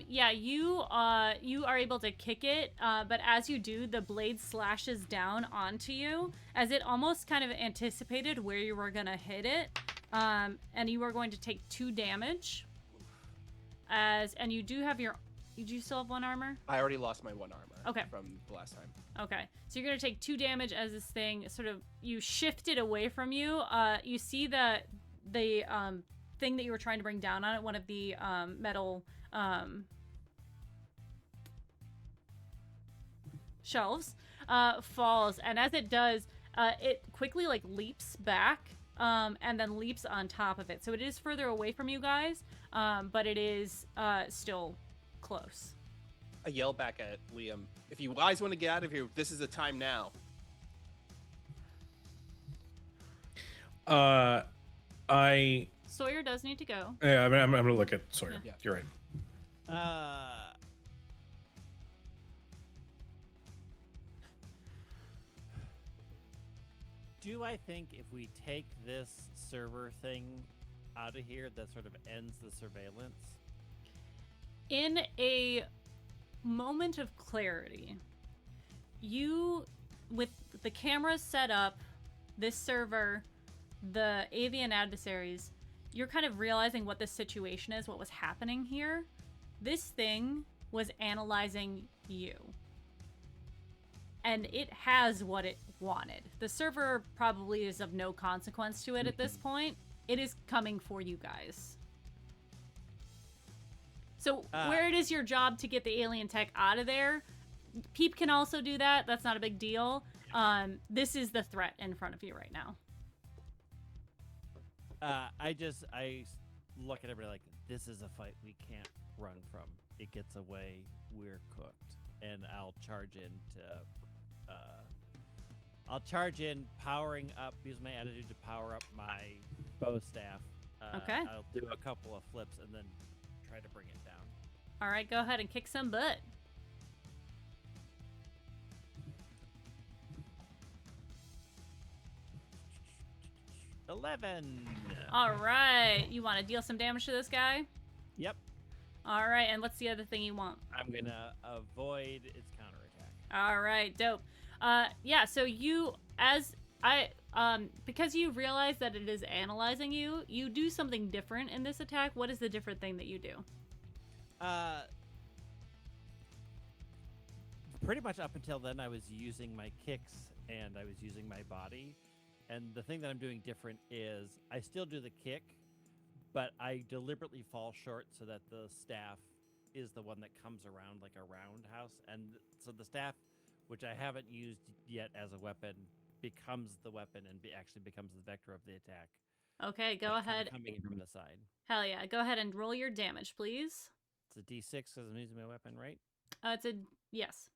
Yeah, you are able to kick it, but as you do, the blade slashes down onto you, as it almost kind of anticipated where you were gonna hit it, and you are going to take 2 damage. And you do still have 1 armor? I already lost my 1 armor. Okay. From the last time. Okay, so you're gonna take 2 damage as this thing sort of you shift it away from you. You see the thing that you were trying to bring down on it, one of the metal shelves, falls, and as it does, it quickly like leaps back and then leaps on top of it. So it is further away from you guys, but it is still close. I yell back at Liam, if you guys want to get out of here, this is the time now. Sawyer does need to go. Yeah, I'm gonna look at Sawyer. Yeah. You're right. Do I think if we take this server thing out of here, that sort of ends the surveillance? In a moment of clarity, you, with the cameras set up, this server, the avian adversaries, you're kind of realizing what the situation is, what was happening here. This thing was analyzing you. And it has what it wanted. The server probably is of no consequence to it at this point. It is coming for you guys. So where it is your job to get the alien tech out of there, Peep can also do that. That's not a big deal. This is the threat in front of you right now. I look at everybody like, this is a fight we can't run from. It gets away, we're cooked. And I'll charge in, powering up, use my attitude to power up my bow staff. Okay. I'll do a couple of flips and then try to bring it down. All right, go ahead and kick some butt. $11. All right, you want to deal some damage to this guy? Yep. All right, and what's the other thing you want? I'm gonna avoid its counterattack. All right, dope. Yeah, so you, because you realize that it is analyzing you, you do something different in this attack. What is the different thing that you do? Pretty much up until then, I was using my kicks and I was using my body. And the thing that I'm doing different is I still do the kick, but I deliberately fall short so that the staff is the one that comes around like a roundhouse. And so the staff, which I haven't used yet as a weapon, becomes the weapon and actually becomes the vector of the attack. Okay, go ahead. Coming in from the side. Hell yeah, go ahead and roll your damage, please. It's a D6 because I'm using my weapon, right? Yes.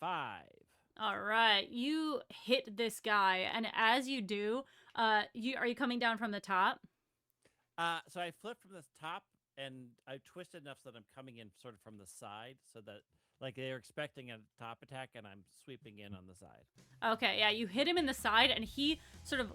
5. All right, you hit this guy, and as you do, are you coming down from the top? So I flip from the top, and I twist enough so that I'm coming in sort of from the side, so that like they're expecting a top attack, and I'm sweeping in on the side. Okay, yeah, you hit him in the side, and he sort of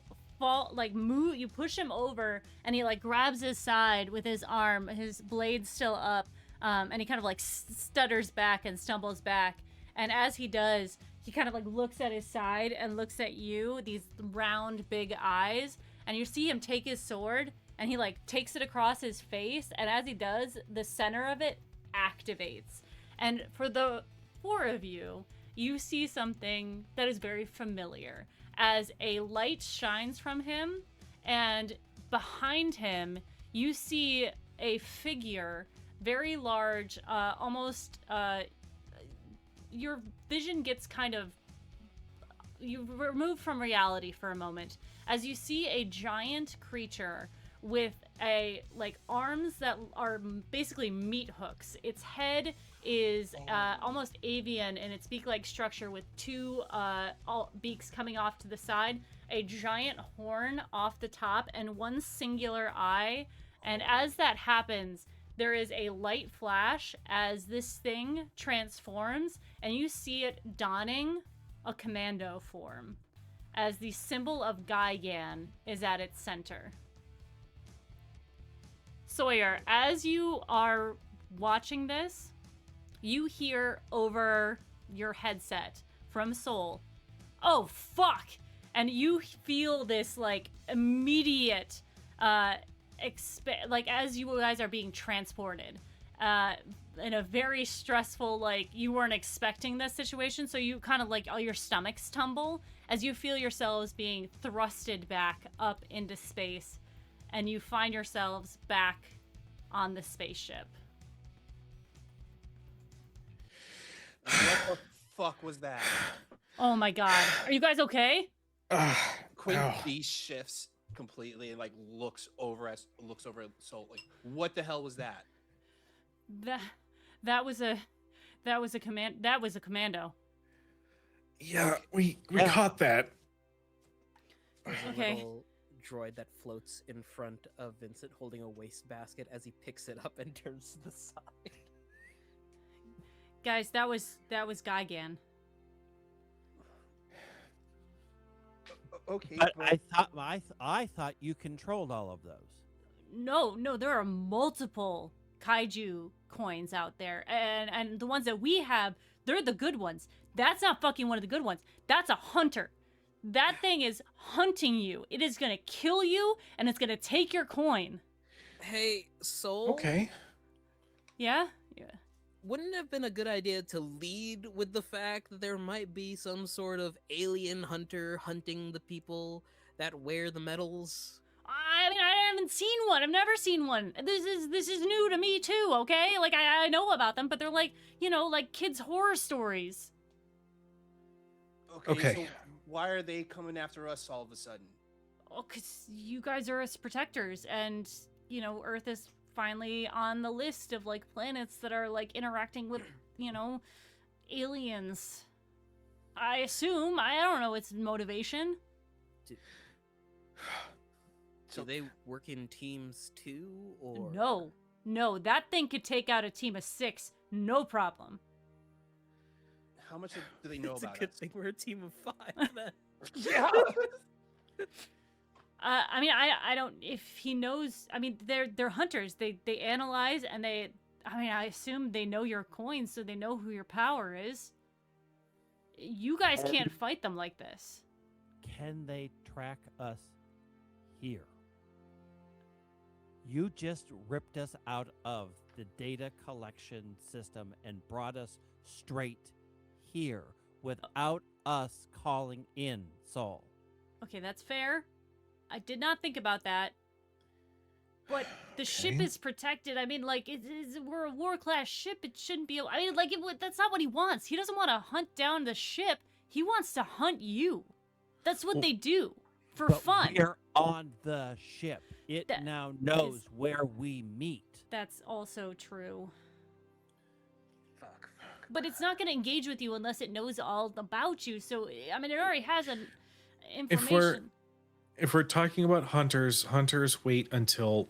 you push him over, and he like grabs his side with his arm, his blade's still up, and he kind of like stutters back and stumbles back, and as he does, he kind of like looks at his side and looks at you, these round big eyes, and you see him take his sword and he like takes it across his face, and as he does, the center of it activates. And for the 4 of you, you see something that is very familiar as a light shines from him, and behind him you see a figure, very large, almost your vision gets kind of, you remove from reality for a moment as you see a giant creature with arms that are basically meat hooks. Its head is almost avian in its beak-like structure with 2 beaks coming off to the side, a giant horn off the top, and 1 singular eye. And as that happens, there is a light flash as this thing transforms, and you see it donning a commando form as the symbol of Gaigan is at its center. Sawyer, as you are watching this, you hear over your headset from Soul, "Oh, fuck!" And you feel this, like, immediate, as you guys are being transported, in a very stressful, like, you weren't expecting this situation, so you kind of, like, all your stomachs tumble as you feel yourselves being thrusted back up into space, and you find yourselves back on the spaceship. What the fuck was that? Oh my god. Are you guys okay? Quinn shifts completely and like looks over at Soul. Like, what the hell was that? That was a commando. Yeah, we caught that. There's a Okay. little droid that floats in front of Vincent holding a wastebasket as he picks it up and turns to the side. Guys, that was Gaigan. Okay, But but I thought you controlled all of those. No, there are multiple kaiju coins out there, and the ones that we have, they're the good ones. That's not fucking one of the good ones. That's a hunter. That thing is hunting you. It is gonna kill you, and it's gonna take your coin. Hey, Soul. Okay. Yeah. Wouldn't it have been a good idea to lead with the fact that there might be some sort of alien hunter hunting the people that wear the medals? I mean, I haven't seen one. I've never seen one. This is new to me too. Okay, like I know about them, but they're like, you know, like kids' horror stories. okay, Okay. so why are they coming after us all of a sudden? Oh, 'cause you guys are us protectors, and you know, Earth is finally on the list of like planets that are like interacting with, you know, aliens. I assume. I don't know its motivation. Do they work in teams too, or No, that thing could take out a team of 6, no problem. How much do they know It's about a good us? thing we're a team of 5. Then. Yeah. I mean, I don't. If he knows, I mean, they're hunters. They analyze and they. I mean, I assume they know your coins, so they know who your power is. You guys can't fight them like this. Can they track us here? You just ripped us out of the data collection system and brought us straight here without us calling in, Saul. Okay, that's fair. I did not think about that. But the ship Okay. is protected. I mean, like, we're a war-class ship. It shouldn't be... I mean, like, that's not what he wants. He doesn't want to hunt down the ship. He wants to hunt you. That's what Well, they do. For But fun. we're on the ship. It That now knows is- where we meet. That's also true. Fuck. But it's not going to engage with you unless it knows all about you. So, I mean, it already has an information. If we're talking about hunters, hunters wait until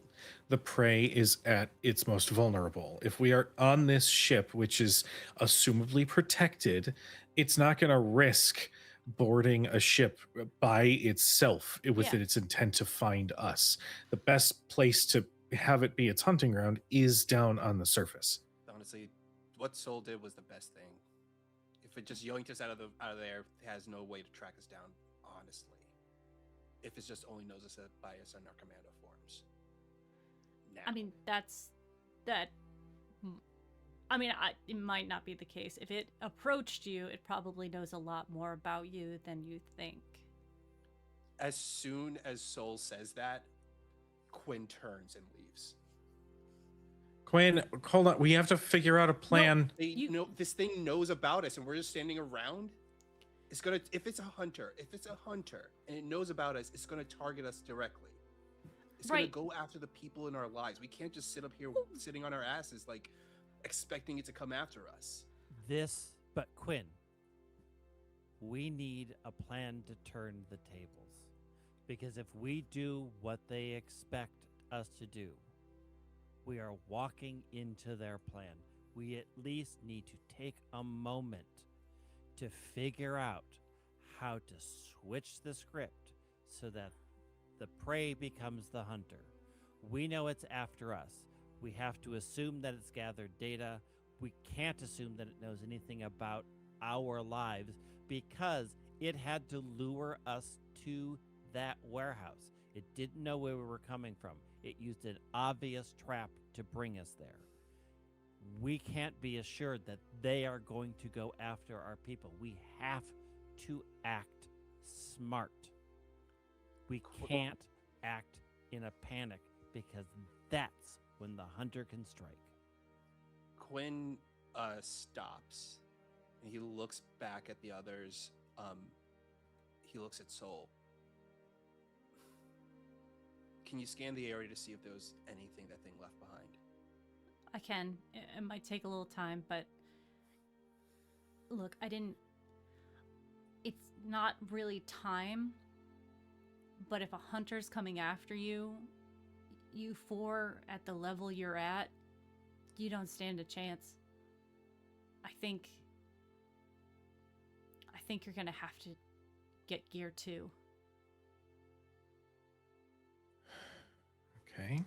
the prey is at its most vulnerable. If we are on this ship, which is assumably protected, it's not going to risk boarding a ship by itself with Yeah. its intent to find us. The best place to have it be its hunting ground is down on the surface. Honestly, what Soul did was the best thing. If it just yoinked us out of there, it has no way to track us down. Honestly, if it just only knows us by us in our commando forms. Now. I mean, that. I mean, it might not be the case. If it approached you, it probably knows a lot more about you than you think. as soon as Soul says that, Quinn turns and leaves. Quinn, hold on. We have to figure out a plan. They You- know this thing knows about us, and we're just standing around. It's gonna if it's a hunter and it knows about us, it's gonna target us directly. It's Right. gonna go after the people in our lives. We can't just sit up here sitting on our asses like expecting it to come after us. But Quinn, we need a plan to turn the tables. Because if we do what they expect us to do, we are walking into their plan. We at least need to take a moment to figure out how to switch the script so that the prey becomes the hunter. We know it's after us. We have to assume that it's gathered data. We can't assume that it knows anything about our lives because it had to lure us to that warehouse. It didn't know where we were coming from. It used an obvious trap to bring us there. We can't be assured that they are going to go after our people. We have to act smart. We can't act in a panic because that's when the hunter can strike. Quinn stops and he looks back at the others. He looks at Soul. Can you scan the area to see if there was anything that thing left behind? I can. It might take a little time, but look, it's not really time, but if a hunter's coming after you, you four at the level you're at, you don't stand a chance. I think you're gonna have to get gear too. Okay.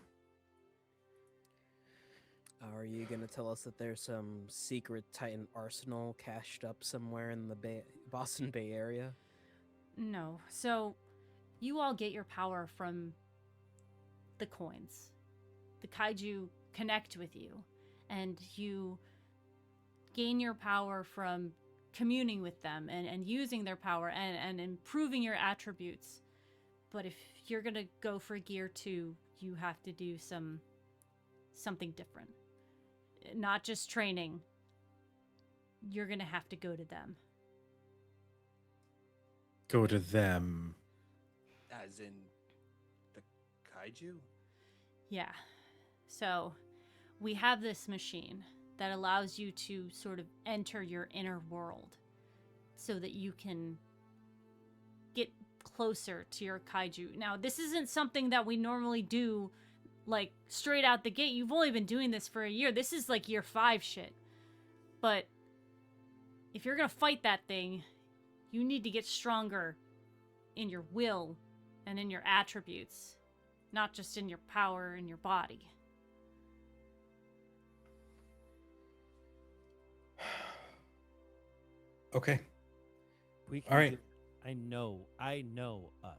Are you gonna tell us that there's some secret Titan arsenal cached up somewhere in the Boston Bay Area? No. So, you all get your power from the coins. The kaiju connect with you, and you gain your power from communing with them and using their power and improving your attributes. But if you're gonna go for gear 2, you have to do something different. Not just training. You're gonna have to go to them. Go to them. As in the kaiju? Yeah. So, we have this machine that allows you to sort of enter your inner world so that you can get closer to your kaiju. Now, this isn't something that we normally do like straight out the gate. You've only been doing this for a year. This is like year 5 shit. But if you're gonna fight that thing, you need to get stronger in your will and in your attributes, not just in your power and your body. Okay. We can All right. do- I know us.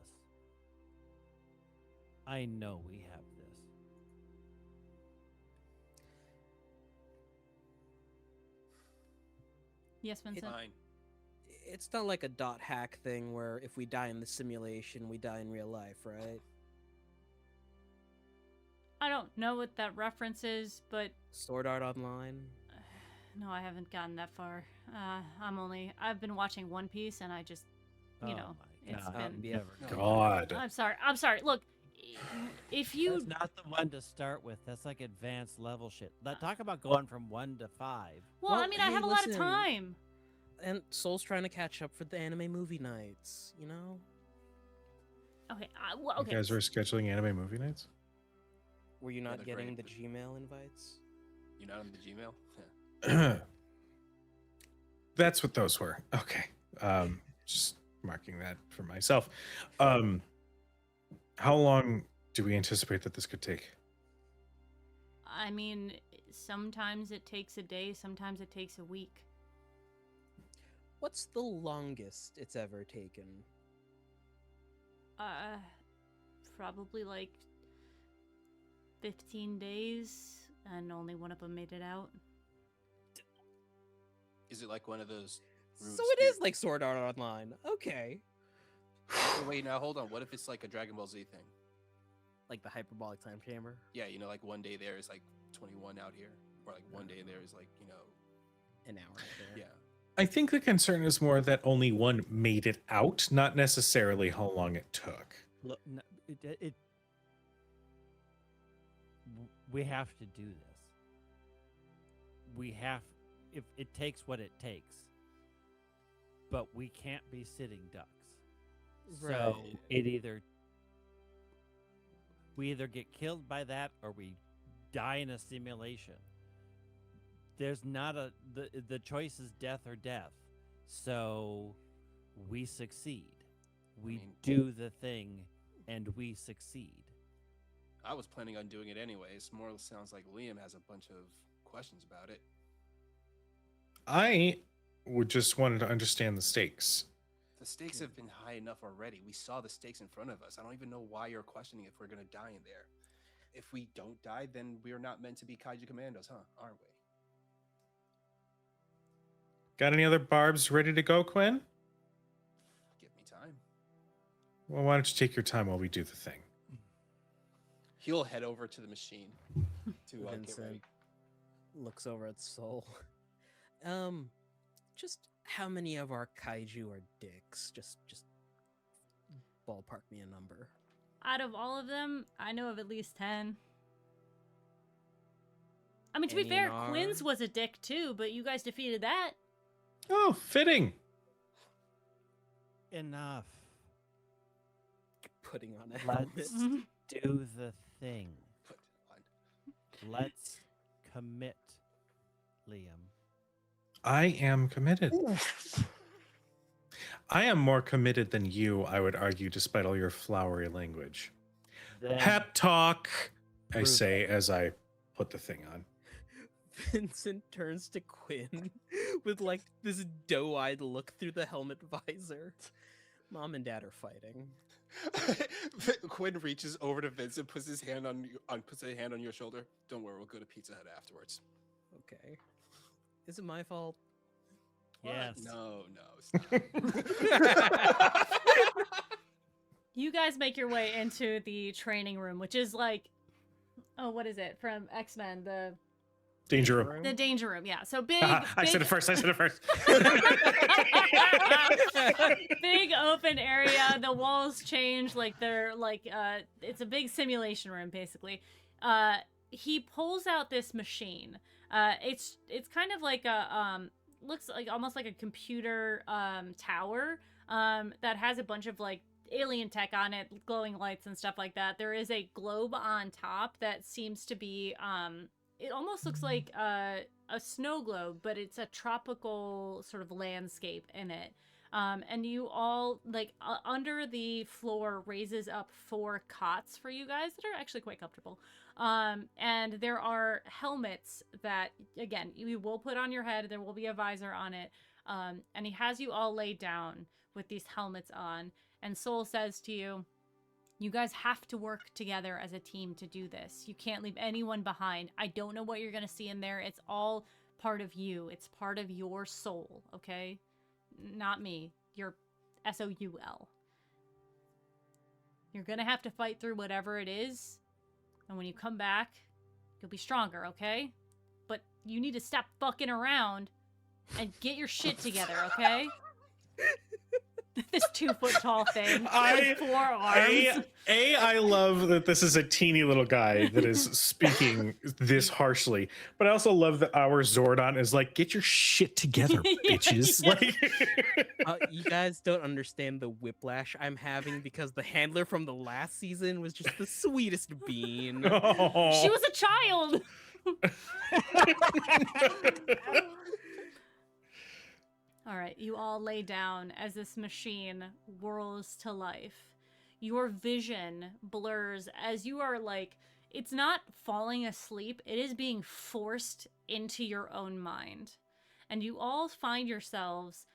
I know we have this. Yes, Vincent? Fine. It's not like a dot hack thing where if we die in the simulation, we die in real life, right? I don't know what that reference is, but Sword Art Online. no, I haven't gotten that far. I've been watching One Piece, and I just, you Oh know, my it's God. been. Yeah. Never God. I'm sorry. Look, if you, That's not the one to start with. That's like advanced level shit. Talk about going from 1 to 5. well, I Well, mean, I hey, have a lot of listen. time. And Soul's trying to catch up for the anime movie nights, you know? Okay, well, You okay. guys are scheduling anime movie nights? Were you not they're getting great, the Gmail invites? You're not on the Gmail? That's what those were. Okay. Just marking that for myself. How long do we anticipate that this could take? I mean, sometimes it takes a day, sometimes it takes a week. What's the longest it's ever taken? Probably like 15 days, and only one of them made it out. Is it like one of those Rube So it is like Sword Art Online. Okay. Wait, now hold on. What if it's like a Dragon Ball Z thing? Like the hyperbolic time chamber. Yeah, you know, like one day there is like 21 out here, or like one day there is like, you know, An hour out there. yeah. I think the concern is more that only one made it out, not necessarily how long it took. Look, we have to do this. We have, if it takes what it takes, but we can't be sitting ducks. So Right. we either get killed by that or we die in a simulation. There's not the choice is death or death. So we succeed. We mean- do the thing and we succeed. I was planning on doing it anyways. More sounds like Liam has a bunch of questions about it. I would just wanted to understand the stakes. The stakes have been high enough already. We saw the stakes in front of us. I don't even know why you're questioning if we're going to die in there. If we don't die, then we're not meant to be Kaiju Kommados, huh? Aren't we? Got any other barbs ready to go, Quinn? Give me time. Well, why don't you take your time while we do the thing? He'll head over to the machine to get ready. Vincent looks over at Soul. Just how many of our kaiju are dicks? Just ballpark me a number. Out of all of them, I know of at least 10. I mean, to be Any fair, in our- Quinn's was a dick too, but you guys defeated that. Oh, fitting. Enough. Putting on a Let's helmet. do the thing. Put on. Let's commit, Liam. I am committed. I am more committed than you, I would argue, despite all your flowery language. Then Pep talk. I say as I put the thing on. Vincent turns to Quinn with like this doe-eyed look through the helmet visor. Mom and Dad are fighting. Quinn reaches over to Vincent, puts his hand on your shoulder. Don't worry, we'll go to Pizza Hut afterwards. Okay. Is it my fault? What? Yes. No, it's not. You guys make your way into the training room, which is like, oh, what is it from X-Men? The Danger room. danger room. Yeah. So big. I said it first. Big open area. The walls change, like they're like it's a big simulation room basically. He pulls out this machine. It's kind of like a looks like almost like a computer tower that has a bunch of like alien tech on it, glowing lights and stuff like that. There is a globe on top that seems to be it almost looks like a snow globe, but it's a tropical sort of landscape in it. And you all, like, under the floor raises up 4 cots for you guys that are actually quite comfortable. And there are helmets that, again, you will put on your head. There will be a visor on it. And he has you all laid down with these helmets on. And Soul says to you, you guys have to work together as a team to do this. You can't leave anyone behind. I don't know what you're going to see in there. It's all part of you. It's part of your soul, okay? Not me. Your SOUL. You're going to have to fight through whatever it is. And when you come back, you'll be stronger, okay? But you need to stop fucking around and get your shit together, okay? This 2-foot-tall thing with 4 arms. I love that this is a teeny little guy that is speaking this harshly, but I also love that our Zordon is like, get your shit together, bitches. Like, You guys don't understand the whiplash I'm having because the handler from the last season was just the sweetest bean. oh. She was a child. All right, you all lay down as this machine whirls to life. Your vision blurs as you are like, it's not falling asleep, it is being forced into your own mind. And you all find yourselves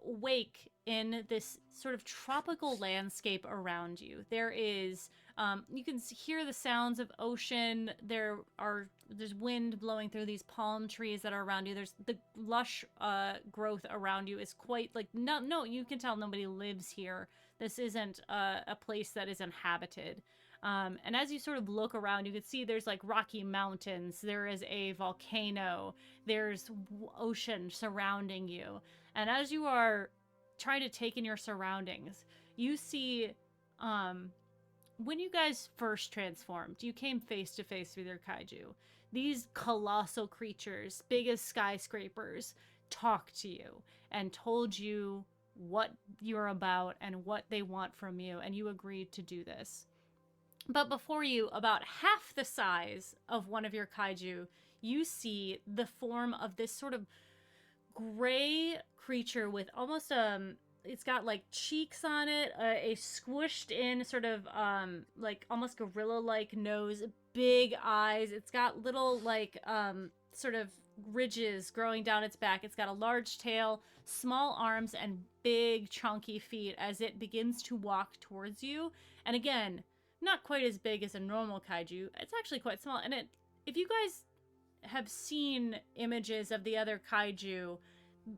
awake in this sort of tropical landscape around you. There is, you can hear the sounds of ocean. There's wind blowing through these palm trees that are around you. There's the lush growth around you is quite like, no, you can tell nobody lives here. This isn't a place that is inhabited. And as you sort of look around, you can see there's like rocky mountains. There is a volcano. There's ocean surrounding you. And as you are trying to take in your surroundings, you see, when you guys first transformed, you came face to face with your kaiju. These colossal creatures, big as skyscrapers, talked to you and told you what you're about and what they want from you, and you agreed to do this. But before you, about half the size of one of your kaiju, you see the form of this sort of gray creature with almost it's got like cheeks on it, a squished in sort of like almost gorilla-like nose, big eyes. It's got little like sort of ridges growing down its back. It's got a large tail, small arms, and big chunky feet as it begins to walk towards you. And again, not quite as big as a normal kaiju. It's actually quite small. And if you guys have seen images of the other kaiju,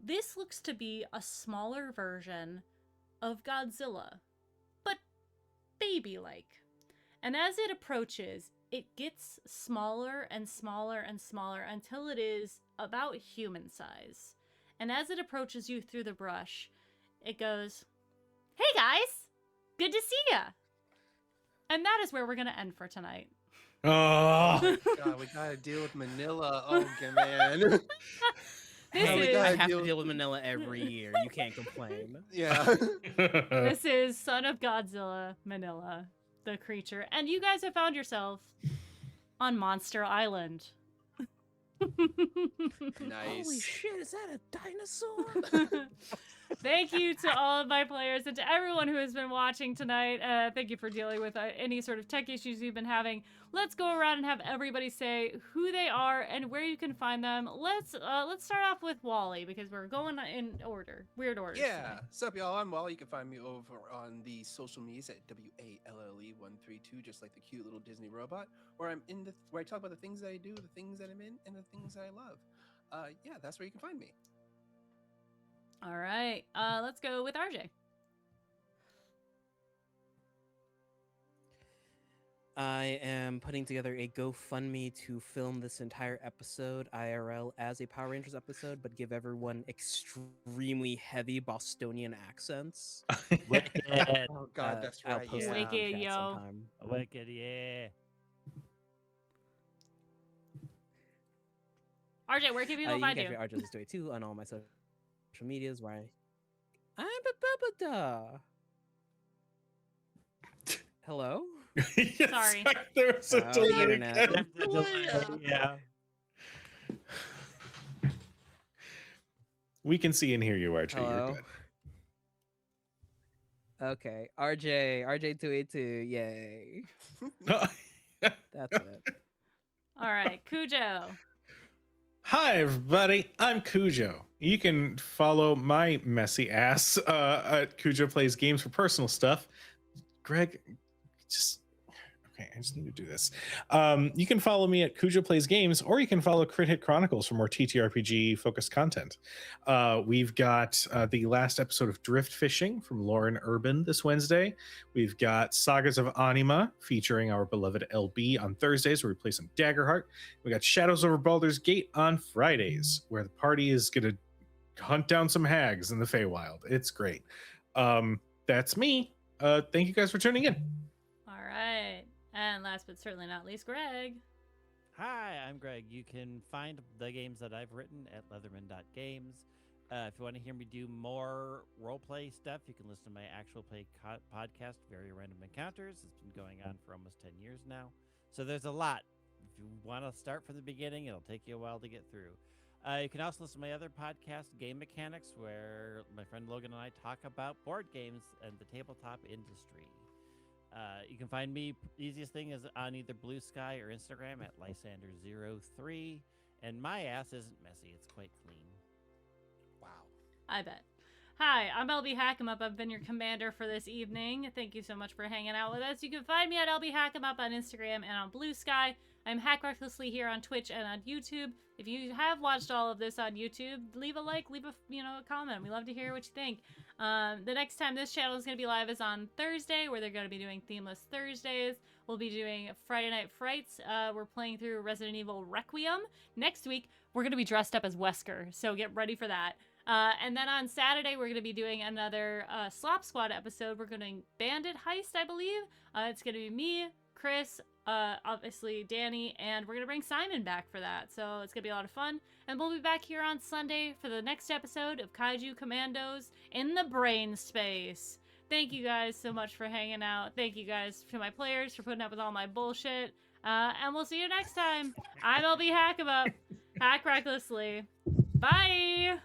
this looks to be a smaller version of Godzilla, but baby-like. And as it approaches, it gets smaller and smaller and smaller until it is about human size. And as it approaches you through the brush, it goes, "Hey guys, good to see ya." And that is where we're going to end for tonight. Oh. God, we gotta deal with Manila. Oh, man. I have to deal with Manila every year. You can't complain. Yeah. This is Son of Godzilla, Manila, the creature. And you guys have found yourself on Monster Island. Nice. Holy shit, is that a dinosaur? Thank you to all of my players and to everyone who has been watching tonight. Thank you for dealing with any sort of tech issues you've been having. Let's go around and have everybody say who they are and where you can find them. Let's start off with Wally because we're going in order, weird order. Yeah. What's up, y'all? I'm Walle. You can find me over on the social medias at WALLE132, just like the cute little Disney robot, where I talk about the things that I do, the things that I'm in, and the things that I love. Yeah, that's where you can find me. All right. Let's go with RJ. I am putting together a GoFundMe to film this entire episode IRL as a Power Rangers episode, but give everyone extremely heavy Bostonian accents. Wicked. Oh God, that's I'll right. post Yeah. that in Wicked, chat yo. sometime. Wicked, yeah. RJ, where can people You find can you? catch me RJ2 on all my social medias where I'm a babada. Hello? Yes, Sorry. There was a Oh, delay internet. again. Yeah. We can see and hear you, RJ. Hello? You're Okay, RJ282, yay. good. That's it. All right, Kujo. Hi, everybody. I'm Kujo. You can follow my messy ass at Kujo Plays Games for personal stuff. Greg, I just need to do this. You can follow me at Kujo Plays Games, or you can follow Crit Hit Chronicles for more TTRPG focused content. We've got the last episode of Drift Fishing from Lauren Urban this Wednesday. We've got Sagas of Anima featuring our beloved LB on Thursdays, where we play some Daggerheart. We got Shadows over Baldur's Gate on Fridays, where the party is going to hunt down some hags in the Feywild. It's great. That's me. Thank you guys for tuning in. All right. And last but certainly not least, Greg. Hi, I'm Greg. You can find the games that I've written at leatherman.games. If you want to hear me do more roleplay stuff, you can listen to my actual play podcast, Very Random Encounters. It's been going on for almost 10 years now. So there's a lot. If you want to start from the beginning, it'll take you a while to get through. You can also listen to my other podcast, Game Mechanics, where my friend Logan and I talk about board games and the tabletop industry. You can find me, easiest thing is on either Blue Sky or Instagram at Lysander03. And my ass isn't messy, it's quite clean. Wow. I bet. Hi, I'm LB Hackemup. I've been your commander for this evening. Thank you so much for hanging out with us. You can find me at LB Hackemup on Instagram and on Blue Sky. I'm Hack Recklessly here on Twitch and on YouTube. If you have watched all of this on YouTube, leave a like, leave a comment. We love to hear what you think. The next time this channel is going to be live is on Thursday, where they're going to be doing Themeless Thursdays. We'll be doing Friday Night Frights. We're playing through Resident Evil Requiem. Next week, we're going to be dressed up as Wesker, so get ready for that. And then on Saturday, we're going to be doing another Slop Squad episode. We're going Bandit Heist, I believe. It's going to be me, Chris, obviously Danny, and we're going to bring Simon back for that. So it's going to be a lot of fun. And we'll be back here on Sunday for the next episode of Kaiju Kommados in the Brain Space. Thank you guys so much for hanging out. Thank you guys to my players for putting up with all my bullshit. And we'll see you next time. I'm LB Hackemup. Hack recklessly. Bye!